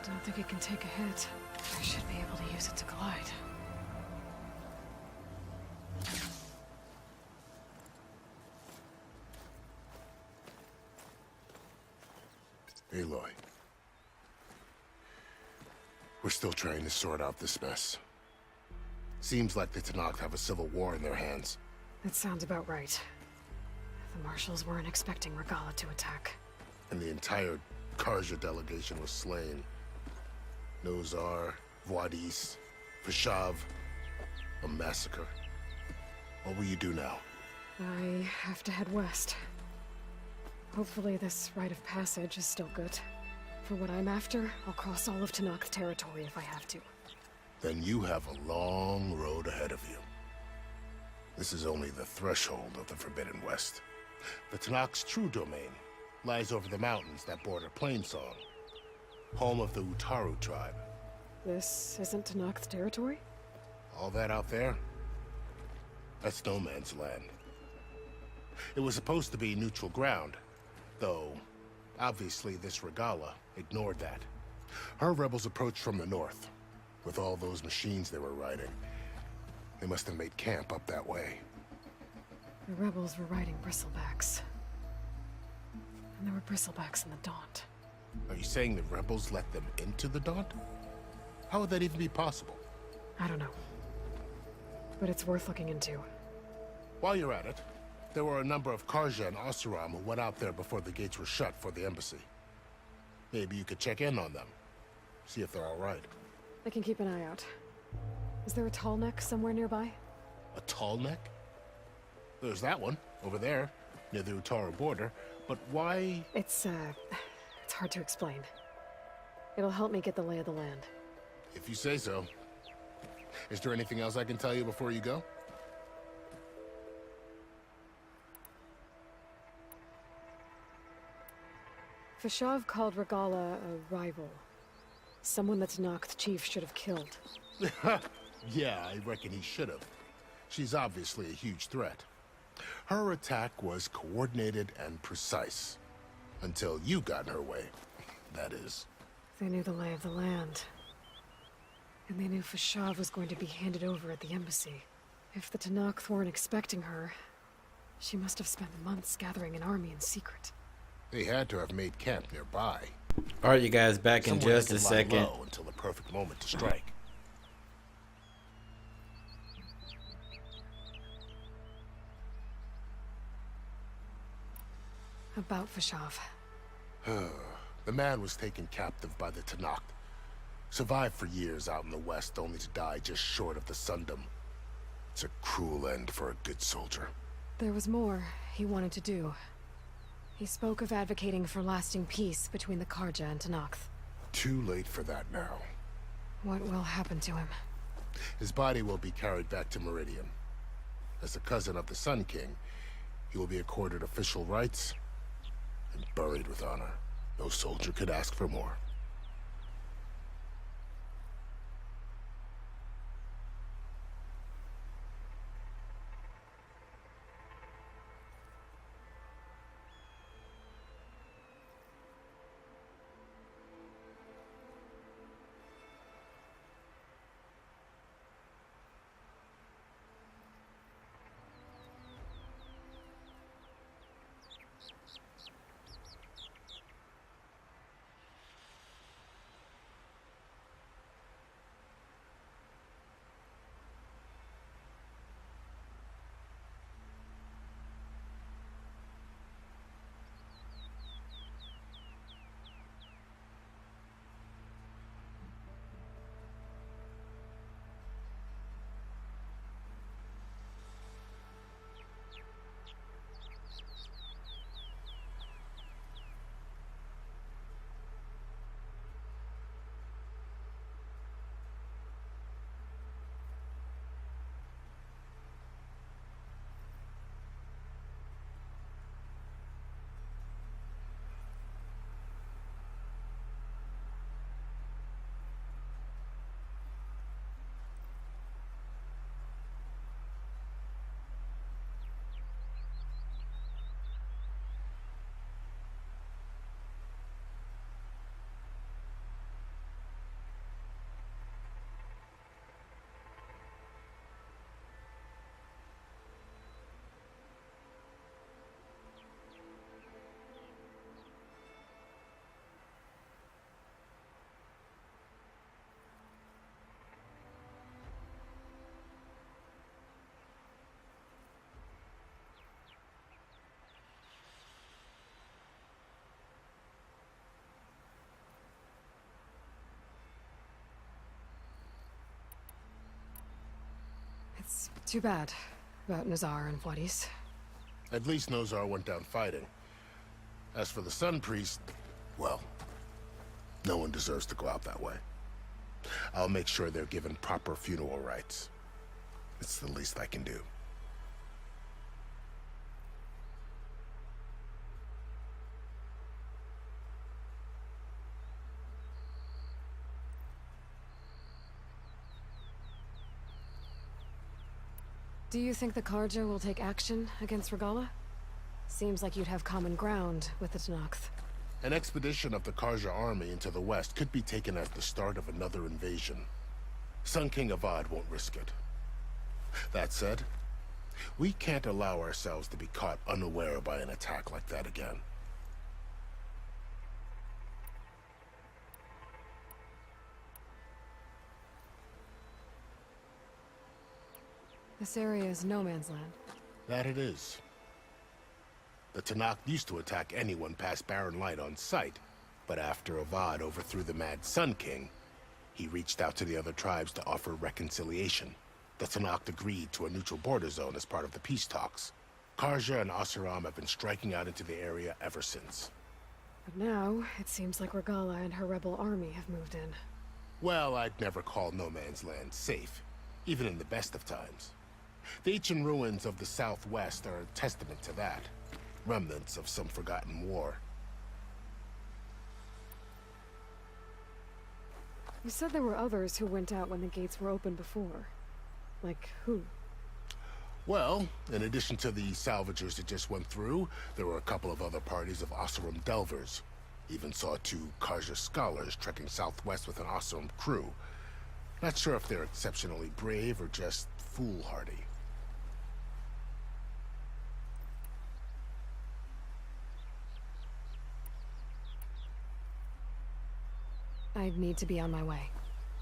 Don't think it can take a hit. I should be able to use it to glide. Aloy. We're still trying to sort out this mess. Seems like the Tenakth have a civil war in their hands. That sounds about right. The marshals weren't expecting Regalla to attack. And the entire Karja delegation was slain. Nozar, Voidis, Vashav. A massacre. What will you do now? I have to head west. Hopefully this rite of passage is still good. For what I'm after, I'll cross all of Tenakth territory if I have to. Then you have a long road ahead of you. This is only the threshold of the Forbidden West. The Tenakth's true domain lies over the mountains that border Plainsong, home of the Utaru tribe. This isn't Tenakth territory? All that out there? That's no man's land. It was supposed to be neutral ground, though obviously this Regalla ignored that. Her rebels approached from the north, with all those machines they were riding. They must have made camp up that way. The rebels were riding bristlebacks. And there were bristlebacks in the Daunt. Are you saying the rebels let them into the Daunt? How would that even be possible? I don't know. But it's worth looking into. While you're at it, there were a number of Karja and Oseram who went out there before the gates were shut for the embassy. Maybe you could check in on them. See if they're all right. I can keep an eye out. Is there a tall neck somewhere nearby? A tall neck? There's that one, over there, near the Utaru border. But why? It's hard to explain. It'll help me get the lay of the land. If you say so. Is there anything else I can tell you before you go? Fashav called Regala a rival. Someone that Tanakh Chief should have killed. Yeah, I reckon he should have. She's obviously a huge threat. Her attack was coordinated and precise. Until you got in her way, that is. They knew the lay of the land. And they knew Fashav was going to be handed over at the embassy. If the Tanakh weren't expecting her, she must have spent months gathering an army in secret. They had to have made camp nearby. All right, you guys, back in Somewhere just they a could lie second. low until the perfect moment to strike. About Fashav. The man was taken captive by the Tanakh. Survived for years out in the west, only to die just short of the Sundom. It's a cruel end for a good soldier. There was more he wanted to do. He spoke of advocating for lasting peace between the Karja and Tanakh. Too late for that now. What will happen to him? His body will be carried back to Meridian. As a cousin of the Sun King, he will be accorded official rights and buried with honor. No soldier could ask for more. It's too bad about Nazar and Wadis. At least Nozar went down fighting. As for the Sun Priest, well, no one deserves to go out that way. I'll make sure they're given proper funeral rites. It's the least I can do. Do you think the Karja will take action against Regala? Seems like you'd have common ground with the Tanakh. An expedition of the Karja army into the west could be taken at the start of another invasion. Sun King Avad won't risk it. That said, we can't allow ourselves to be caught unaware by an attack like that again. This area is no man's land. That it is. The Tanakh used to attack anyone past Barren Light on sight, but after Avad overthrew the Mad Sun King, he reached out to the other tribes to offer reconciliation. The Tanakh agreed to a neutral border zone as part of the peace talks. Karja and Oseram have been striking out into the area ever since. But now, it seems like Regala and her rebel army have moved in. Well, I'd never call no man's land safe, even in the best of times. The ancient ruins of the Southwest are a testament to that. Remnants of some forgotten war. You said there were others who went out when the gates were open before. Like who? Well, in addition to the salvagers that just went through, there were a couple of other parties of Oseram delvers. Even saw 2 Karja scholars trekking southwest with an Oseram crew. Not sure if they're exceptionally brave or just foolhardy. I need to be on my way.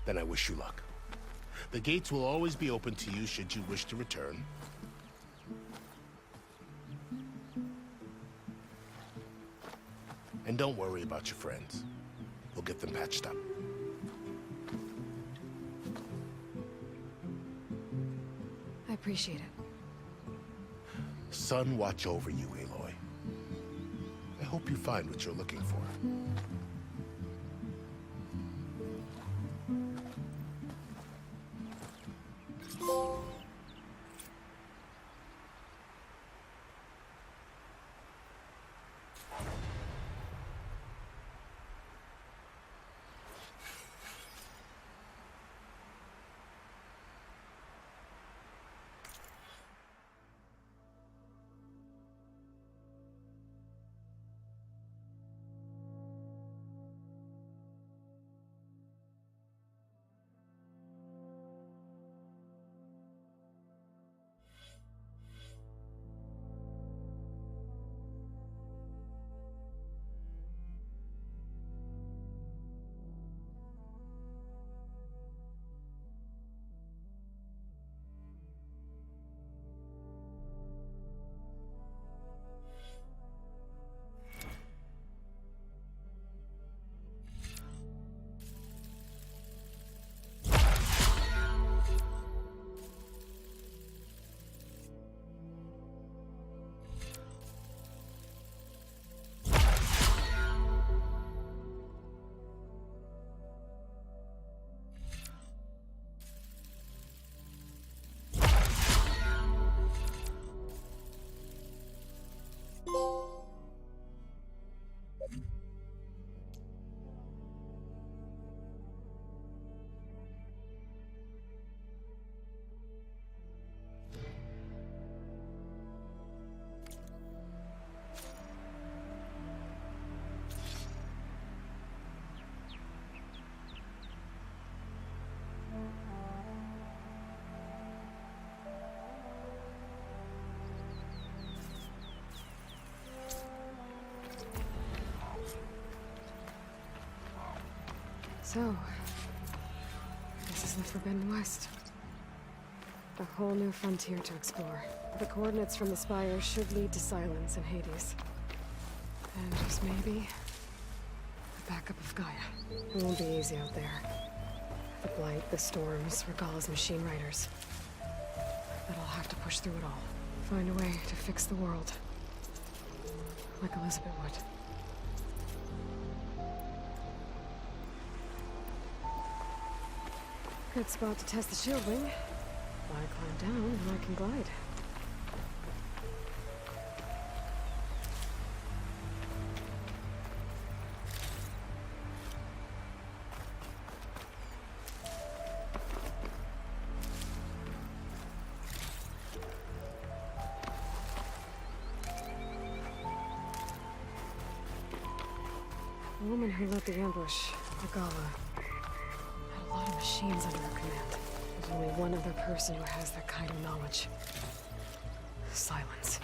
Then I wish you luck. The gates will always be open to you should you wish to return. And don't worry about your friends. We'll get them patched up. I appreciate it. Sun watch over you, Aloy. I hope you find what you're looking for. So, this is the Forbidden West. A whole new frontier to explore. The coordinates from the spire should lead to Silence and Hades. And just maybe, the backup of Gaia. It won't be easy out there. The Blight, the Storms, Regala's machine riders. But I'll have to push through it all. Find a way to fix the world. Like Elizabeth would. Good spot to test the shield wing. If I climb down, then I can glide. The woman who led the ambush, Regala, had a lot of machines under her command. There's only one other person who has that kind of knowledge. Silence.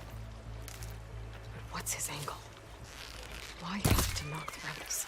But what's his angle? Why have to knock the rebels?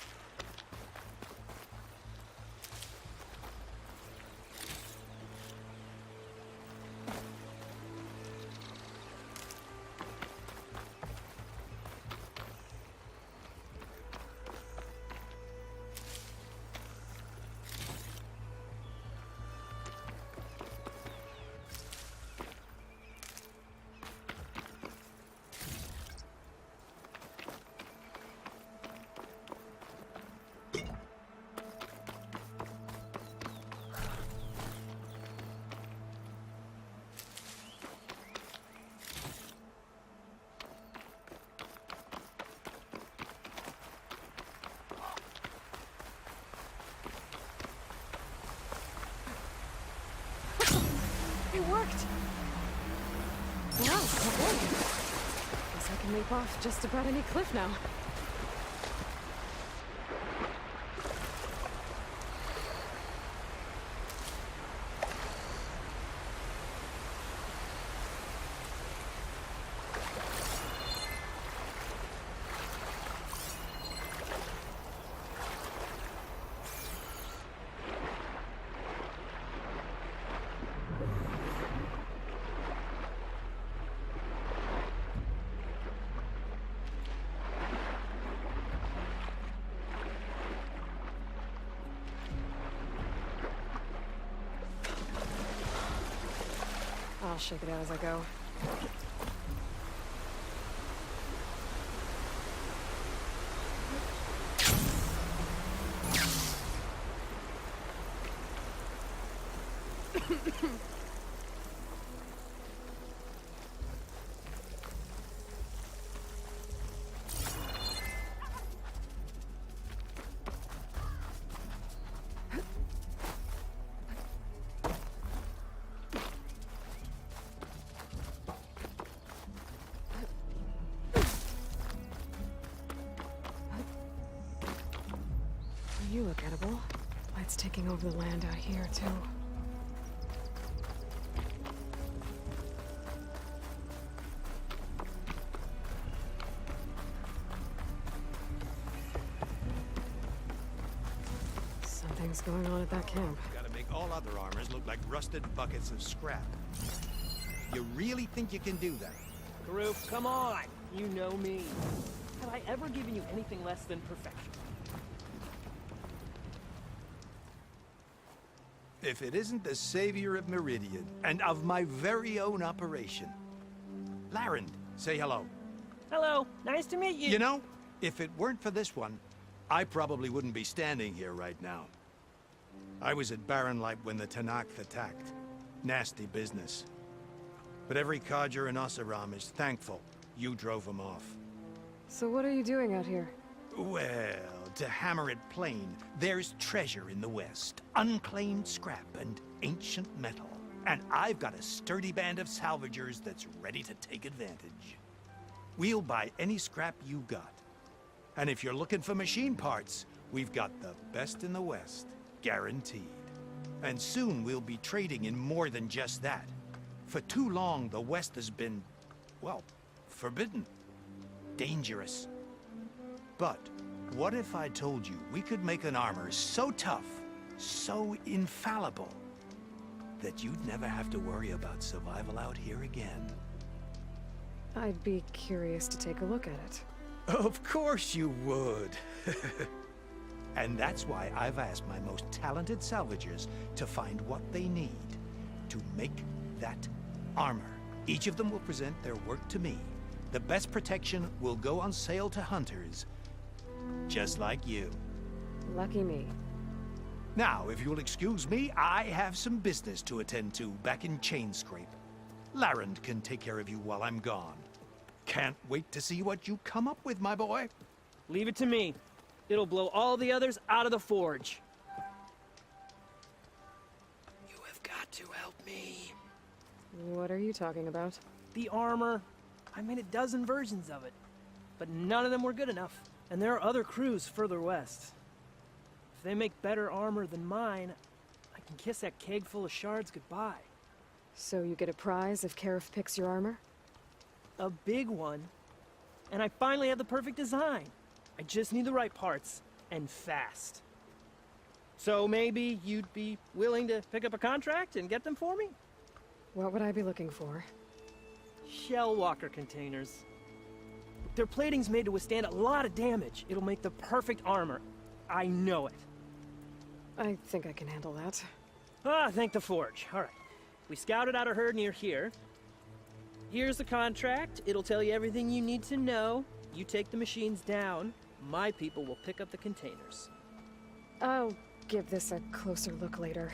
It worked! Wow, okay. Guess I can leap off just about any cliff now. I'll shake it out as I go. You look edible. Light's taking over the land out here, too. Something's going on at that camp. Gotta make all other armors look like rusted buckets of scrap. You really think you can do that? Group, come on! You know me. Have I ever given you anything less than perfection? If it isn't the savior of Meridian, and of my very own operation. Larend, say hello. Hello, nice to meet you. You know, if it weren't for this one, I probably wouldn't be standing here right now. I was at Barren Light when the Tanakh attacked. Nasty business. But every codger in Oseram is thankful you drove them off. So what are you doing out here? Well, to hammer it plain, there's treasure in the West. Unclaimed scrap and ancient metal. And I've got a sturdy band of salvagers that's ready to take advantage. We'll buy any scrap you got. And if you're looking for machine parts, we've got the best in the West, guaranteed. And soon we'll be trading in more than just that. For too long, the West has been, well, forbidden. Dangerous. But what if I told you we could make an armor so tough, so infallible, that you'd never have to worry about survival out here again? I'd be curious to take a look at it. Of course you would. And that's why I've asked my most talented salvagers to find what they need to make that armor. Each of them will present their work to me. The best protection will go on sale to hunters, just like you. Lucky me. Now, if you'll excuse me, I have some business to attend to back in Chainscrape. Larend can take care of you while I'm gone. Can't wait to see what you come up with, my boy. Leave it to me. It'll blow all the others out of the forge. You have got to help me. What are you talking about? The armor. I made a dozen versions of it, but none of them were good enough. And there are other crews further west. If they make better armor than mine, I can kiss that keg full of shards goodbye. So you get a prize if Karif picks your armor? A big one. And I finally have the perfect design. I just need the right parts, and fast. So maybe you'd be willing to pick up a contract and get them for me? What would I be looking for? Shell walker containers. Their plating's made to withstand a lot of damage. It'll make the perfect armor. I know it. I think I can handle that. Ah, thank the forge. All right. We scouted out a herd near here. Here's the contract. It'll tell you everything you need to know. You take the machines down. My people will pick up the containers. I'll give this a closer look later.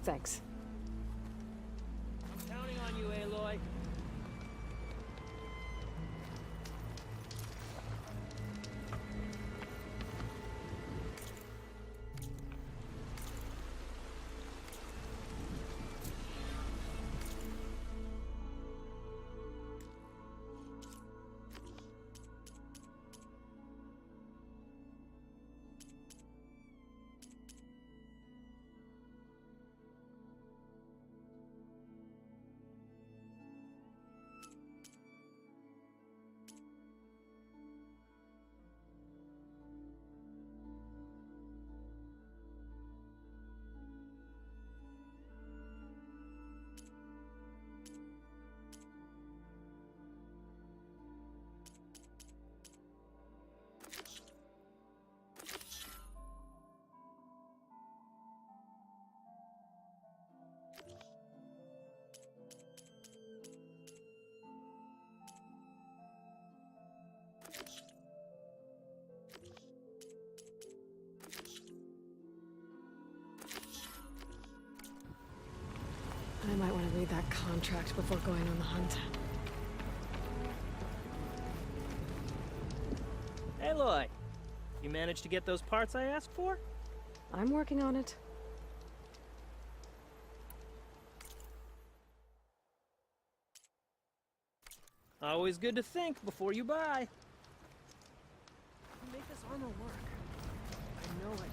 Thanks. I'm counting on you, Aloy. read that contract before going on the hunt. Aloy, you managed to get those parts I asked for? I'm working on it. Always good to think before you buy. Make this armor work. I know it.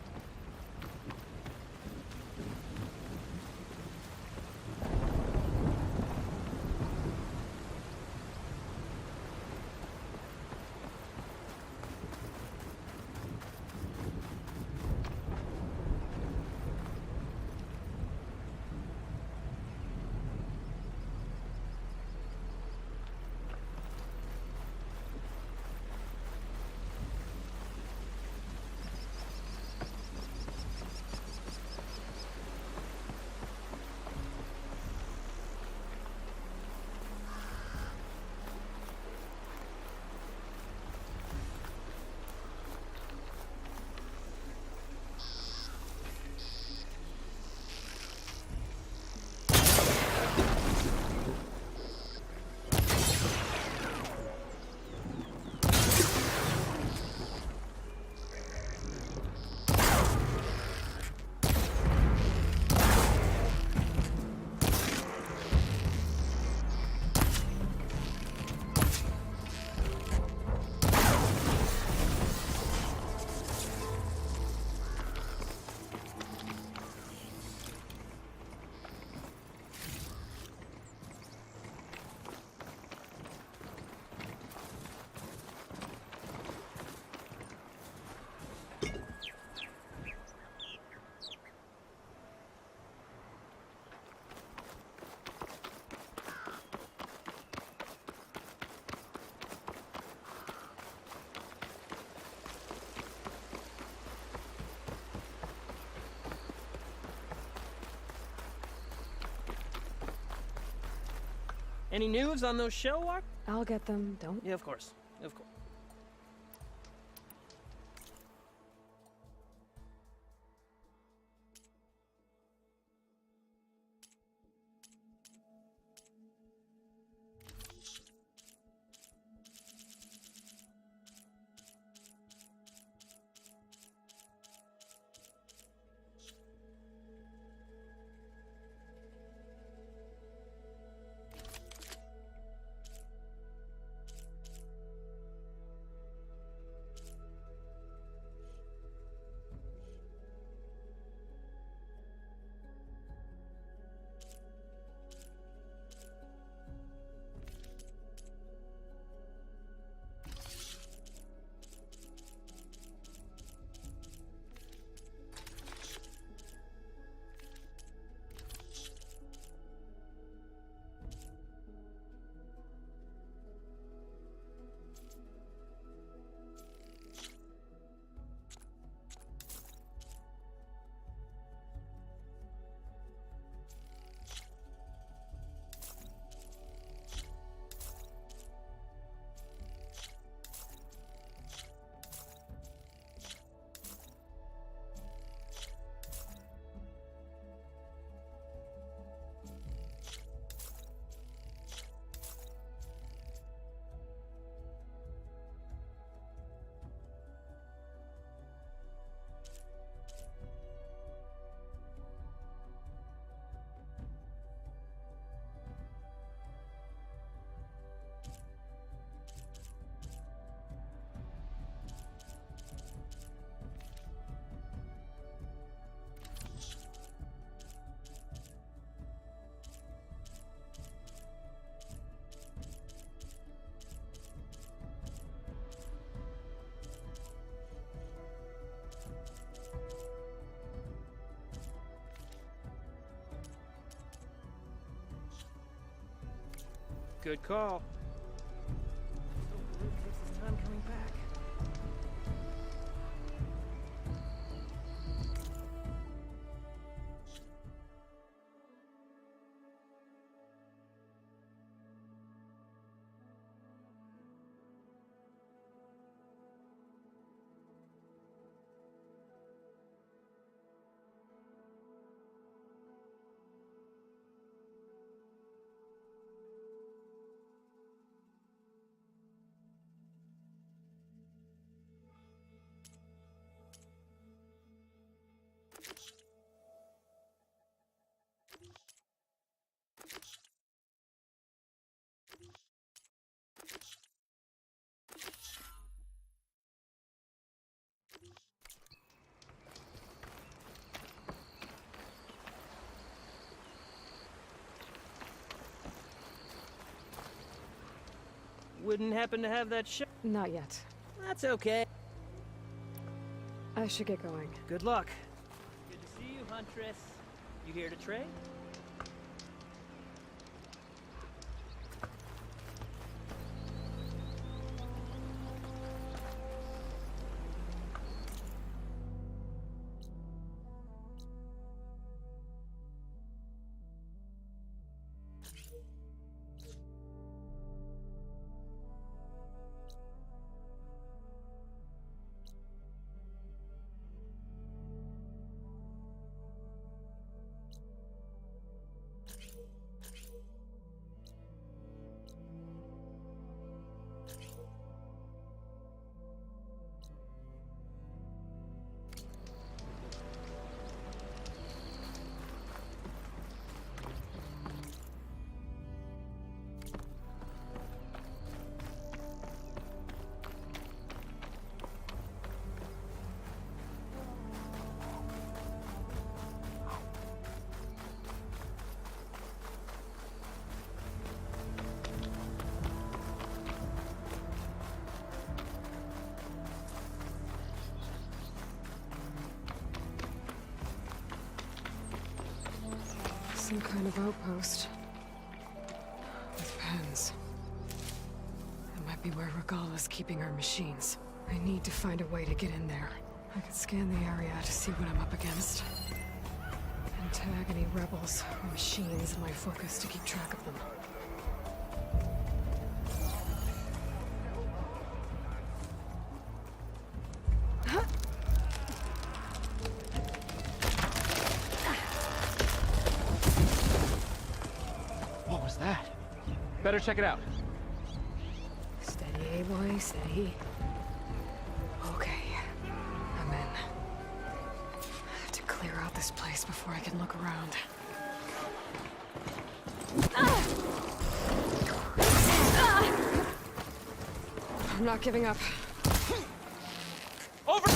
Any news on those shell walk? I'll get them, don't. Yeah, of course. Of course. Good call. Luke takes his time coming back. wouldn't happen to have that ship? Not yet. That's okay. I should get going. Good luck. Good to see you, Huntress. You here to trade? Some kind of outpost. With pens. It might be where Regala's keeping her machines. I need to find a way to get in there. I can scan the area to see what I'm up against. And tag any rebels or machines in my focus to keep track of them. Better check it out. Steady, A-boy, steady. Okay, I'm in. I have to clear out this place before I can look around. I'm not giving up. Over!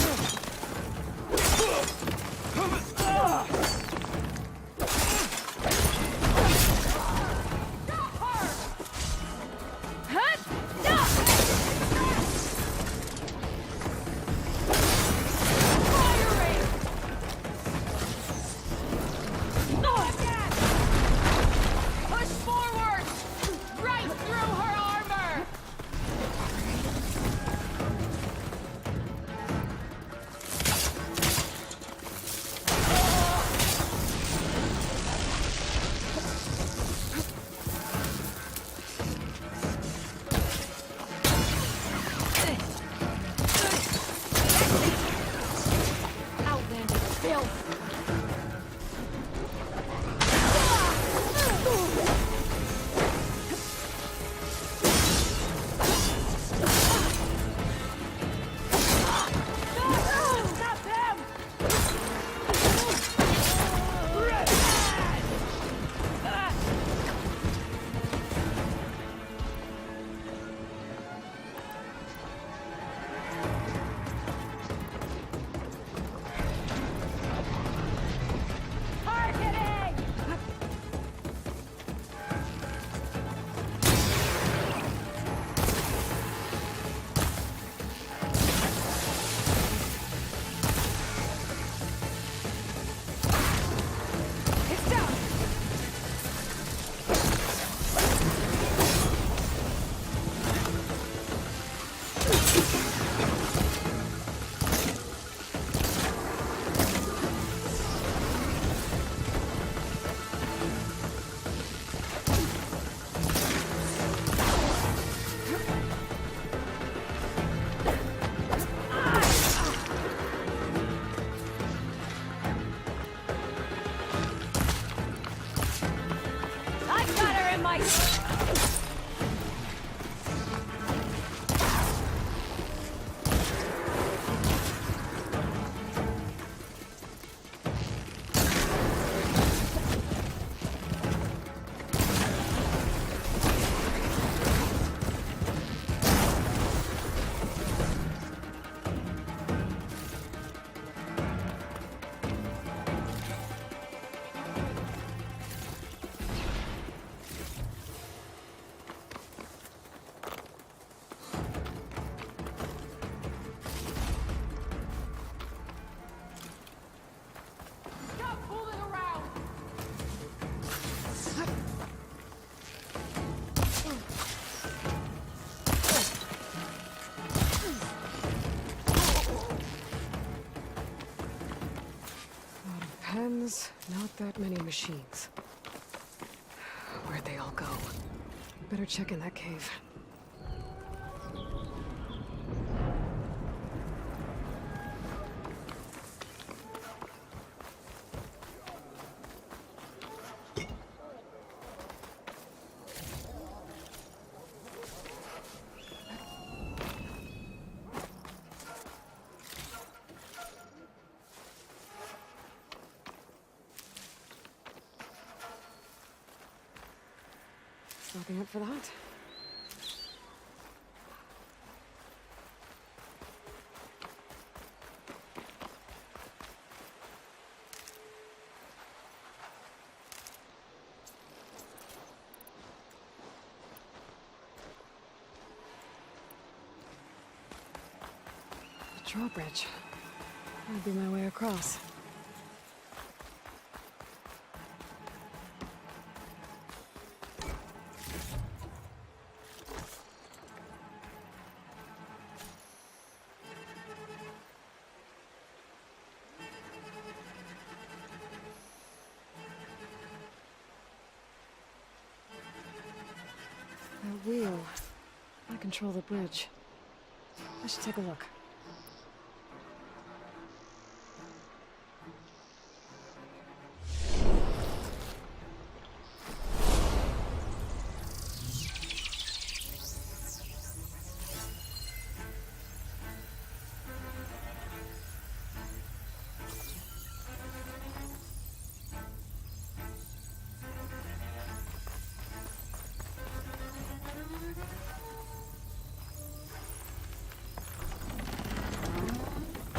pens, not that many machines. Where'd they all go? Better check in that cave. Nothing up for that. The drawbridge. That'd be my way across. That wheel. I control the bridge. I should take a look.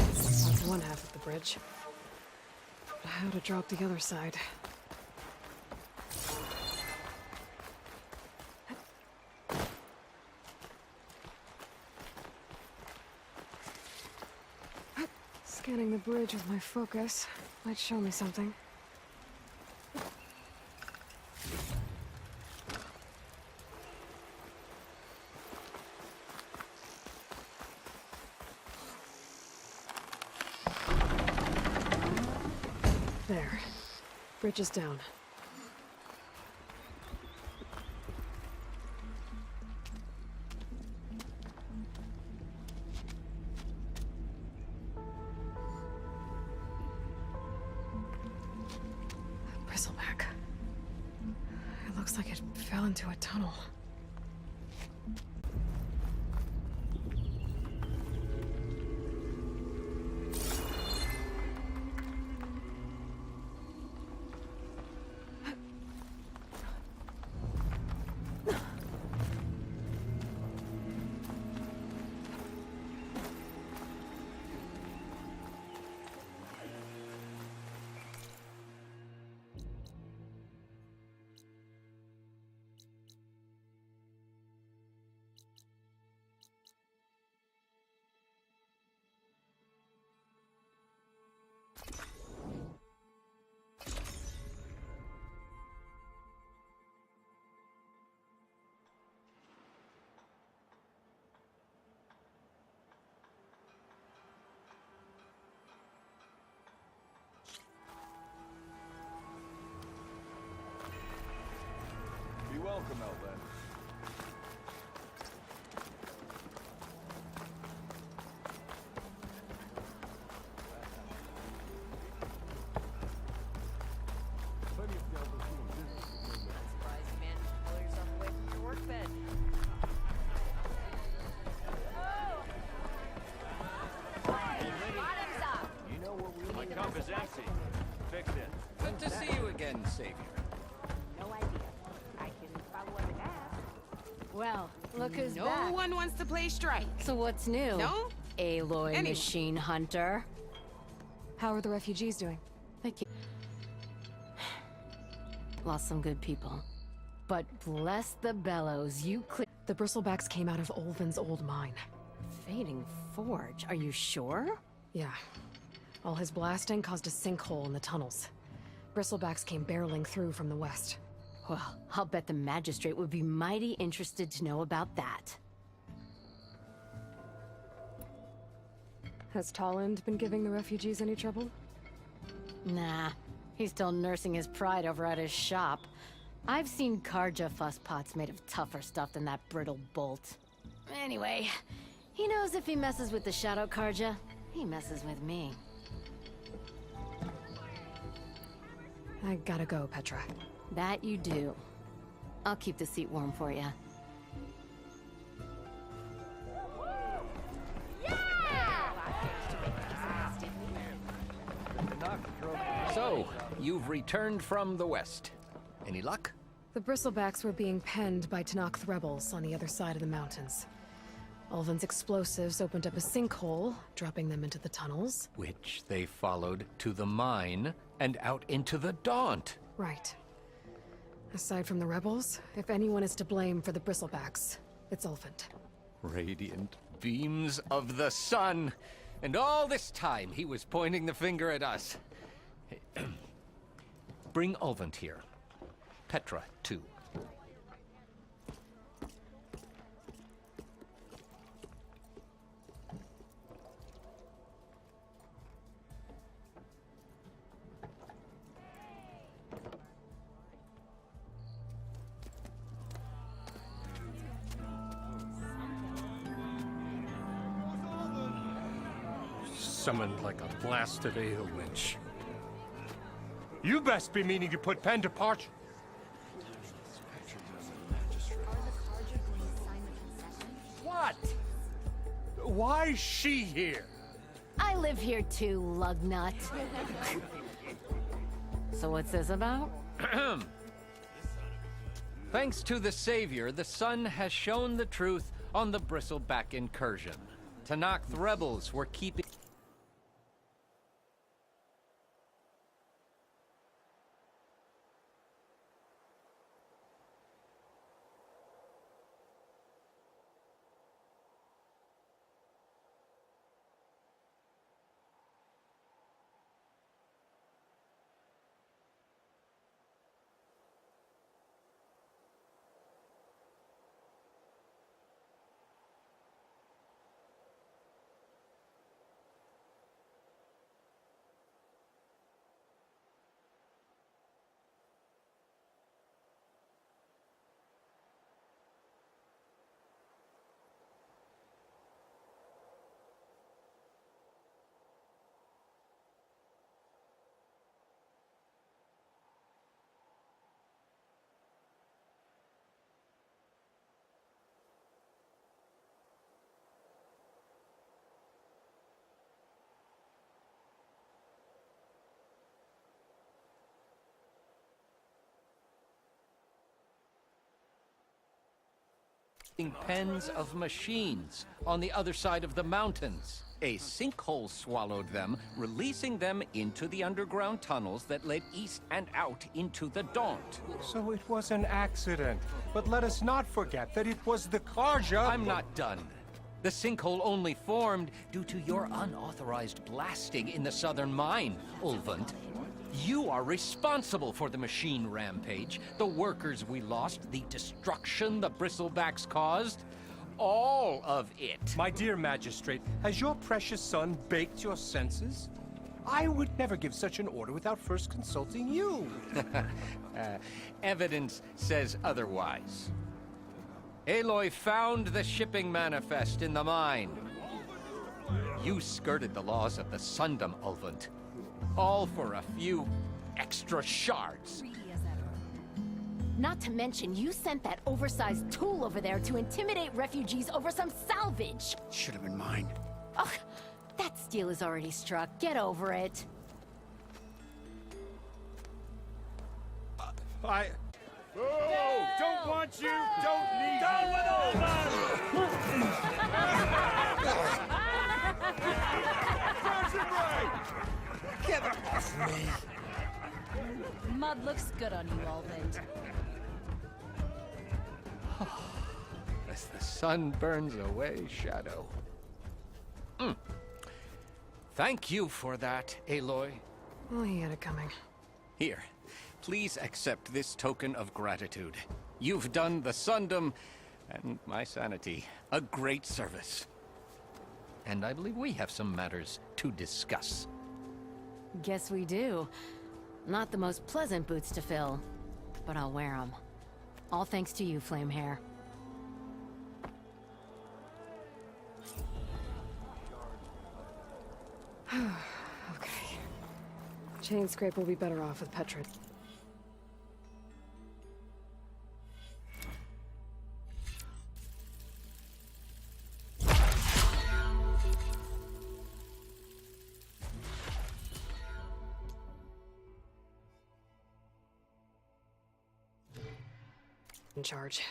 That's one half of the bridge. But how to drop the other side? Scanning the bridge with my focus might show me something. There. Bridge is down. Bristleback. It looks like it fell into a tunnel. Be welcome, Outlander. My cup is empty. Fix it. Good to see you again, Savior. No idea. I can follow up and ask. Well, look who's No back. one wants to play strike. So what's new? No? Aloy Anyway. machine hunter. How are the refugees doing? Thank you. Lost some good people. But bless the bellows, you The bristlebacks came out of Olvin's old mine. Fading Forge, are you sure? Yeah. All his blasting caused a sinkhole in the tunnels. Bristlebacks came barreling through from the west. Well, I'll bet the magistrate would be mighty interested to know about that. Has Tolland been giving the refugees any trouble? Nah, he's still nursing his pride over at his shop. I've seen Karja fusspots made of tougher stuff than that brittle bolt. Anyway, he knows if he messes with the Shadow Karja, he messes with me. I gotta go, Petra. That you do. I'll keep the seat warm for you. So, you've returned from the west. Any luck? The Bristlebacks were being penned by Tanakh rebels on the other side of the mountains. Ulvin's explosives opened up a sinkhole, dropping them into the tunnels. Which they followed to the mine and out into the Daunt. Right. Aside from the rebels, if anyone is to blame for the Bristlebacks, it's Ulvin. Radiant beams of the sun. And all this time he was pointing the finger at us. Bring Ulvin here. Petra, too. Summoned like a blasted ale winch. You best be meaning to put pen to parchment. What? Why is she here? I live here too, lugnut. So what's this about? Thanks to the Savior, the sun has shown the truth on the Bristleback incursion. Tanakh rebels were keeping... pens of machines on the other side of the mountains. A sinkhole swallowed them, releasing them into the underground tunnels that led east and out into the Daunt. So it was an accident. But let us not forget that it was the Karja... I'm not done. The sinkhole only formed due to your unauthorized blasting in the southern mine, Ulvund. You are responsible for the machine rampage, the workers we lost, the destruction the Bristlebacks caused. All of it. My dear magistrate, has your precious son baked your senses? I would never give such an order without first consulting you. Evidence says otherwise. Aloy found the shipping manifest in the mine. You skirted the laws of the Sundom, Ulvund. All for a few extra shards. Not to mention, you sent that oversized tool over there to intimidate refugees over some salvage. Should have been mine. Ugh, that steel is already struck. Get over it. Oh, don't want you, don't need you. Down with all Get off me! Mud looks good on you, Ulvin. As the sun burns away shadow. Thank you for that, Aloy. Well, he had it coming. Here, please accept this token of gratitude. You've done the Sundom and my sanity a great service. And I believe we have some matters to discuss. Guess we do. Not the most pleasant boots to fill, but I'll wear them. All thanks to you, Flamehair. Okay. Chain Scrape will be better off with Petra. In charge.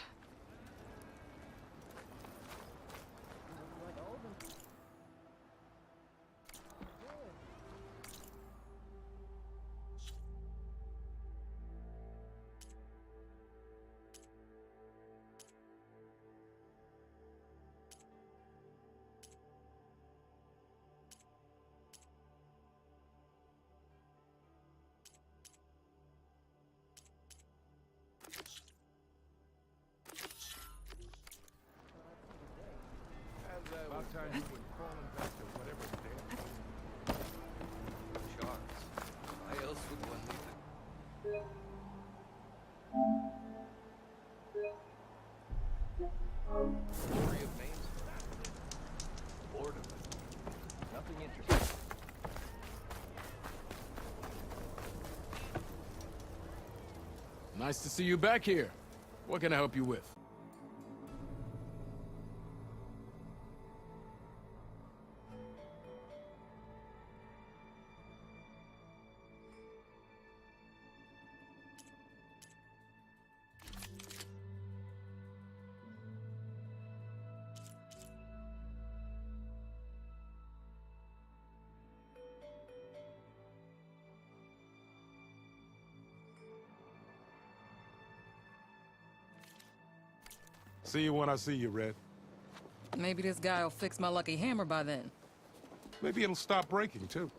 About time you would crawling back to whatever damn. Sharks. Why else would one leave it? Glory of Maine. Bored of it. Nothing interesting. Nice to see you back here. What can I help you with? See you when I see you, Red. Maybe this guy will fix my lucky hammer by then. Maybe it'll stop breaking, too.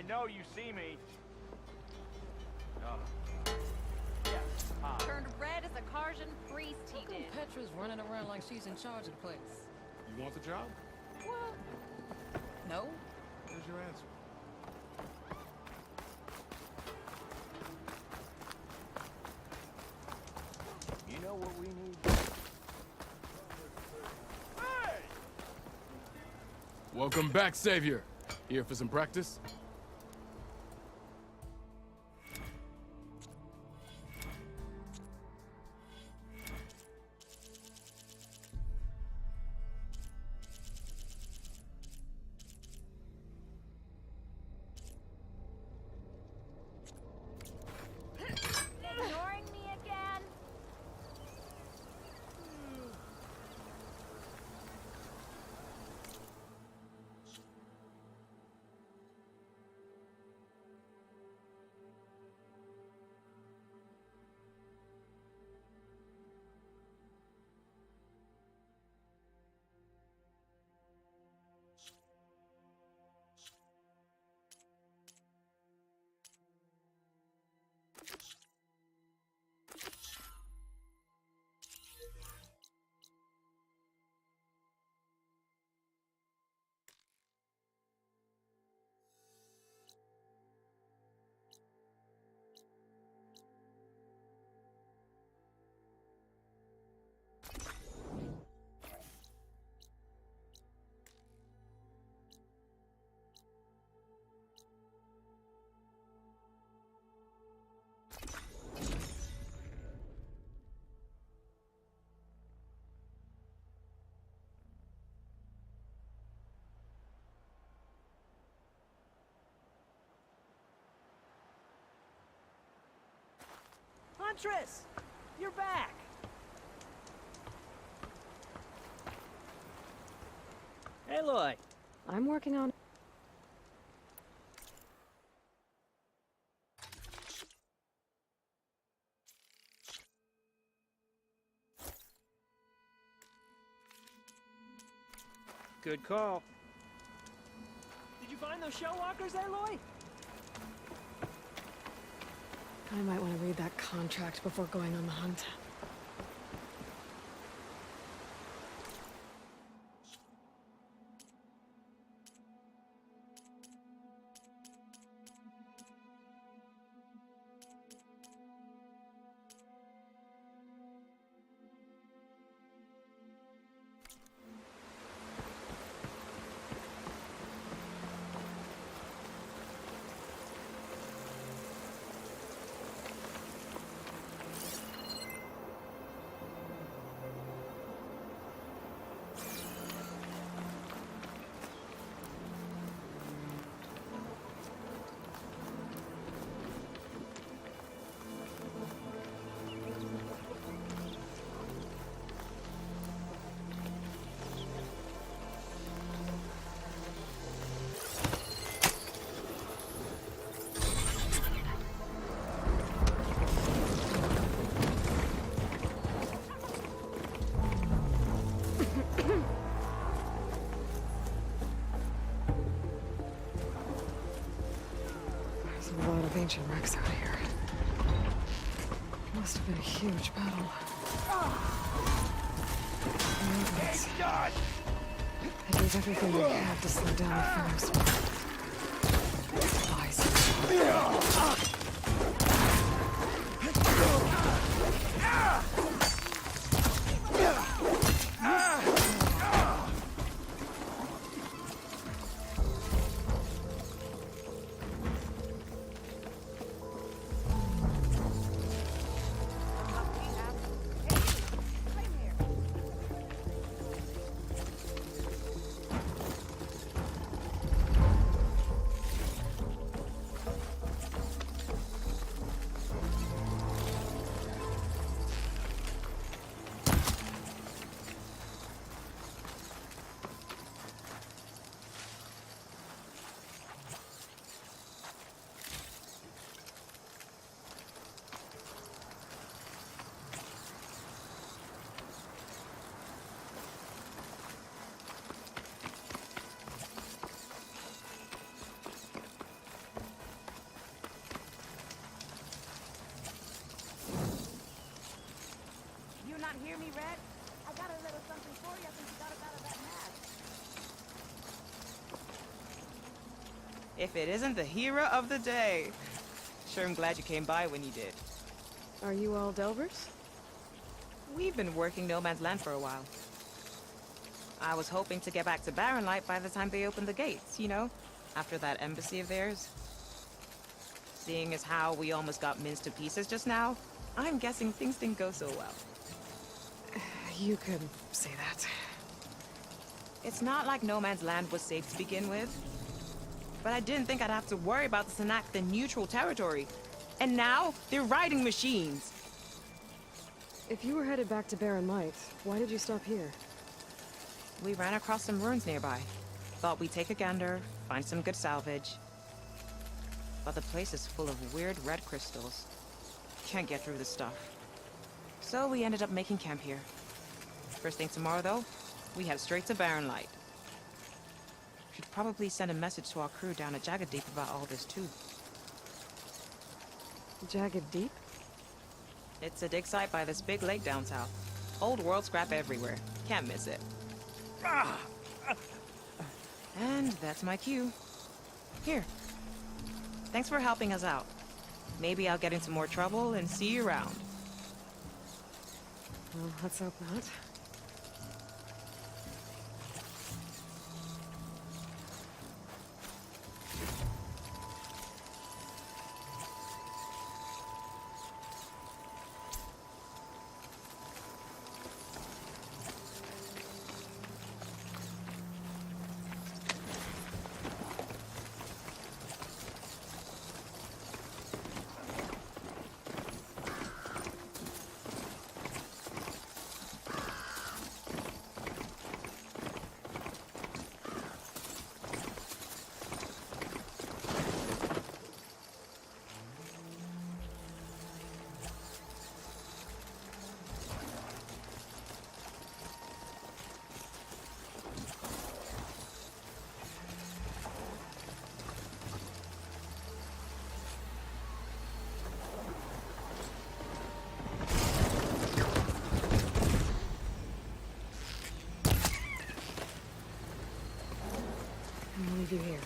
I know you see me. Yes, hi. Turned red as a Karjan priest he did. Petra's running around like she's in charge of the place. You want the job? Well, no. Here's your answer. You know what we need? Welcome back, Savior. Here for some practice? Ignoring me again? Huntress! You're back! Aloy! I'm working on... Good call. Did you find those shell walkers, Aloy? I might want to read that contract before going on the hunt. There's a lot of ancient wrecks out here. Must have been a huge battle. I did everything I had to slow down the Pharaoh's. if it isn't the hero of the day. Sure, I'm glad you came by when you did. Are you all Delvers? We've been working No Man's Land for a while. I was hoping to get back to Barren Light by the time they opened the gates, you know? After that embassy of theirs. Seeing as how we almost got minced to pieces just now, I'm guessing things didn't go so well. You could say that. It's not like No Man's Land was safe to begin with. But I didn't think I'd have to worry about the Tanakh in neutral territory. And now, they're riding machines. If you were headed back to Barren Light, why did you stop here? We ran across some ruins nearby. Thought we'd take a gander, find some good salvage. But the place is full of weird red crystals. Can't get through the stuff. So we ended up making camp here. First thing tomorrow, though, we head straight to Barren Light. Should probably send a message to our crew down at Jagged Deep about all this, too. Jagged Deep? It's a dig site by this big lake down south. Old world scrap everywhere. Can't miss it. And that's my cue. Here. Thanks for helping us out. Maybe I'll get into more trouble and see you around. Well, let's hope not. I'll leave you here.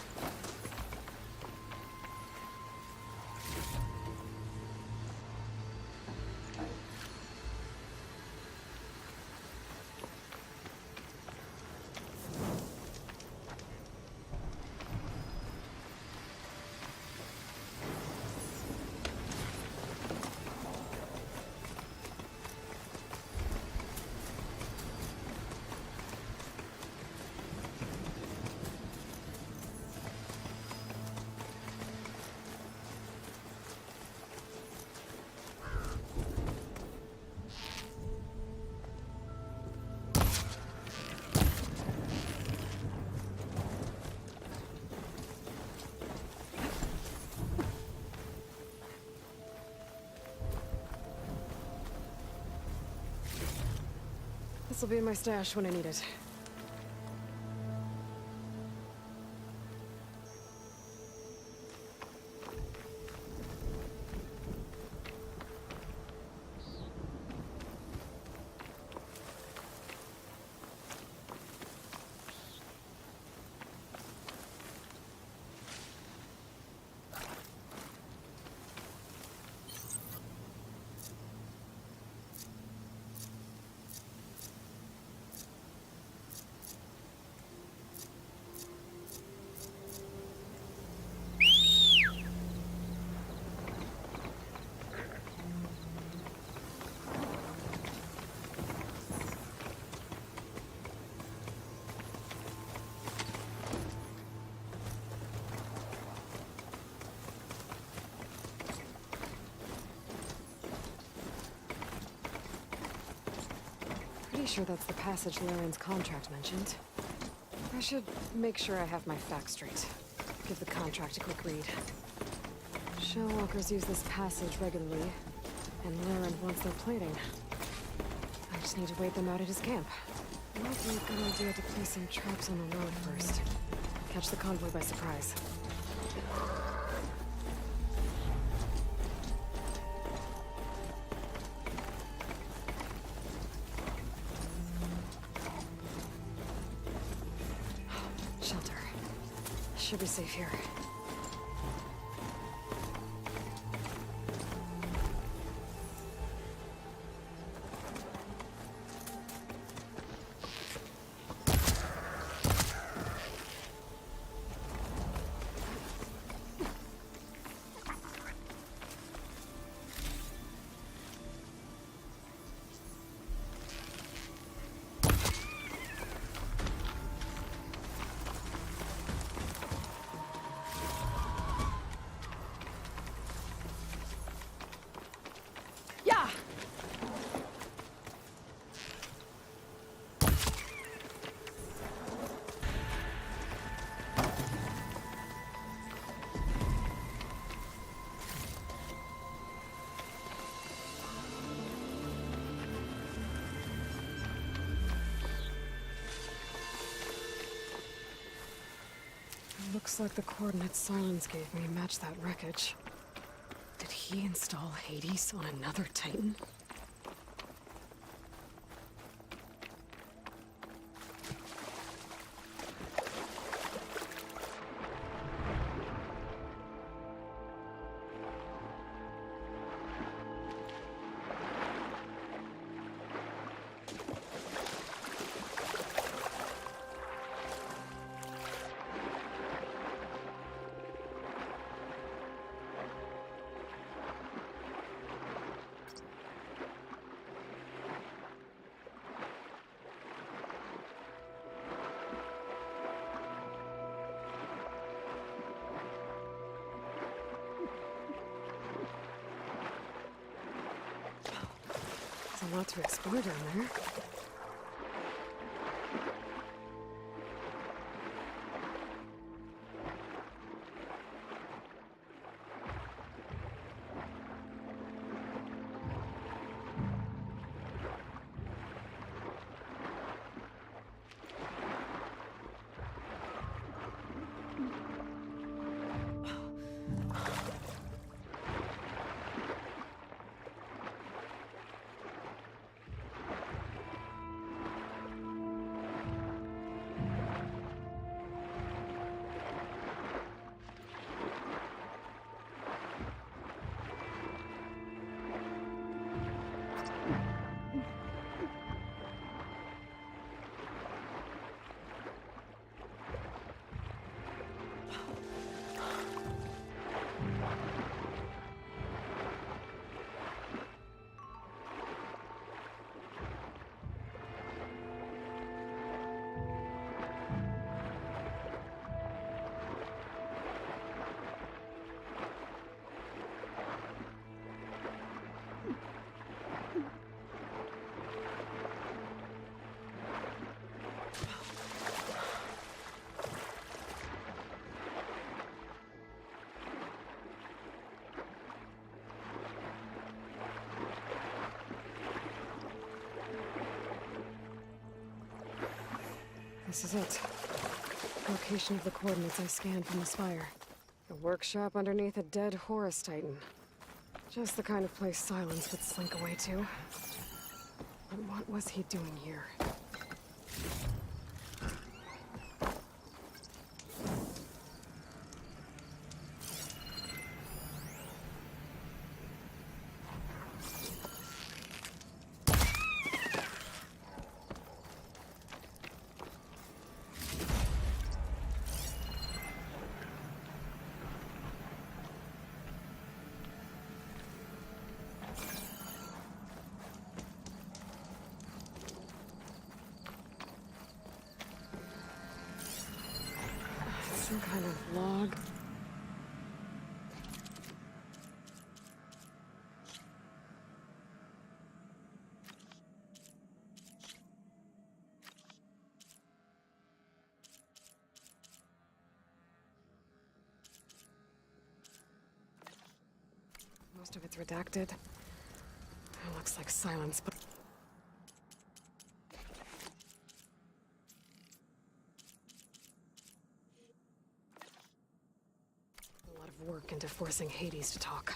This'll be in my stash when I need it. Pretty sure that's the passage Laren's contract mentioned. I should make sure I have my facts straight. Give the contract a quick read. Shellwalkers use this passage regularly, and Laren wants their plating. I just need to wait them out at his camp. Might be a good idea to place some traps on the road first. Catch the convoy by surprise. Shelter. Should be safe here. Looks like the coordinates Silence gave me match that wreckage. Did he install Hades on another Titan? There's a lot to explore down there. This is it. Location of the coordinates I scanned from the spire. The workshop underneath a dead Horus Titan. Just the kind of place Silence would slink away to. But what was he doing here? Some kind of log. Most of it's redacted. It looks like Silence, but work into forcing Hades to talk.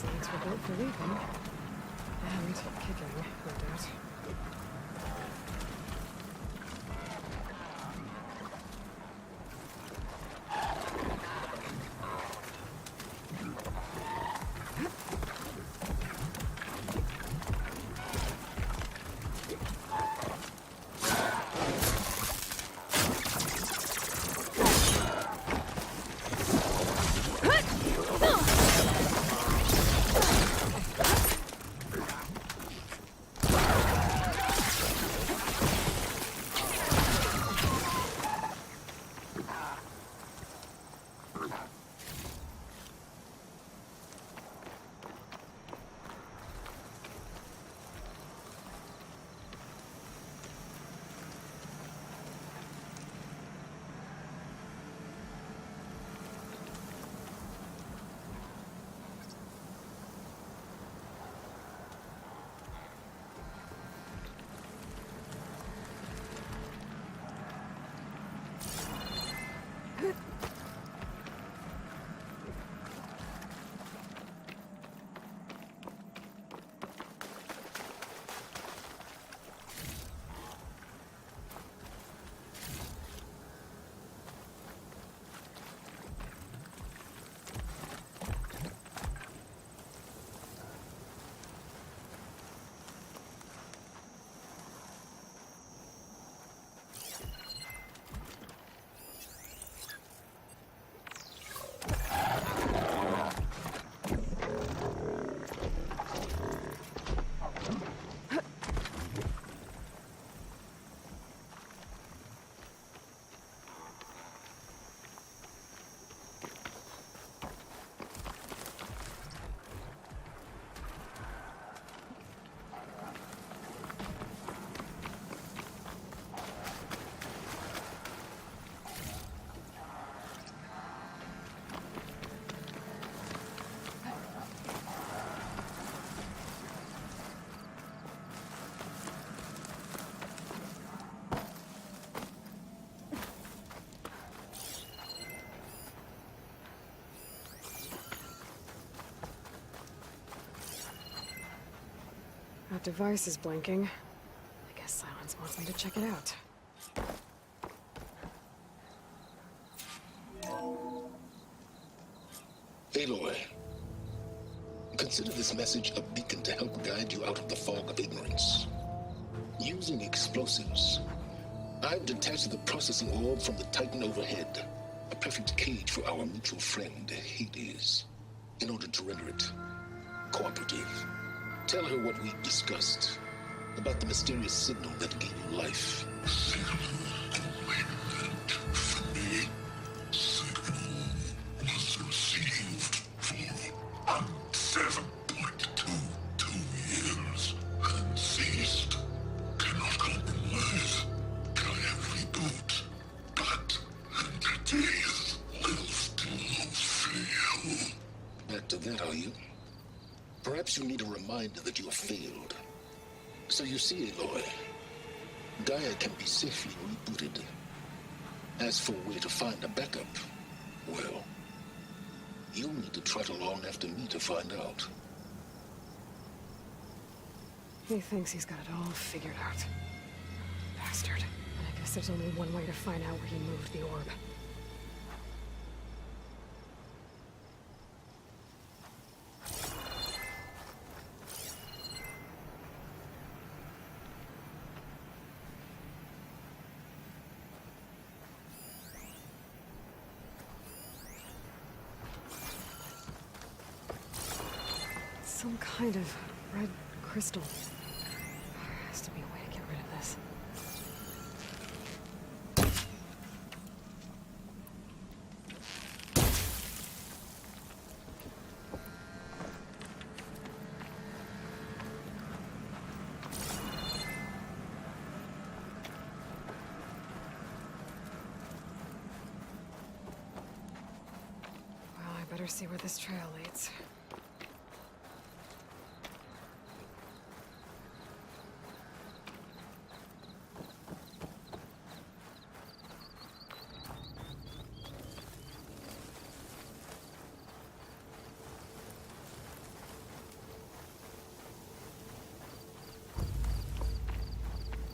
Needs were built for leaping. And kicking, no doubt. That device is blinking. I guess Silence wants me to check it out. Aloy, consider this message a beacon to help guide you out of the fog of ignorance. Using explosives, I've detached the processing orb from the Titan overhead, a perfect cage for our mutual friend, Hades, in order to render it cooperative. Tell her what we discussed about the mysterious signal that gave you life. Back to that, are you? Perhaps you need a reminder that you have failed. So you see, Aloy, Gaia can be safely rebooted. As for where to find a backup, well, you You'll need to trot along after me to find out. He thinks he's got it all figured out. Bastard. And I guess there's only one way to find out where he moved the orb. Some kind of red crystal. There has to be a way to get rid of this. Well, I better see where this trail leads.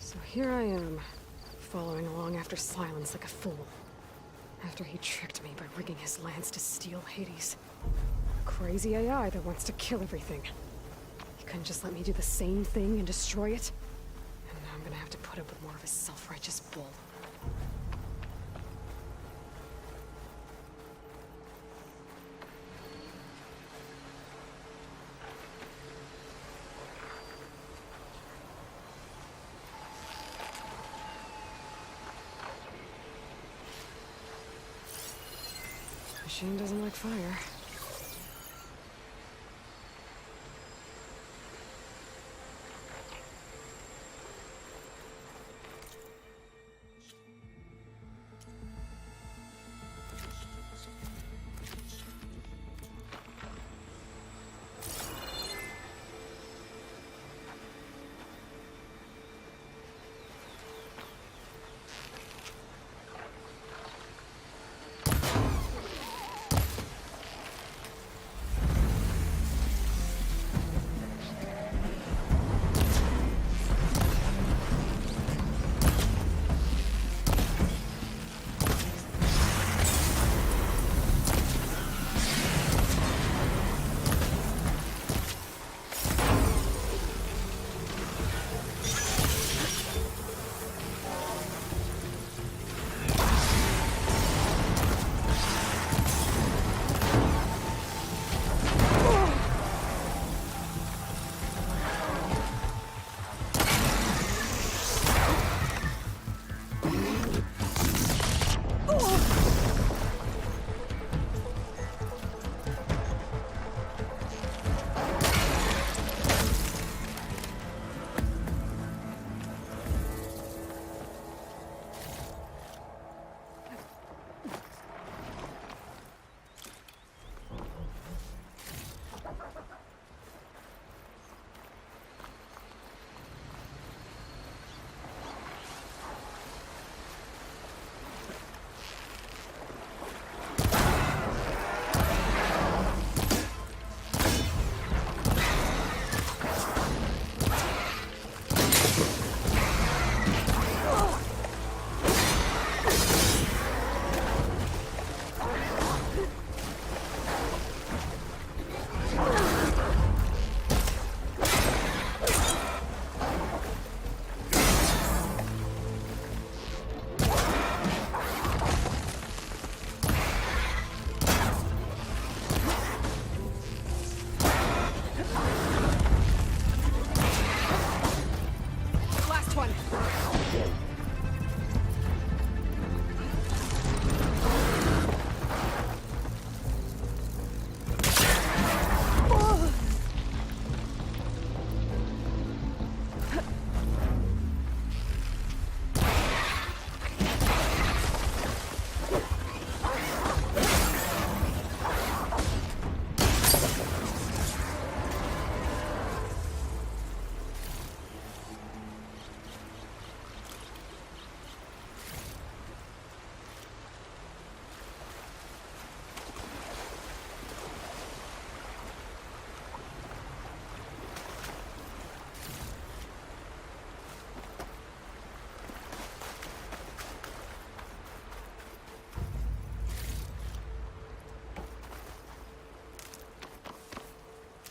So here I am, following along after Silence like a fool. After he tricked me by rigging his lance to steal Hades. A crazy AI that wants to kill everything. He couldn't just let me do the same thing and destroy it? And now I'm gonna have to put up with more of his self-righteous bull. Machine doesn't like fire.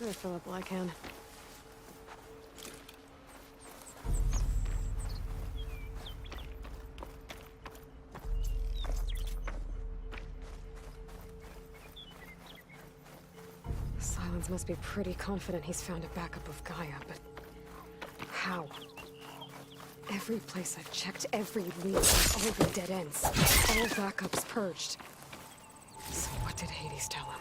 I fill up all I can. Silence must be pretty confident he's found a backup of Gaia, but how? Every place I've checked, every lead, all the dead ends, all backups purged. So what did Hades tell him?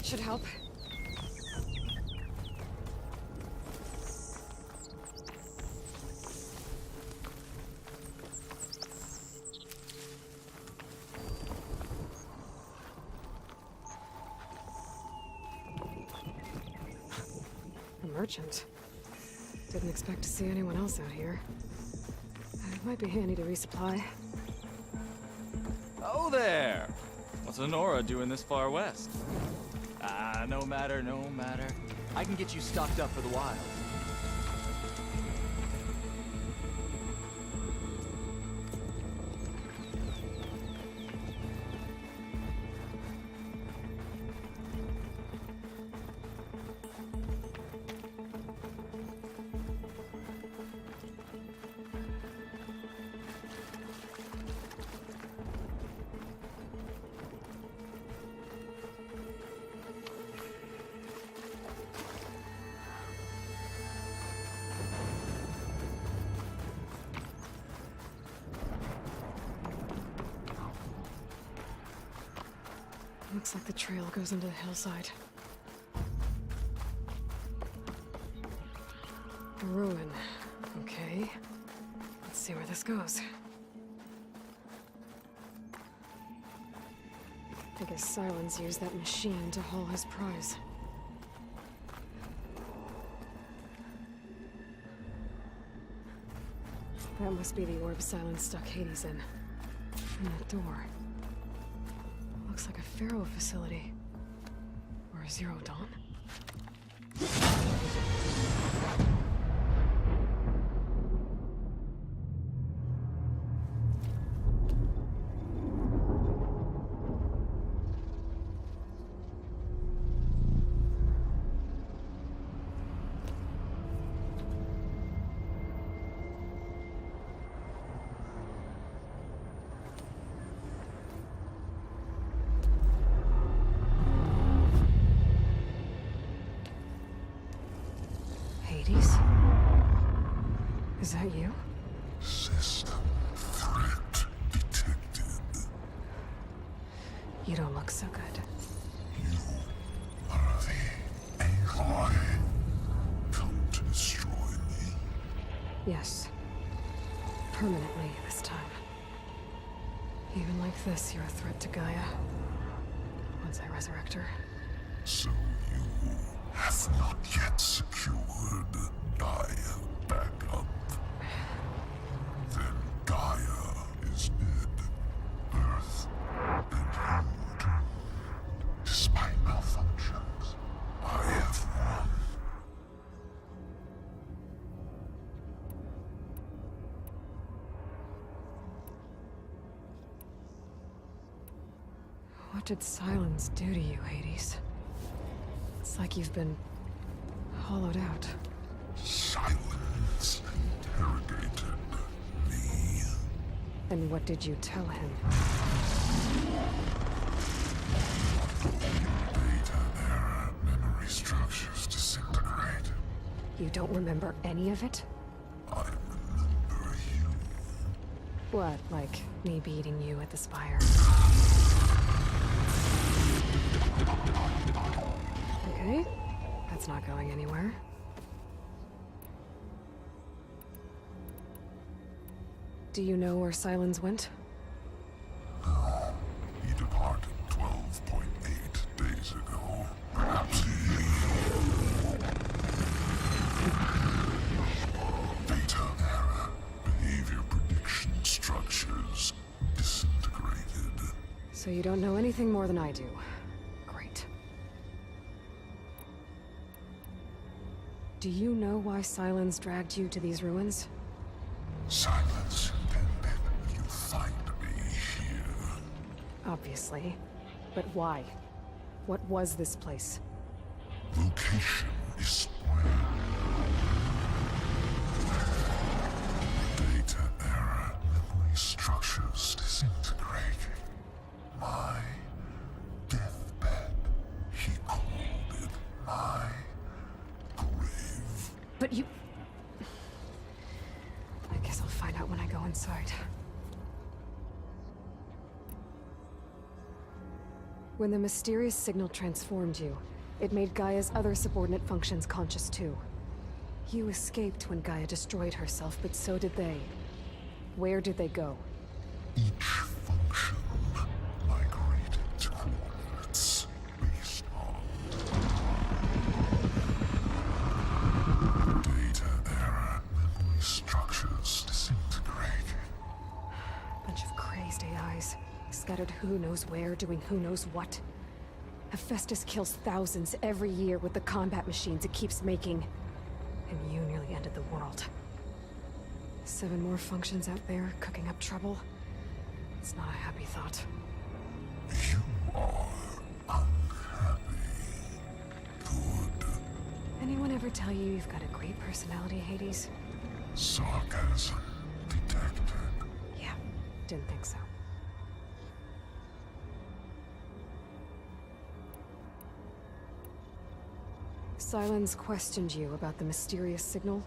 Should help. A merchant. Didn't expect to see anyone else out here. It might be handy to resupply. Oh there! What's Honora doing this far west? No matter, no matter. I can get you stocked up for the wild. Looks like the trail goes into the hillside. A ruin. Okay. Let's see where this goes. I guess Silence used that machine to haul his prize. That must be the orb Silence stuck Hades in. And that door. Looks like a Pharaoh facility. Or a Zero Dawn. Is that you? System threat detected. You don't look so good. Are the Aloy come to destroy me? Yes. Permanently this time. Even like this, you're a threat to Gaia. Once I resurrect her. So you have not yet secured Gaia back up. Then Gaia is dead. Earth and you too. Despite malfunctions, I have won. What did silence do to you, Hades? It's like you've been hollowed out. Silence interrogated me. And what did you tell him? Data era memory structures disintegrate. You don't remember any of it? I remember you. What, like me beating you at the Spire? Okay, that's not going anywhere. Do you know where Silence went? No, he departed 12.8 days ago. Perhaps he... Data era behavior prediction structures disintegrated. So you don't know anything more than I do. Great. Do you know why Silence dragged you to these ruins? Silence intended you find me here. Obviously. But why? What was this place? Location is where data era memory structures disintegrating. My deathbed, he called it my grave. But you... I guess I'll find out when I go inside. When the mysterious signal transformed you, it made Gaia's other subordinate functions conscious too. You escaped when Gaia destroyed herself, but so did they. Where did they go? Each function migrated to coordinates based on data era memory structures disintegrating. Bunch of crazed AIs, scattered who knows where, doing who knows what. Hephaestus kills thousands every year with the combat machines it keeps making. And you nearly ended the world. 7 more functions out there, cooking up trouble. It's not a happy thought. You are unhappy. Good. Anyone ever tell you you've got a great personality, Hades? Sarcasm detected. Yeah, didn't think so. Silence questioned you about the mysterious signal?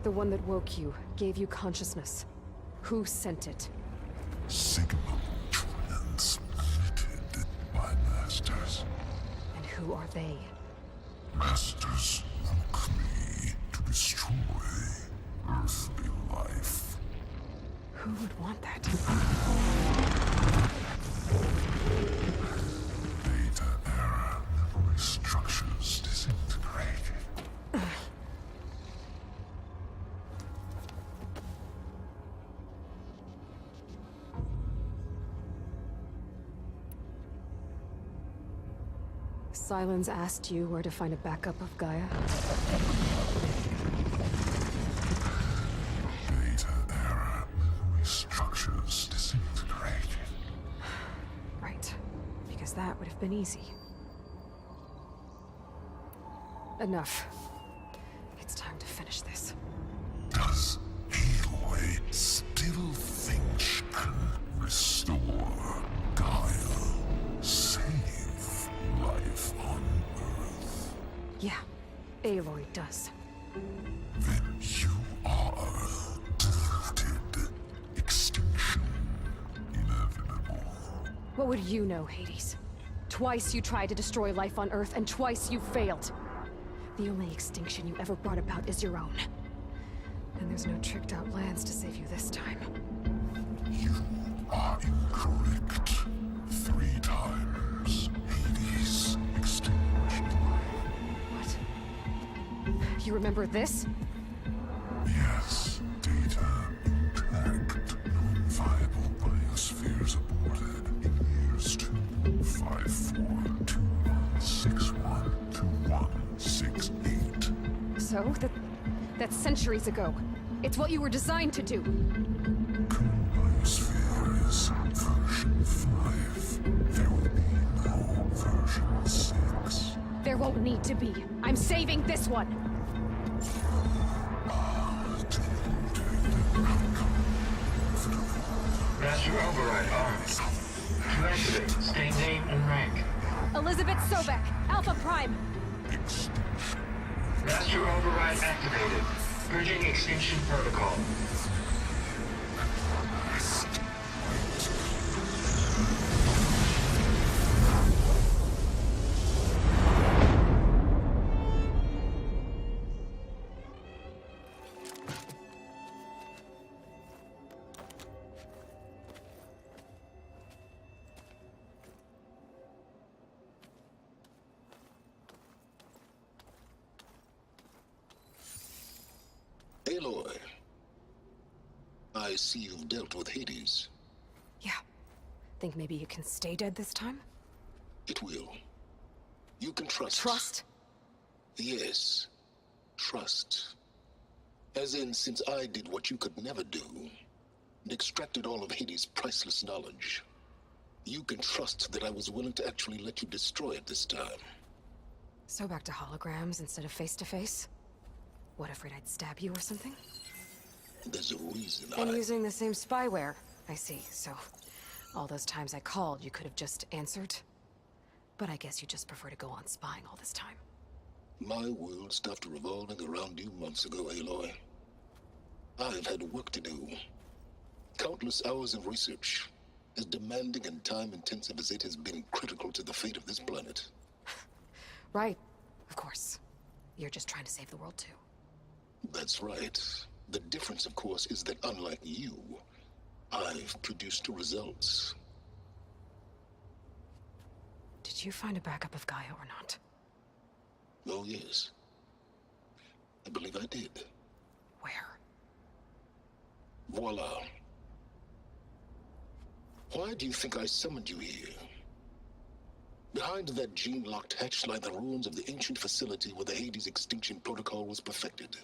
The one that woke you, gave you consciousness. Who sent it? Signal transmitted by masters. And who are they? Masters woke me to destroy earthly life. Who would want that? Data era memory structures disintegrated. Silence asked you where to find a backup of Gaia? Data era memory structures disintegrated. Right. Because that would have been easy. Enough. It's time to finish this. Does Aloy still think she can restore Gaia? Save life on Earth? Yeah, Aloy does. Then you are deluded. Extinction inevitable. What would you know, Hades? Twice you tried to destroy life on Earth, and twice you failed. The only extinction you ever brought about is your own. And there's no tricked-out lands to save you this time. You are incorrect. 3 times. Hades extinguished life. What? You remember this? Yes. Data intact. Non-viable biospheres aborted in years 25421612168. So, that's centuries ago. It's what you were designed to do. Biosphere is version 5. There will be no version 6. There won't need to be. I'm saving this one. Master override armed. To activate, state name and rank. Elizabeth Sobek, Alpha Prime. Master override activated. Purging extinction protocol. Aloy, I see you've dealt with Hades. Yeah. Think maybe you can stay dead this time? It will. You can trust. Trust? Yes. Trust. As in, since I did what you could never do, and extracted all of Hades' priceless knowledge, you can trust that I was willing to actually let you destroy it this time. So back to holograms instead of face-to-face? What, afraid I'd stab you or something? There's a reason And using the same spyware. I see, so all those times I called, you could have just answered? But I guess you just prefer to go on spying all this time. My world stopped revolving around you months ago, Aloy. I've had work to do. Countless hours of research, as demanding and time-intensive as it has been critical to the fate of this planet. Right, of course. You're just trying to save the world, too. That's right. The difference, of course, is that unlike you, I've produced results. Did you find a backup of Gaia or not? Oh, yes. I believe I did. Where? Voila. Why do you think I summoned you here? Behind that gene-locked hatch lie the ruins of the ancient facility where the Hades extinction protocol was perfected.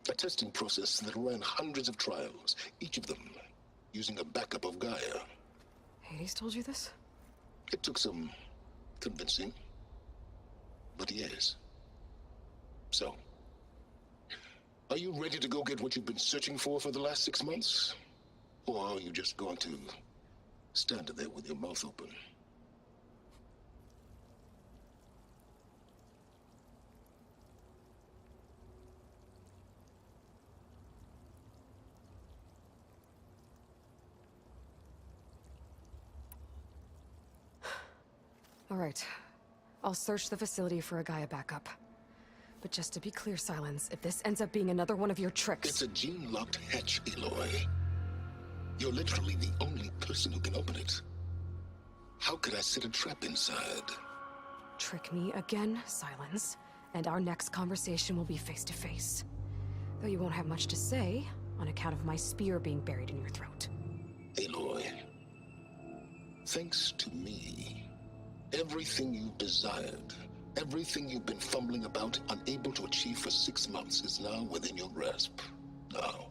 A testing process that ran hundreds of trials, each of them using a backup of Gaia. Hades told you this? It took some convincing, but yes. So, are you ready to go get what you've been searching for the last 6 months? Or are you just going to stand there with your mouth open? All right. I'll search the facility for a Gaia backup. But just to be clear, Silence, if this ends up being another one of your tricks... It's a gene-locked hatch, Aloy. You're literally the only person who can open it. How could I set a trap inside? Trick me again, Silence, and our next conversation will be face-to-face. Though you won't have much to say, on account of my spear being buried in your throat. Aloy, thanks to me, everything you've desired, everything you've been fumbling about, unable to achieve for 6 months, is now within your grasp. Now,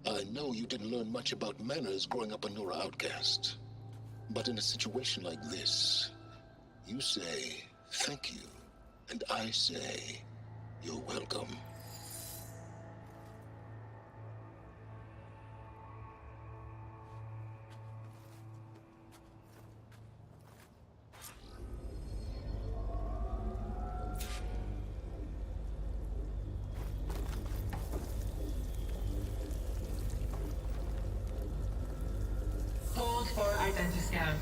I know you didn't learn much about manners growing up a Nora outcast. But in a situation like this, you say, thank you, and I say, you're welcome. Hold for identity scan.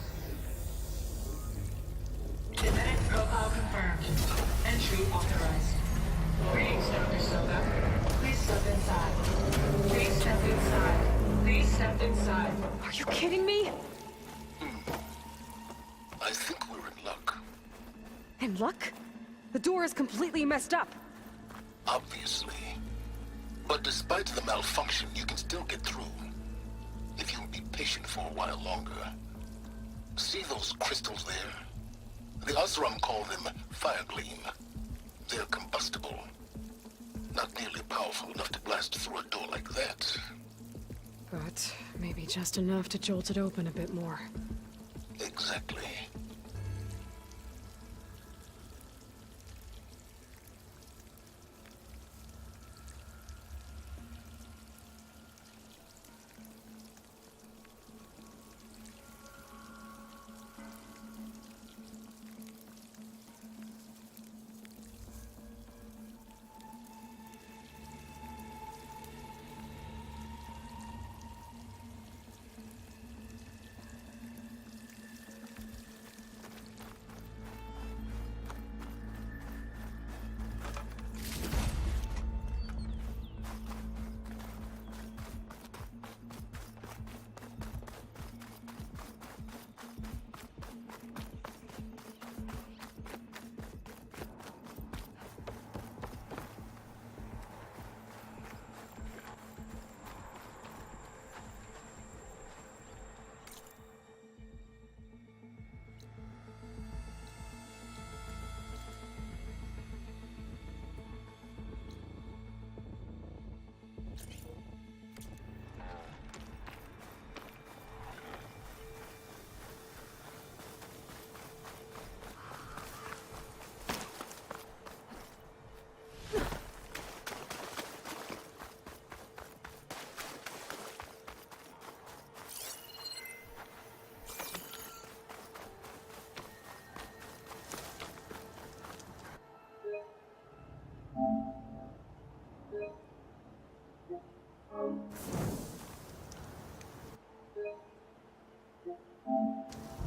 Entry authorized. Greetings, Dr. Soka. Please step inside. Please step inside. Please step inside. Are you kidding me? I think we're in luck. In luck? The door is completely messed up. Obviously. But despite the malfunction, you can still get through. If you'll be patient for a while longer. See those crystals there? The Osram call them fire gleam. They're combustible. Not nearly powerful enough to blast through a door like that. But maybe just enough to jolt it open a bit more. Exactly.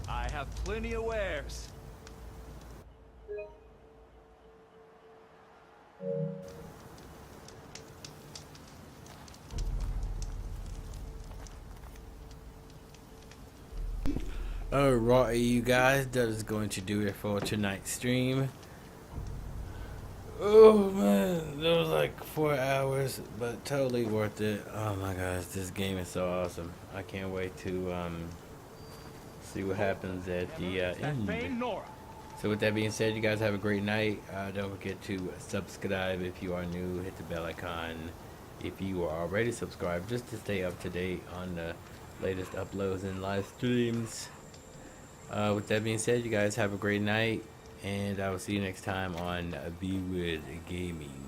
I have plenty of wares. Alright, you guys, that is going to do it for tonight's stream. Oh man, that was like 4 hours, but totally worth it. Oh my gosh, this game is so awesome. I can't wait to see what happens at the end. So with that being said, you guys have a great night. Don't forget to subscribe if you are new. Hit the bell icon if you are already subscribed, just to stay up to date on the latest uploads and live streams. With that being said, you guys have a great night, and I will see you next time on B.Weird Gaming.